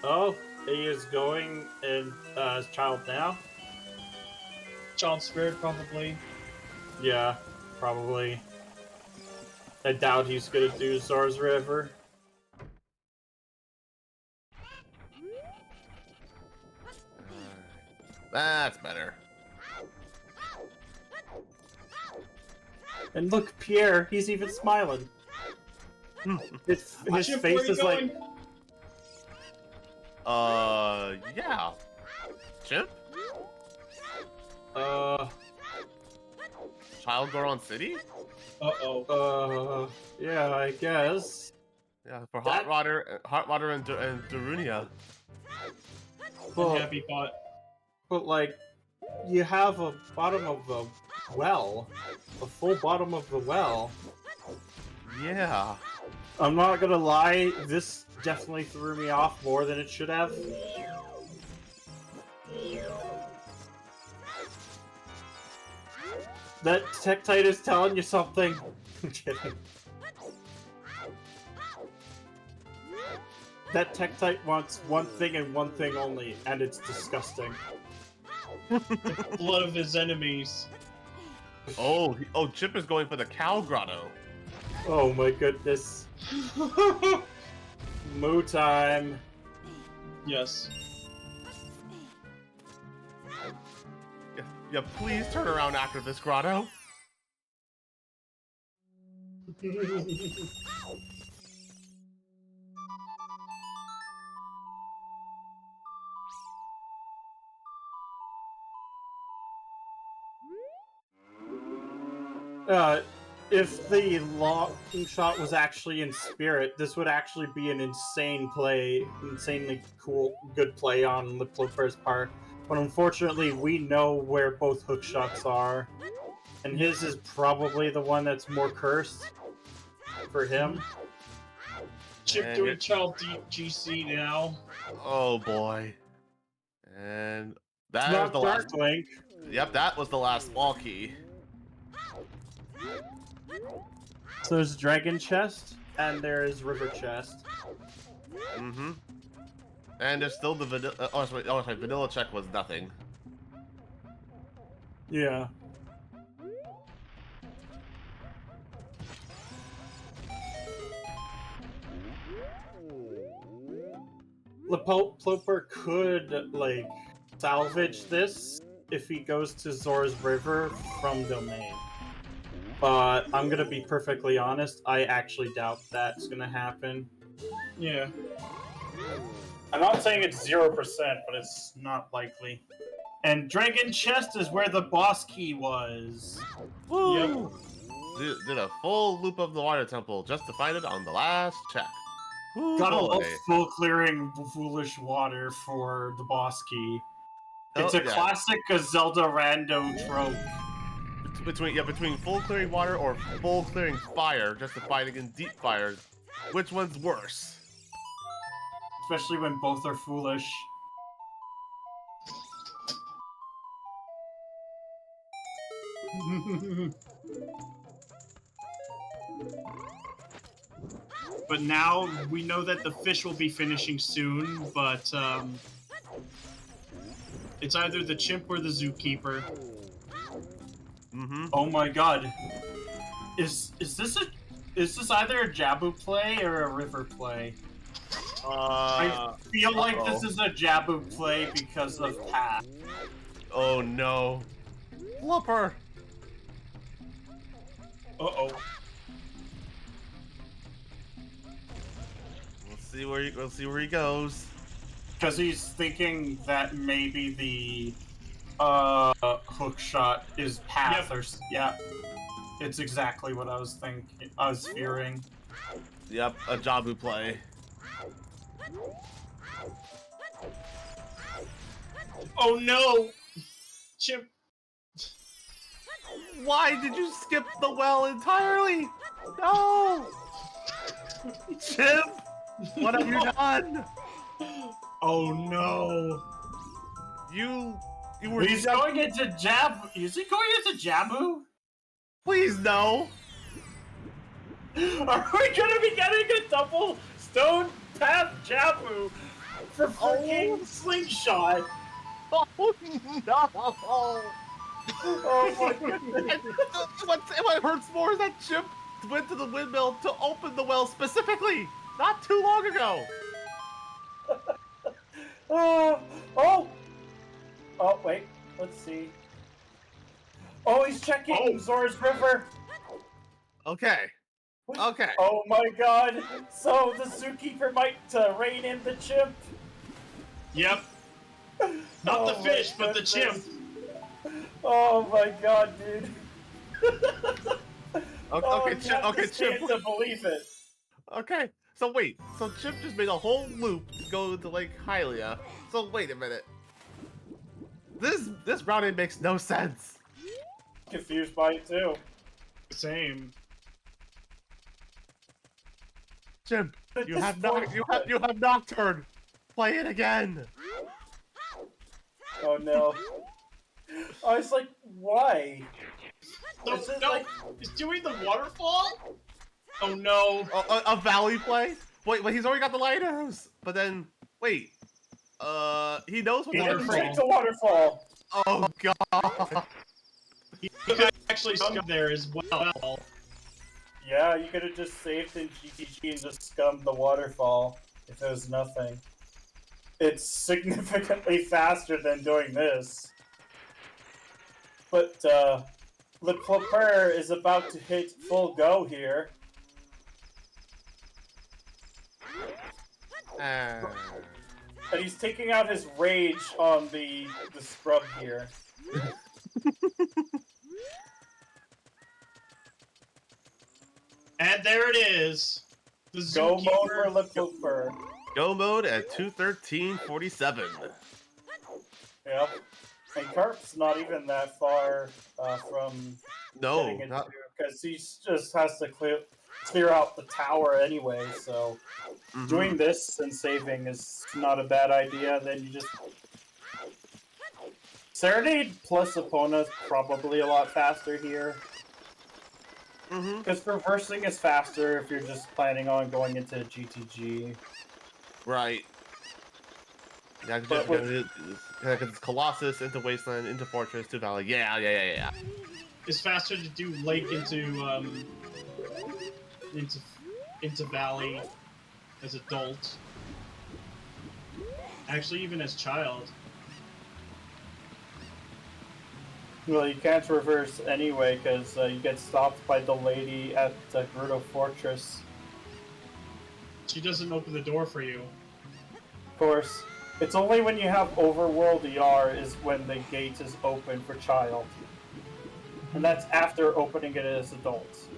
Speaker 4: Oh, he is going in as child now?
Speaker 2: Child Spirit, probably.
Speaker 4: Yeah, probably. I doubt he's gonna do Zora's River.
Speaker 3: That's better.
Speaker 4: And look, Pierre, he's even smiling. His face is like...
Speaker 3: Yeah. Chimp? Child Goron City?
Speaker 2: Uh-oh.
Speaker 4: Yeah, I guess.
Speaker 3: Yeah, for Hot Water and Darunia.
Speaker 2: And Happy Pot.
Speaker 4: But like, you have a bottom of the well. A full bottom of the well.
Speaker 3: Yeah.
Speaker 4: I'm not gonna lie, this definitely threw me off more than it should have. That Tektite is telling you something. I'm kidding. That Tektite wants one thing and one thing only, and it's disgusting.
Speaker 2: The blood of his enemies.
Speaker 3: Oh, Chip is going for the Cow Grotto.
Speaker 4: Oh my goodness. Moo time.
Speaker 2: Yes.
Speaker 3: Yeah, please turn around after this grotto.
Speaker 5: If the long shot was actually in spirit, this would actually be an insanely cool, good play on LePlopeur's part. But unfortunately, we know where both hook shots are, and his is probably the one that's more cursed for him.
Speaker 2: Chip
Speaker 3: And
Speaker 2: doing child GC now.
Speaker 3: Oh boy. And that
Speaker 5: Not
Speaker 3: was the last.
Speaker 5: Dark Link.
Speaker 3: Yep, that was the last small key.
Speaker 5: So there's Dragon Chest, and there's River Chest.
Speaker 3: Mm-hmm. And there's still the vanilla. Sorry, vanilla check was nothing.
Speaker 5: Yeah. LePlopeur could, like, salvage this if he goes to Zora's River from Domain. But I'm gonna be perfectly honest, I actually doubt that's gonna happen.
Speaker 2: Yeah.
Speaker 5: I'm not saying it's 0%, but it's not likely. And Dragon Chest is where the boss key was.
Speaker 3: Woo! Did a full loop of the water temple just to find it on the last check. Woo,
Speaker 5: Gotta
Speaker 3: boy.
Speaker 5: love full clearing foolish water for the boss key. It's a
Speaker 3: yeah.
Speaker 5: classic Zelda rando trope.
Speaker 3: Between full clearing water or full clearing fire, just to fight against deep fire, which one's worse?
Speaker 5: Especially when both are foolish.
Speaker 2: But now we know that the fish will be finishing soon, but it's either the chimp or the zookeeper.
Speaker 3: Mm-hmm.
Speaker 5: Oh my god. Is this either a Jabu play or a River play? I feel like this is a Jabu play because of Path.
Speaker 3: Oh no. Flopper!
Speaker 2: Uh-oh.
Speaker 3: We'll see where he goes.
Speaker 5: Because he's thinking that maybe the hook shot is Path or yeah. It's exactly what I was thinking. I was fearing.
Speaker 3: Yep, a Jabu play.
Speaker 2: Oh no! Chimp.
Speaker 3: Why did you skip the well entirely? No! Chimp! What have you done?
Speaker 2: Oh no!
Speaker 3: You were
Speaker 5: He's going into Jabu. Is he going into Jabu?
Speaker 3: Please no!
Speaker 5: Are we gonna be getting a double Stone Path Jabu for freaking Slingshot?
Speaker 3: Oh no!
Speaker 5: Oh my goodness.
Speaker 3: What hurts more is that Chimp went to the windmill to open the well specifically, not too long ago.
Speaker 5: Oh, wait. Let's see. Oh, he's checking Zora's River.
Speaker 3: Okay. Okay.
Speaker 5: Oh my god. So the zookeeper might rein in the chimp.
Speaker 2: Yep. Not the
Speaker 5: Oh
Speaker 2: fish,
Speaker 5: my
Speaker 2: but the chimp.
Speaker 5: goodness. Oh my god, dude.
Speaker 3: Okay, Chimp. Okay,
Speaker 5: Chimp.
Speaker 3: Chimp.
Speaker 5: To believe it.
Speaker 3: Okay. So wait. So Chimp just made a whole loop to go to Lake Hylia. So wait a minute. This routing makes no sense.
Speaker 5: Confused by it too.
Speaker 2: Same.
Speaker 3: Chimp, you have Nocturne. Play it again.
Speaker 5: Oh no. I was like, why?
Speaker 2: No,
Speaker 5: Is it
Speaker 2: no.
Speaker 5: like-
Speaker 2: He's doing the waterfall? Oh no.
Speaker 3: A valley play? Wait, he's already got the lighthouse. But then, wait. He knows what
Speaker 5: He didn't
Speaker 2: Waterfall.
Speaker 5: take the waterfall.
Speaker 3: Oh god.
Speaker 2: He could actually scum there as well.
Speaker 5: Yeah, you could have just saved in GTG and just scummed the waterfall if it was nothing. It's significantly faster than doing this. But, LePlopeur is about to hit full go here. And he's taking out his rage on the scrub here.
Speaker 2: And there it is. The
Speaker 5: Go mode for
Speaker 2: zookeeper.
Speaker 5: LePlopeur.
Speaker 3: Go mode at 2:13:47.
Speaker 5: Yep. And Karp's not even that far from
Speaker 3: No,
Speaker 5: getting it
Speaker 3: not.
Speaker 5: because he just has to clear out the tower anyway. So doing this and saving is not a bad idea. Then you just Serenade plus Epona is probably a lot faster here. Because reversing is faster if you're just planning on going into GTG.
Speaker 3: Right. Yeah, because it's Colossus into Wasteland into Fortress to Valley. Yeah.
Speaker 2: It's faster to do Lake into Valley as adult. Actually, even as child.
Speaker 5: Well, you can't reverse anyway because you get stopped by the lady at Gerudo Fortress.
Speaker 2: She doesn't open the door for you.
Speaker 5: Of course, it's only when you have Overworld ER is when the gate is open for child. And that's after opening it as adults.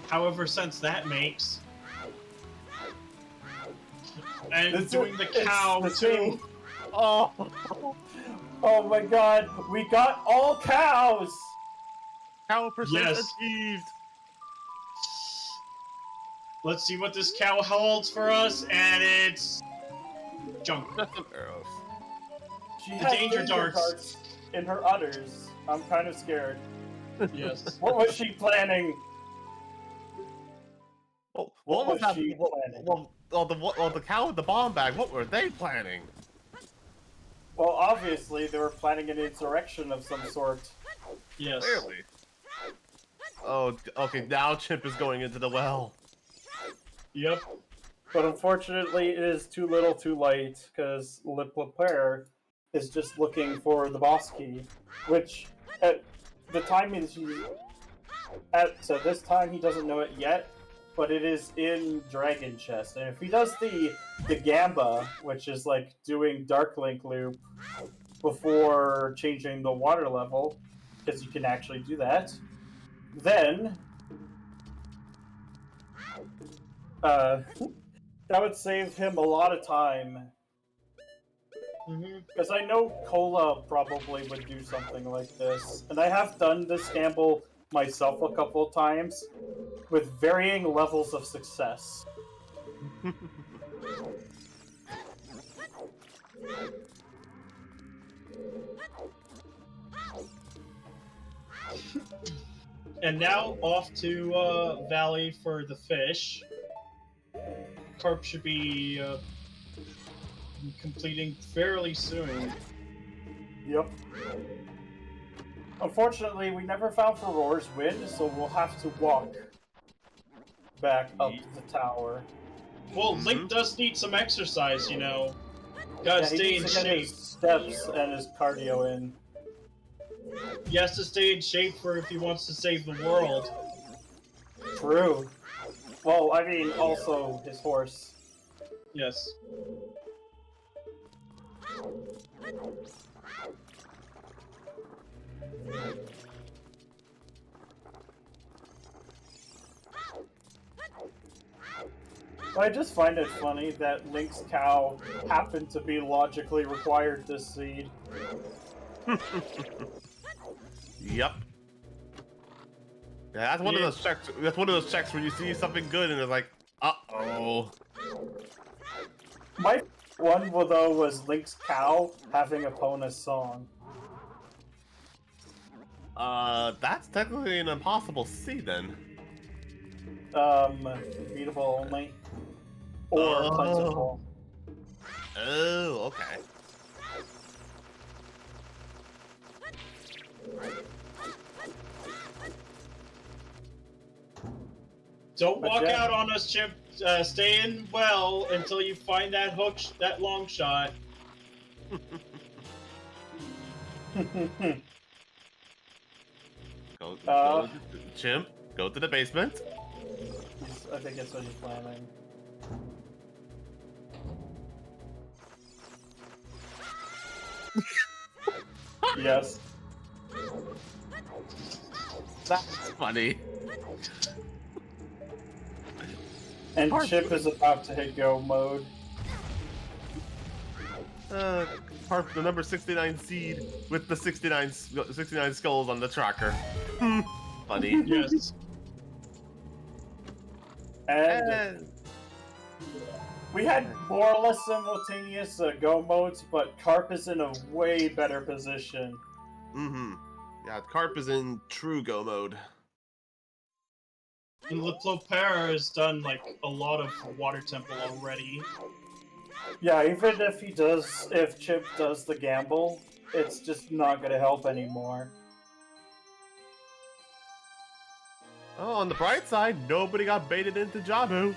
Speaker 2: However, since that makes... And
Speaker 5: It's
Speaker 2: doing the cow,
Speaker 5: the
Speaker 2: too.
Speaker 5: thing. Oh my god, we got all cows!
Speaker 3: Cow percent
Speaker 2: Yes.
Speaker 3: achieved.
Speaker 2: Let's see what this cow holds for us, and it's... junk.
Speaker 3: Just some arrows.
Speaker 5: She
Speaker 2: The
Speaker 5: has
Speaker 2: danger darts.
Speaker 5: in her udders. I'm kind of scared.
Speaker 2: Yes.
Speaker 5: What was she planning?
Speaker 3: Oh,
Speaker 5: What was
Speaker 3: that?
Speaker 5: she planning?
Speaker 3: The cow with the bomb bag. What were they planning?
Speaker 5: Well, obviously, they were planning an insurrection of some sort.
Speaker 2: Yes.
Speaker 3: Clearly. Oh, okay. Now Chimp is going into the well.
Speaker 2: Yep.
Speaker 5: But unfortunately, it is too little too late, because LePlopeur is just looking for the boss key, which, at the time is so this time he doesn't know it yet, but it is in Dragon Chest, and if he does the Gamba, which is like doing Dark Link loop before changing the water level, because you can actually do that, then that would save him a lot of time. Because I know Cola probably would do something like this. And I have done this gamble myself a couple of times, with varying levels of success.
Speaker 2: And now off to Valley for the fish. Karp should be completing fairly soon.
Speaker 5: Yep. Unfortunately, we never found Ferore's Wind, so we'll have to walk back up the tower.
Speaker 2: Well, Link does need some exercise, you know. Gotta
Speaker 5: He
Speaker 2: stay in
Speaker 5: needs to get
Speaker 2: shape.
Speaker 5: his steps and his cardio in.
Speaker 2: He has to stay in shape for if he wants to save the world.
Speaker 5: True. Well, I mean, also his horse.
Speaker 2: Yes.
Speaker 5: I just find it funny that Link's cow happened to be logically required this seed.
Speaker 3: Yep. Yeah, that's one of those checks. That's one of those checks where you see something good and it's like, uh-oh.
Speaker 5: My one, though, was Link's cow having Epona's song.
Speaker 3: That's technically an impossible C then.
Speaker 5: Beatable only. Or plentiful.
Speaker 3: Oh, okay.
Speaker 2: Don't walk out on us, Chimp. Stay in well until you find that hook, that long shot.
Speaker 3: Go Chimp, go to the basement.
Speaker 5: I think that's what he's planning. Yes.
Speaker 3: That's funny.
Speaker 5: And Chimp is about to hit go mode.
Speaker 3: Karp, the number 69 seed with the 69 skulls on the tracker. Funny.
Speaker 2: Yes.
Speaker 5: And we had more or less simultaneous go modes, but Karp is in a way better position.
Speaker 3: Yeah, Karp is in true go mode.
Speaker 2: And LePlopeur has done like a lot of water temple already.
Speaker 5: Yeah, even if Chimp does the gamble, it's just not gonna help anymore.
Speaker 3: Oh, on the bright side, nobody got baited into Jabu.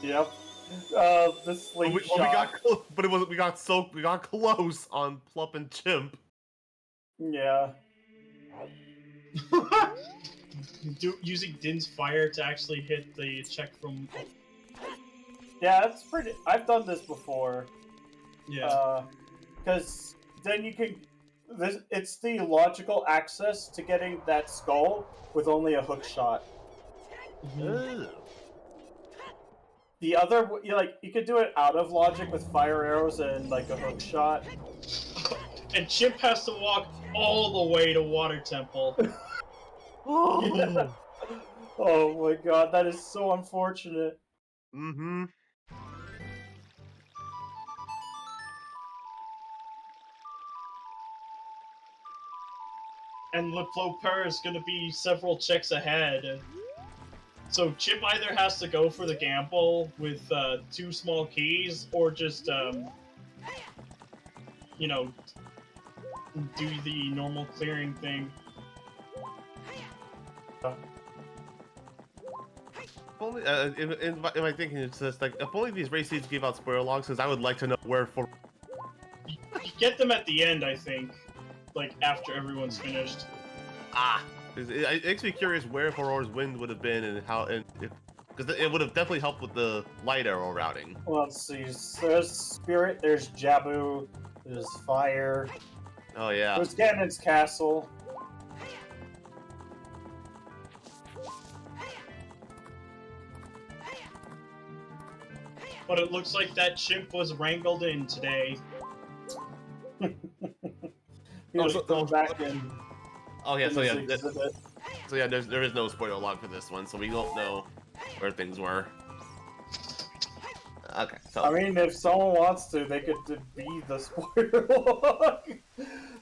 Speaker 5: Yep. The slingshot.
Speaker 3: We got close on Plup and Chimp.
Speaker 5: Yeah.
Speaker 2: Using Din's fire to actually hit the check from.
Speaker 5: Yeah, that's pretty. I've done this before.
Speaker 2: Yeah.
Speaker 5: Because then you can. It's the logical access to getting that skull with only a hook shot. The other, you could do it out of logic with fire arrows and like a hook shot.
Speaker 2: And Chimp has to walk all the way to Water Temple.
Speaker 5: Yeah. Oh my god, that is so unfortunate.
Speaker 2: And LePlopeur is going to be several checks ahead. So Chimp either has to go for the gamble with 2 small keys, or just, you know, do the normal clearing thing.
Speaker 3: Only, in my thinking, it's just like, if only these race seeds gave out spoiler logs, because I would like to know where for.
Speaker 2: You get them at the end, I think. Like, after everyone's finished.
Speaker 3: It makes me curious where Aurora's wind would have been and how, and if, because it would have definitely helped with the light arrow routing.
Speaker 5: Well, let's see. There's Spirit, there's Jabu, there's Fire.
Speaker 3: Oh yeah.
Speaker 5: There's Ganon's Castle.
Speaker 2: But it looks like that Chimp was wrangled in today.
Speaker 5: Back in.
Speaker 3: Oh yeah, so yeah,
Speaker 5: Exhibit.
Speaker 3: there is no spoiler log for this one, so we don't know where things were. Okay, so
Speaker 5: I mean, if someone wants to, they could be the spoiler log.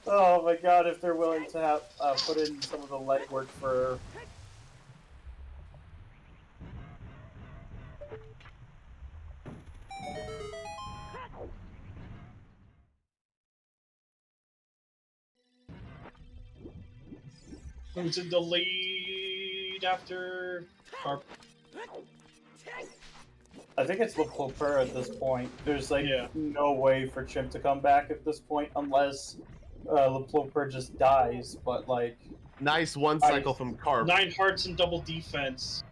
Speaker 5: Oh my god, if they're willing to have put in some of the legwork for.
Speaker 2: Who's in the lead after Karp?
Speaker 5: I think it's LePlopeur at this point. There's like
Speaker 2: Yeah.
Speaker 5: no way for Chimp to come back at this point unless LePlopeur just dies. But like,
Speaker 3: nice one cycle from Karp.
Speaker 2: 9 hearts and double defense.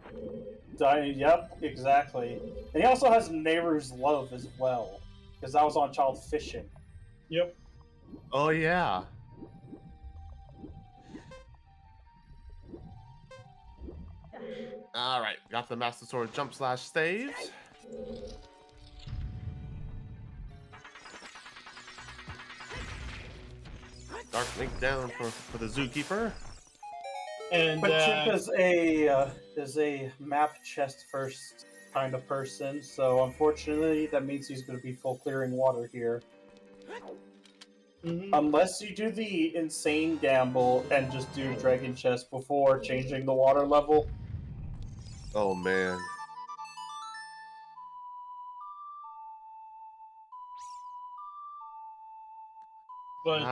Speaker 5: Yep, exactly. And he also has Nehru's Love as well, because that was on Child Fishing.
Speaker 2: Yep.
Speaker 3: Oh yeah. All right, got the Master Sword jump slash saves. Dark Link down for the Zookeeper.
Speaker 2: And
Speaker 5: But Chimp is a map chest first kind of person, so unfortunately that means he's going to be full clearing water here. Unless you do the insane gamble and just do Dragon Chest before changing the water level.
Speaker 3: Oh man.
Speaker 2: But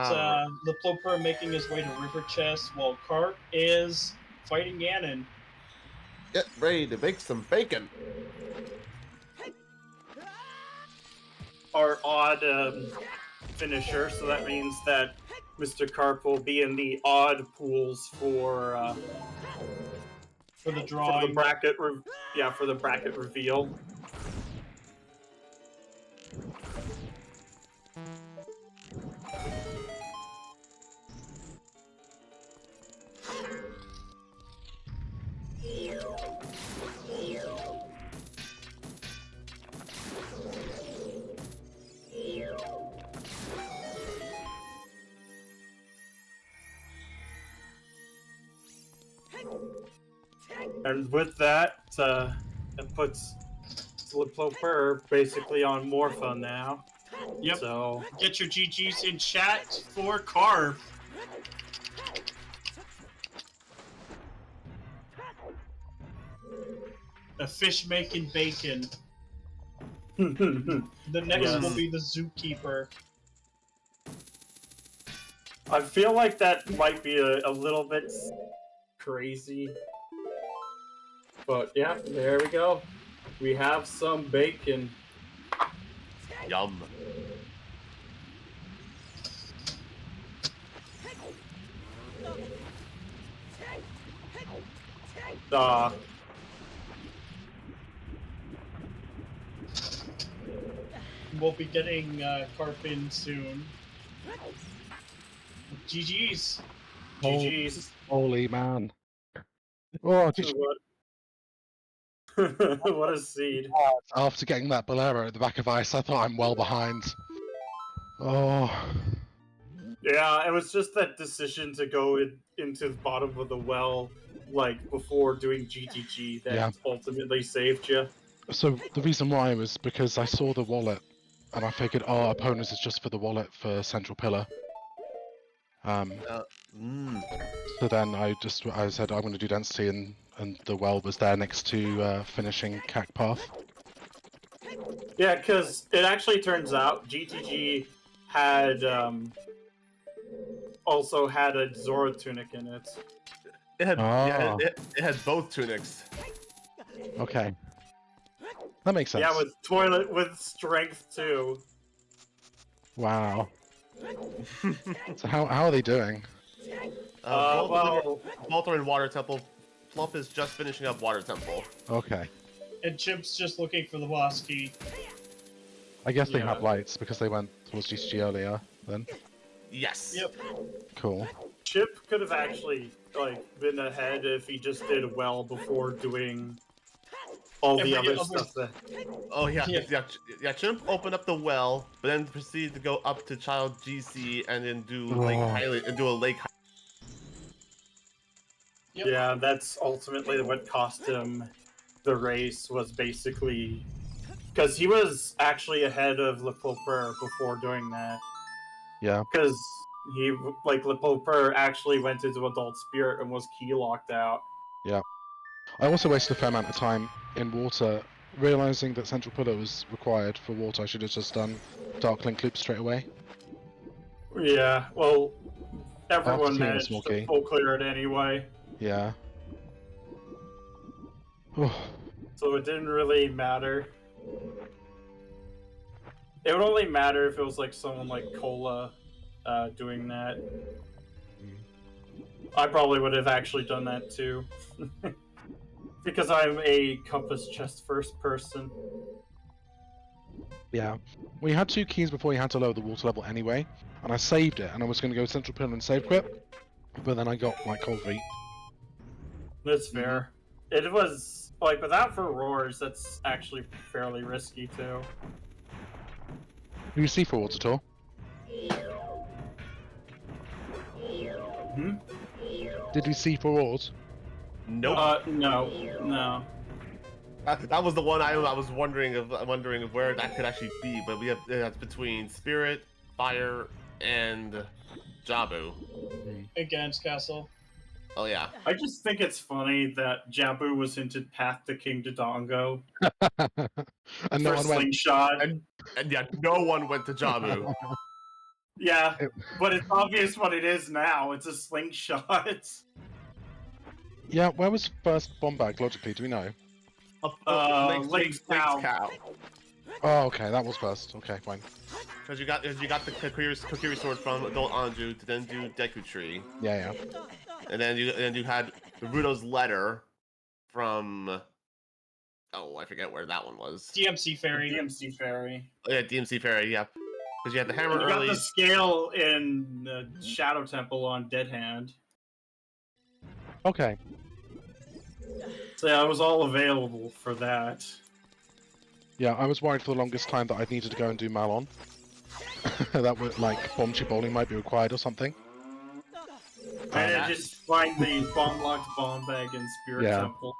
Speaker 2: LePlopeur making his way to River Chest while Karp is fighting Ganon.
Speaker 3: Get ready to bake some bacon.
Speaker 4: Our odd finisher, so that means that MisterKarp will be in the odd pools for
Speaker 2: the drawing.
Speaker 4: for the bracket. For the bracket reveal. And with that, it puts LePlopeur basically on more fun now.
Speaker 2: Yep.
Speaker 4: So
Speaker 2: Get your GGs in chat for Karp. A fish making bacon. The next
Speaker 4: Yes.
Speaker 2: will be the zookeeper.
Speaker 4: I feel like that might be a little bit crazy. But yeah, there we go. We have some bacon.
Speaker 3: Yum.
Speaker 2: We'll be getting Karp in soon. GG's.
Speaker 4: GG's.
Speaker 6: Holy man. Oh, just
Speaker 4: What a seed.
Speaker 6: after getting that Bolero at the back of ice, I thought I'm well behind. Oh.
Speaker 4: Yeah, it was just that decision to go into the bottom of the well, like, before doing GGG that ultimately saved you.
Speaker 6: So the reason why was because I saw the wallet, and I figured, oh, opponents is just for the wallet for Central Pillar. So then I said I'm going to do density, and the well was there next to finishing CAC path.
Speaker 4: Yeah, because it actually turns out GTG had also had a Zora tunic in it.
Speaker 3: It had
Speaker 6: Ah.
Speaker 3: it had both tunics.
Speaker 6: Okay. That makes sense.
Speaker 4: Yeah, with strength too.
Speaker 6: Wow. So how are they doing?
Speaker 3: Both are in Water Temple. Plump is just finishing up Water Temple.
Speaker 6: Okay.
Speaker 2: And Chimp's just looking for the boss key.
Speaker 6: I guess they have lights because they went towards GCG earlier then.
Speaker 3: Yes.
Speaker 2: Yep.
Speaker 6: Cool.
Speaker 4: Chip could have actually been ahead if he just did well before doing all the other stuff.
Speaker 3: Oh yeah. Chimp opened up the well, but then proceeded to go up to Child GC and then do Lake Highland and do a Lake.
Speaker 2: Yep.
Speaker 4: Yeah, that's ultimately what cost him the race, was basically because he was actually ahead of LePlopeur before doing that.
Speaker 6: Yeah.
Speaker 4: Because he, LePlopeur actually went into Adult Spirit and was key locked out.
Speaker 6: Yeah. I also wasted a fair amount of time in water, realizing that Central Pillar was required for water. I should have just done Dark Link Loop straight away.
Speaker 4: Yeah, well, everyone
Speaker 6: seeing the
Speaker 4: managed
Speaker 6: small
Speaker 4: to
Speaker 6: key.
Speaker 4: full clear it anyway.
Speaker 6: Yeah.
Speaker 4: So it didn't really matter. It would only matter if it was like someone like Cola doing that. I probably would have actually done that too. Because I'm a compass chest first person.
Speaker 6: Yeah. We had 2 keys before you had to lower the water level anyway, and I saved it, and I was going to go Central Pillar and save quit, but then I got cold feet.
Speaker 4: That's fair. It was but that for roars, that's actually fairly risky too.
Speaker 6: Did you see for water at all? Did you see for roars?
Speaker 3: Nope.
Speaker 4: No.
Speaker 3: That was the one I was wondering of where that could actually be, but we have that's between Spirit, Fire, and Jabu.
Speaker 2: Against Castle.
Speaker 3: Oh yeah.
Speaker 4: I just think it's funny that Jabu was hinted Path to King Dodongo
Speaker 6: And no
Speaker 4: for
Speaker 6: one went.
Speaker 4: Slingshot.
Speaker 3: And yeah, no one went to Jabu.
Speaker 4: Yeah, but it's obvious what it is now. It's a Slingshot.
Speaker 6: Yeah, where was first bomb bag logically? Do we know?
Speaker 3: Link's cow.
Speaker 6: Oh, okay, that was first. Okay, fine.
Speaker 3: Because you got the Kokiri sword from Adult Anju to then do Deku Tree.
Speaker 6: Yeah.
Speaker 3: And then you had Naruto's letter from I forget where that one was.
Speaker 2: DMC Ferry.
Speaker 4: DMC Ferry.
Speaker 3: Oh, yeah, DMC Ferry, yeah. Because you had the hammer
Speaker 4: And you
Speaker 3: early.
Speaker 4: got the scale in Shadow Temple on Dead Hand.
Speaker 6: Okay.
Speaker 4: So yeah, it was all available for that.
Speaker 6: Yeah, I was worried for the longest time that I needed to go and do Malon. That would bomb chip bowling might be required or something.
Speaker 4: And just find the bomb locked bomb bag in Spirit Temple.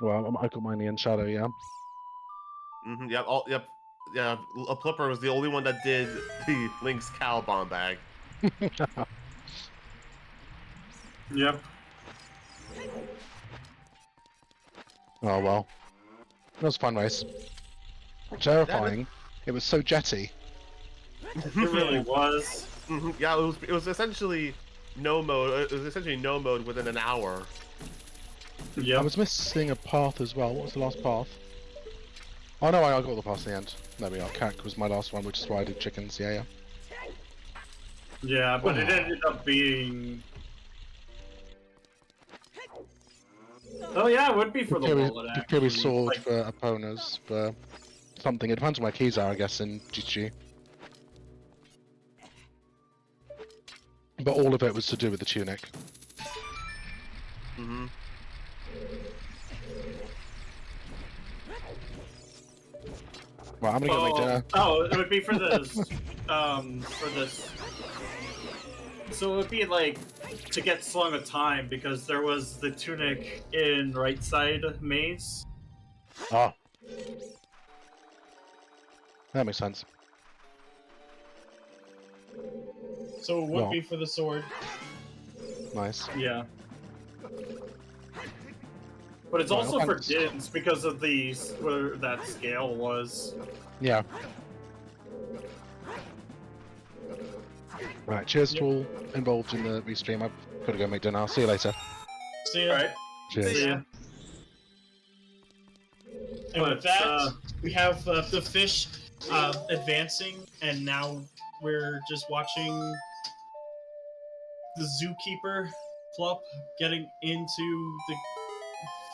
Speaker 6: Well, I got mine in shadow, yeah.
Speaker 3: Yep. Yep. Yeah. LePlopeur was the only one that did the Link's cow bomb bag.
Speaker 4: Yep.
Speaker 6: Oh well. That was a fun race. Terrifying. It was so jetty.
Speaker 4: It really was.
Speaker 3: Yeah, it was essentially no mode. It was essentially no mode within an hour.
Speaker 4: Yep.
Speaker 6: I was missing a path as well. What was the last path? Oh no, I got the path in the end. There we are. Cack was my last one, which is why I did chickens. Yeah.
Speaker 4: Yeah, but it ended up being... Oh yeah, it would be for the wallet, actually.
Speaker 6: Kiri sword
Speaker 4: Like,
Speaker 6: for opponents, for something. It depends on where keys are, I guess, in GG. But all of it was to do with the tunic. Well, I'm gonna go make dinner.
Speaker 4: Oh, it would be for this, for this. So it would be like to get slung a time because there was the tunic in right side maze.
Speaker 6: Ah. That makes sense.
Speaker 2: So it would be for the sword.
Speaker 6: Nice.
Speaker 4: Yeah. But it's also for Dins because of where that scale was.
Speaker 6: Yeah. Right, cheers to all involved in the restream. I've got to go make dinner. I'll see you later.
Speaker 2: See ya.
Speaker 4: Alright.
Speaker 6: Cheers.
Speaker 4: See ya.
Speaker 2: And with that, we have the fish advancing, and now we're just watching the zookeeper Plop getting into the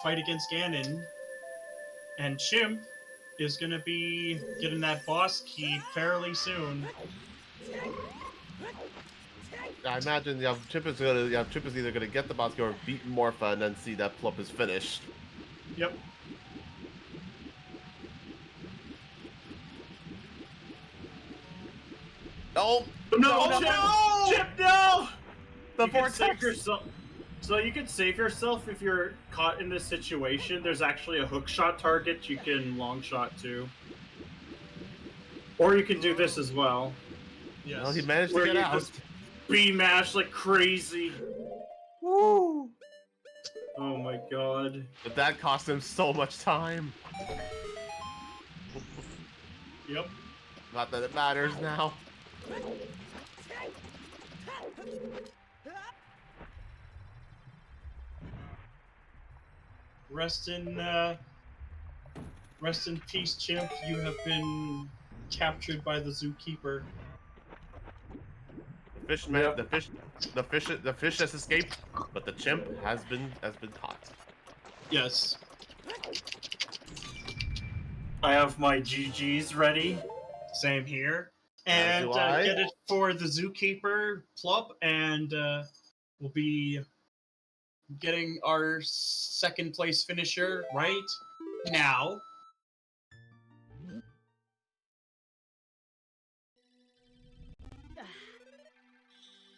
Speaker 2: fight against Ganon, and Chimp is gonna be getting that boss key fairly soon.
Speaker 3: I imagine Chimp is either gonna get the boss key or beat Morpha and then see that Plop is finished.
Speaker 2: Yep.
Speaker 3: Oh
Speaker 4: No! Chip, no!
Speaker 3: The
Speaker 4: You can save
Speaker 3: vortex.
Speaker 4: yourself. So you can save yourself if you're caught in this situation. There's actually a hook shot target you can long shot to. Or you can do this as well.
Speaker 2: Yes.
Speaker 3: Well, he managed to
Speaker 4: Where
Speaker 3: get
Speaker 4: you
Speaker 3: out.
Speaker 4: just B-mash like crazy.
Speaker 3: Woo!
Speaker 4: Oh my god.
Speaker 3: But that cost him so much time.
Speaker 2: Yep.
Speaker 3: Not that it matters now.
Speaker 2: Rest in peace, Chimp. You have been captured by the zookeeper.
Speaker 3: The fish has escaped, but the chimp has been caught.
Speaker 2: Yes.
Speaker 4: I have my GGs ready.
Speaker 2: Same here. And get it for the zookeeper Plop, and we'll be getting our second place finisher right now.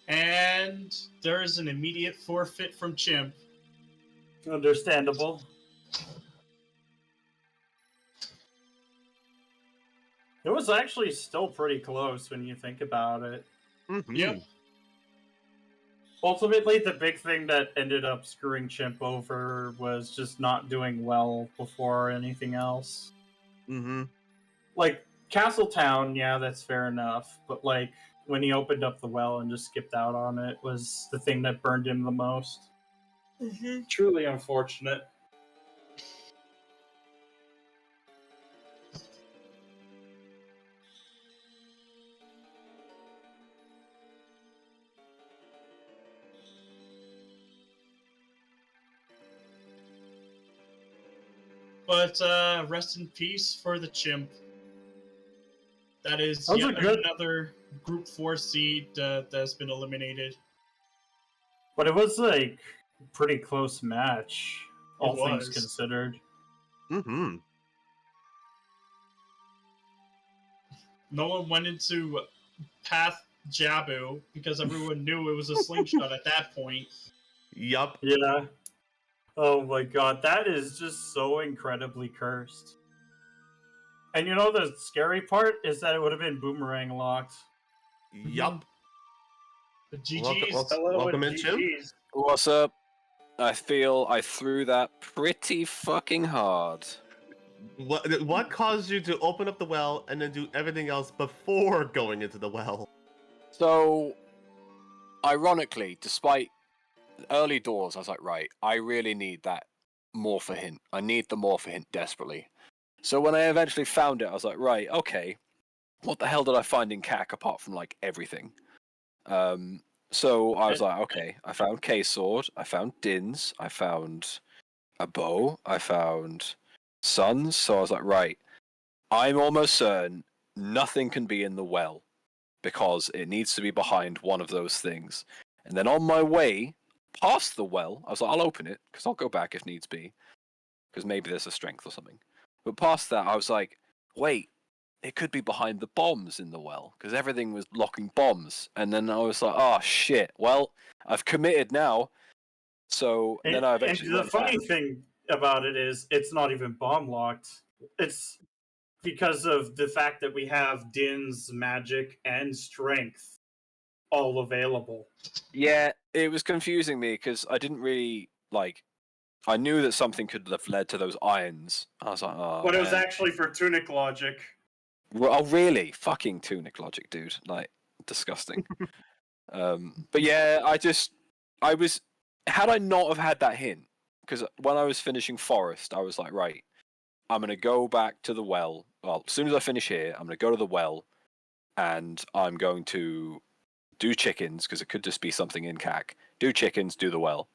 Speaker 2: And there is an immediate forfeit from Chimp.
Speaker 4: Understandable. It was actually still pretty close when you think about it.
Speaker 2: Yep.
Speaker 4: Ultimately, the big thing that ended up screwing Chimp over was just not doing well before anything else. Like, Castletown, yeah, that's fair enough, but like, when he opened up the well and just skipped out on it was the thing that burned him the most. Truly unfortunate.
Speaker 2: But rest in peace for the Chimp. That is yet another Group 4 seed that's been eliminated.
Speaker 4: But it was like a pretty close match, all things considered.
Speaker 2: No one went into Path Jabu because everyone knew it was a slingshot at that point.
Speaker 3: Yup.
Speaker 4: Yeah. Oh my god, that is just so incredibly cursed. And you know the scary part is that it would have been boomerang locked.
Speaker 3: Yup.
Speaker 2: The GG's.
Speaker 3: Welcome in, Chimp.
Speaker 4: GG's.
Speaker 7: What's up? I feel I threw that pretty fucking hard.
Speaker 3: What caused you to open up the well and then do everything else before going into the well?
Speaker 7: So, ironically, despite early doors, I was like, right, I really need that morpher hint. I need the morpher hint desperately. So when I eventually found it, I was like, right, okay, what the hell did I find in CAC apart from like everything? So I was like, okay, I found K-Sword, I found Dins, I found a bow, I found Suns. So I was like, right, I'm almost certain nothing can be in the well because it needs to be behind one of those things. And then on my way past the well, I was like, I'll open it because I'll go back if needs be, because maybe there's a strength or something. But past that, I was like, wait, it could be behind the bombs in the well because everything was locking bombs. And then I was like, oh shit, well, I've committed now. So then I eventually
Speaker 4: And the
Speaker 7: went
Speaker 4: funny
Speaker 7: back.
Speaker 4: thing about it is it's not even bomb locked. It's because of the fact that we have Din's magic and strength all available.
Speaker 7: Yeah, it was confusing me because I didn't really like. I knew that something could have led to those irons. I was like, oh,
Speaker 4: But it was
Speaker 7: man.
Speaker 4: actually for tunic logic.
Speaker 7: Oh, really? Fucking tunic logic, dude. Like, disgusting. But yeah, I was. Had I not have had that hint, because when I was finishing Forest, I was like, right, I'm gonna go back to the well. Well, as soon as I finish here, I'm gonna go to the well, and I'm going to do chickens because it could just be something in CAC. Do chickens, do the well.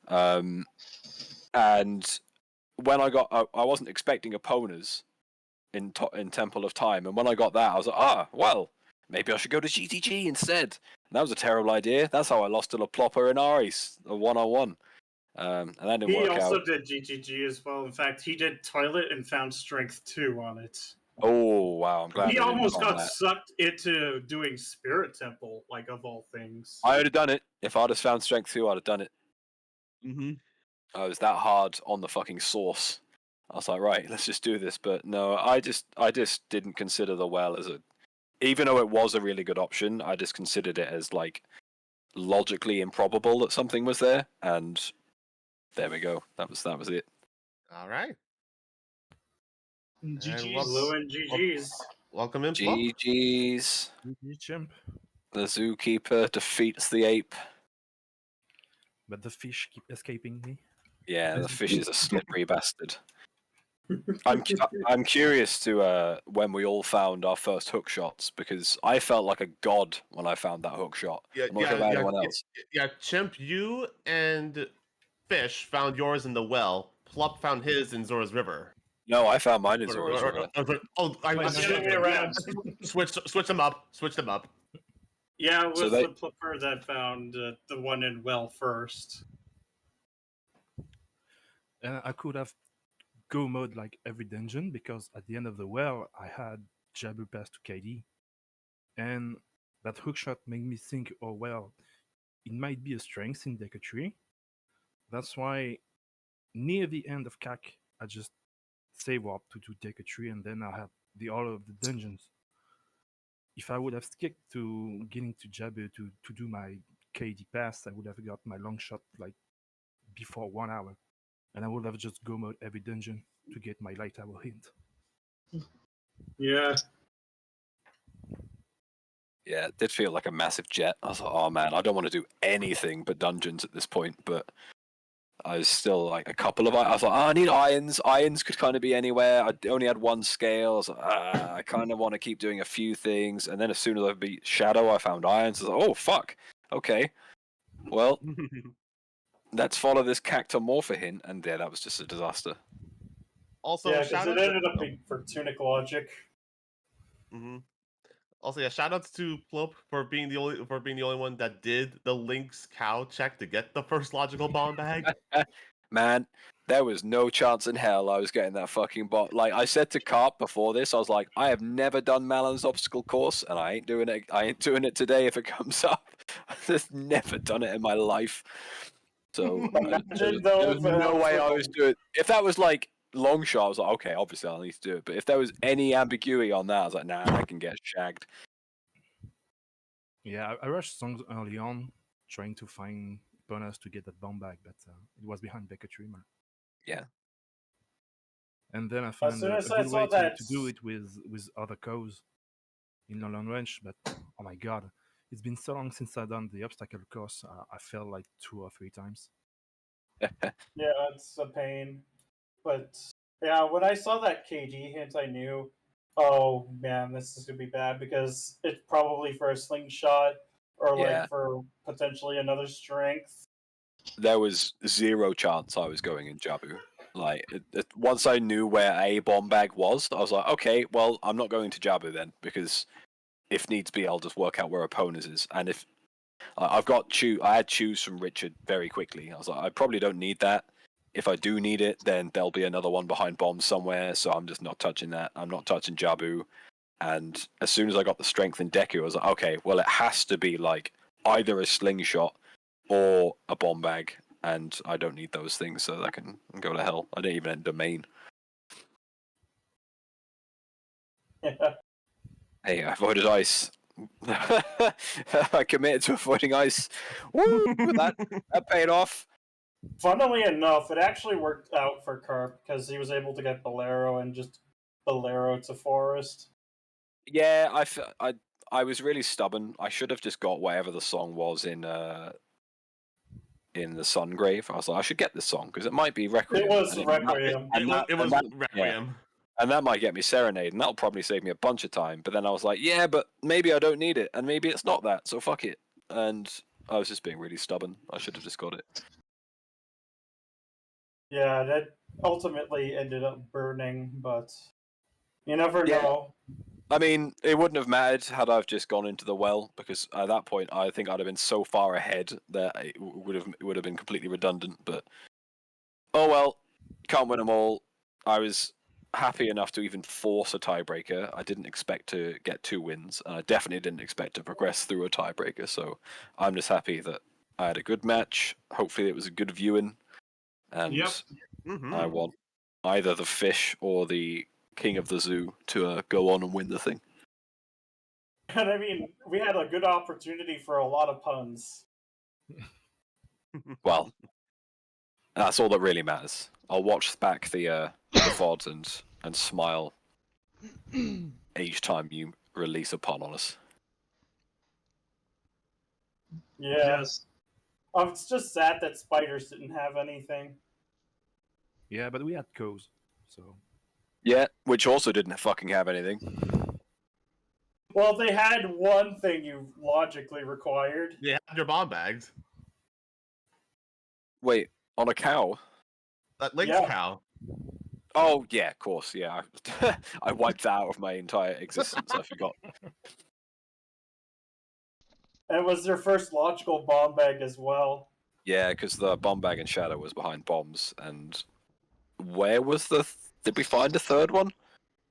Speaker 7: And when I got, I wasn't expecting opponents in Temple of Time, and when I got that, I was like, well, maybe I should go to GTG instead. And that was a terrible idea. That's how I lost to LePlopeur in Aris, a 1-on-1. And that didn't
Speaker 4: He
Speaker 7: work
Speaker 4: also
Speaker 7: out.
Speaker 4: did GTG as well. In fact, he did Toilet and found Strength 2 on it.
Speaker 7: Oh wow, I'm glad
Speaker 4: He
Speaker 7: I didn't
Speaker 4: almost
Speaker 7: on
Speaker 4: got
Speaker 7: that.
Speaker 4: sucked into doing Spirit Temple, like of all things.
Speaker 7: I would have done it if I'd have found Strength 2. I'd have done it.
Speaker 3: Mm-hmm.
Speaker 7: I was that hard on the fucking source. I was like, right, let's just do this. But no, I just didn't consider the well as a, even though it was a really good option, I just considered it as like logically improbable that something was there, and there we go. That was it.
Speaker 3: All right.
Speaker 2: GG's.
Speaker 4: Blue and GG's.
Speaker 3: Welcome in, Plop.
Speaker 7: GG's.
Speaker 8: GG, Chimp.
Speaker 7: The zookeeper defeats the ape.
Speaker 8: But the fish keep escaping me.
Speaker 7: Yeah, the fish is a slippery bastard. I'm curious to when we all found our first hook shots, because I felt like a god when I found that hook shot. I'm not sure about anyone else.
Speaker 3: Yeah, Chimp, you and Fish found yours in the well. Plop found his in Zora's River.
Speaker 7: No, I found mine in Zora's River.
Speaker 2: It's the other way around.
Speaker 3: Switch them up. Switch them up.
Speaker 4: Yeah, it was
Speaker 7: So they-
Speaker 4: LePlopeur that found the one in well first.
Speaker 8: And I could have go mode like every dungeon because at the end of the well I had Jabu pass to KD. And that hookshot made me think, oh well, it might be a strength in Deca Tree. That's why near the end of CAC I just save up to do Deca Tree and then I have the all of the dungeons. If I would have stick to getting to Jabu to do my KD pass, I would have got my long shot like before 1 hour. And I would have just go mode every dungeon to get my light hour hint.
Speaker 4: Yeah.
Speaker 7: Yeah, it did feel like a massive jet. I was like, oh man, I don't want to do anything but dungeons at this point, but I was still like a couple of, I was like, I need irons. Irons could kind of be anywhere. I only had one scale. I was like, I kind of want to keep doing a few things. And then as soon as I beat Shadow, I found irons. I was like, oh fuck, okay. Well, let's follow this cactomorpha hint, and yeah, that was just a disaster.
Speaker 3: Also,
Speaker 5: Yeah, because
Speaker 3: shout
Speaker 5: it
Speaker 3: out to,
Speaker 5: ended up being for Tunic Logic.
Speaker 3: Also, yeah, shout outs to Plop for being the only one that did the Link's cow check to get the first logical bomb bag.
Speaker 7: Man, there was no chance in hell I was getting that fucking bot. Like I said to Karp before this, I was like, I have never done Malon's obstacle course, and I ain't doing it. I ain't doing it today if it comes up. I've just never done it in my life. So
Speaker 5: Imagine though
Speaker 7: there
Speaker 5: if
Speaker 7: was
Speaker 5: it
Speaker 7: no
Speaker 5: was
Speaker 7: way I
Speaker 5: like
Speaker 7: was doing. If that was like long shot, I was like, okay, obviously I'll need to do it. But if there was any ambiguity on that, I was like, nah, I can get shagged.
Speaker 8: Yeah, I rushed songs early on, trying to find bonus to get that bomb back, but it was behind Becca Trimmer.
Speaker 7: Yeah.
Speaker 8: And then I
Speaker 5: As
Speaker 8: found
Speaker 5: soon
Speaker 8: a
Speaker 5: as I
Speaker 8: good
Speaker 5: saw
Speaker 8: way
Speaker 5: that,
Speaker 8: to do it with other cows in long range, but oh my god, it's been so long since I've done the obstacle course. I fell like 2 or 3 times.
Speaker 5: yeah, it's a pain. But yeah, when I saw that KG hint, I knew, oh man, this is gonna be bad because it's probably for a slingshot or
Speaker 7: Yeah.
Speaker 5: like for potentially another strength.
Speaker 7: There was zero chance I was going in Jabu. Like, once I knew where a bomb bag was, I was like, okay, well, I'm not going to Jabu then, because if needs be, I'll just work out where opponents is. And if I had choose from Richard very quickly. I was like, I probably don't need that. If I do need it, then there'll be another one behind bombs somewhere, so I'm just not touching that. I'm not touching Jabu. And as soon as I got the strength in Deku, I was like, okay, well, it has to be like either a slingshot or a bomb bag, and I don't need those things, so that can go to hell. I didn't even enter main.
Speaker 5: Yeah.
Speaker 7: Hey, I avoided ice. I committed to avoiding ice. Woo! That paid off.
Speaker 5: Funnily enough, it actually worked out for Karp because he was able to get Bolero and just Bolero to Forest.
Speaker 7: Yeah, I was really stubborn. I should have just got whatever the song was in the Sungrave. I was like, I should get this song because it might be Requiem.
Speaker 5: It was
Speaker 7: and
Speaker 5: Requiem.
Speaker 3: It was
Speaker 7: that-
Speaker 3: Requiem.
Speaker 7: and that might get me Serenade, and that'll probably save me a bunch of time. But then I was like, yeah, but maybe I don't need it, and maybe it's not that, so fuck it. And I was just being really stubborn. I should have just got it.
Speaker 5: Yeah, that ultimately ended up burning, but you never
Speaker 7: Yeah.
Speaker 5: know.
Speaker 7: I mean, it wouldn't have mattered had I've just gone into the well, because at that point I think I'd have been so far ahead that it would have been completely redundant. But oh well, can't win them all. I was happy enough to even force a tiebreaker. I didn't expect to get 2 wins, and I definitely didn't expect to progress through a tiebreaker. So I'm just happy that I had a good match. Hopefully, it was a good viewing, and
Speaker 2: Yep.
Speaker 7: I want either the fish or the king of the zoo to go on and win the thing.
Speaker 5: And I mean, we had a good opportunity for a lot of puns.
Speaker 7: Well, that's all that really matters. I'll watch back the VOD and smile each time you release a pun on us.
Speaker 5: Yeah.
Speaker 2: Yes.
Speaker 5: It's just sad that spiders didn't have anything.
Speaker 8: Yeah, but we had cows, so
Speaker 7: Yeah, which also didn't fucking have anything.
Speaker 5: Well, they had one thing you logically required.
Speaker 3: They had your bomb bags.
Speaker 7: Wait, on a cow?
Speaker 3: Link's
Speaker 5: Yeah.
Speaker 3: cow.
Speaker 7: Oh yeah, of course. Yeah, I wiped that out of my entire existence. I forgot.
Speaker 5: And it was their first logical bomb bag as well.
Speaker 7: Yeah, because the bomb bag in Shadow was behind bombs, and where was the? Did we find a third one?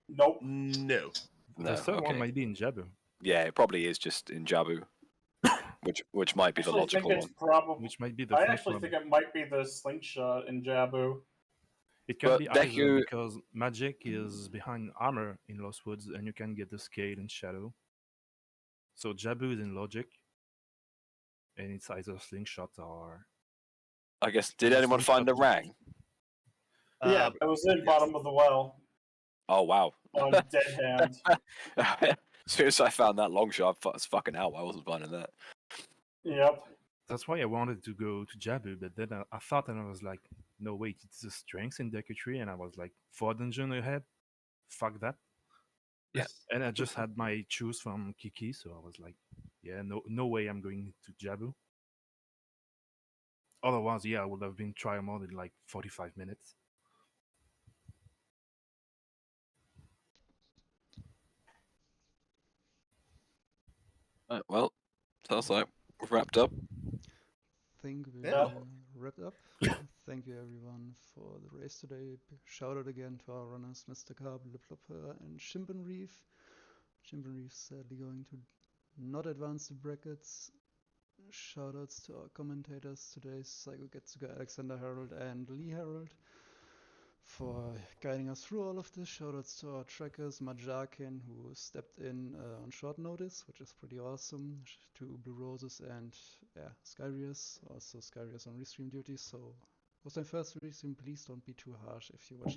Speaker 5: Nope.
Speaker 3: No.
Speaker 8: the
Speaker 7: No,
Speaker 8: third one
Speaker 7: okay.
Speaker 8: might be in Jabu,
Speaker 7: Yeah, it probably is just in Jabu, which might be the
Speaker 5: I think
Speaker 7: logical
Speaker 5: it's
Speaker 7: one.
Speaker 5: probably.
Speaker 8: which might be the
Speaker 5: I
Speaker 8: first
Speaker 5: actually
Speaker 8: one.
Speaker 5: think it might be the slingshot in Jabu.
Speaker 8: It can
Speaker 7: But
Speaker 8: be either
Speaker 7: Deku-
Speaker 8: because magic is behind armor in Lost Woods, and you can get the scale in Shadow. So Jabu is in logic, and it's either slingshot or
Speaker 7: I guess. Did
Speaker 8: Yeah,
Speaker 7: anyone find the
Speaker 8: slingshot.
Speaker 7: rang?
Speaker 5: Yeah, it was in
Speaker 3: yes.
Speaker 5: bottom of the well
Speaker 7: Oh wow.
Speaker 5: on dead hand.
Speaker 7: As soon as I found that long shot, I was fucking out. I wasn't finding that.
Speaker 5: Yep.
Speaker 8: That's why I wanted to go to Jabu, but then I thought, and I was like, no, wait, it's a strength in Deku Tree, and I was like, 4 dungeon ahead? Fuck that.
Speaker 7: Yeah.
Speaker 8: And I just had my choose from Kiki, so I was like, yeah, no way I'm going to Jabu. Otherwise, yeah, I would have been try mode in like 45 minutes.
Speaker 7: Well, sounds like we've wrapped up.
Speaker 1: Think we
Speaker 3: Yeah.
Speaker 1: wrapped up. Thank you everyone for the race today. Shout out again to our runners, MisterKarp, LePlopeur, and Chimpanreeve. Chimpanreeve sadly going to not advance the brackets. Shoutouts to our commentators today, SaigoGetsuga, Alexander Harrold, and Lee Harrold, for guiding us through all of this. Shoutouts to our trackers, Majakin, who stepped in on short notice, which is pretty awesome, to Blue Roses and Skyrius, also Skyrius on restream duty. So, was my first restream, please don't be too harsh if you watch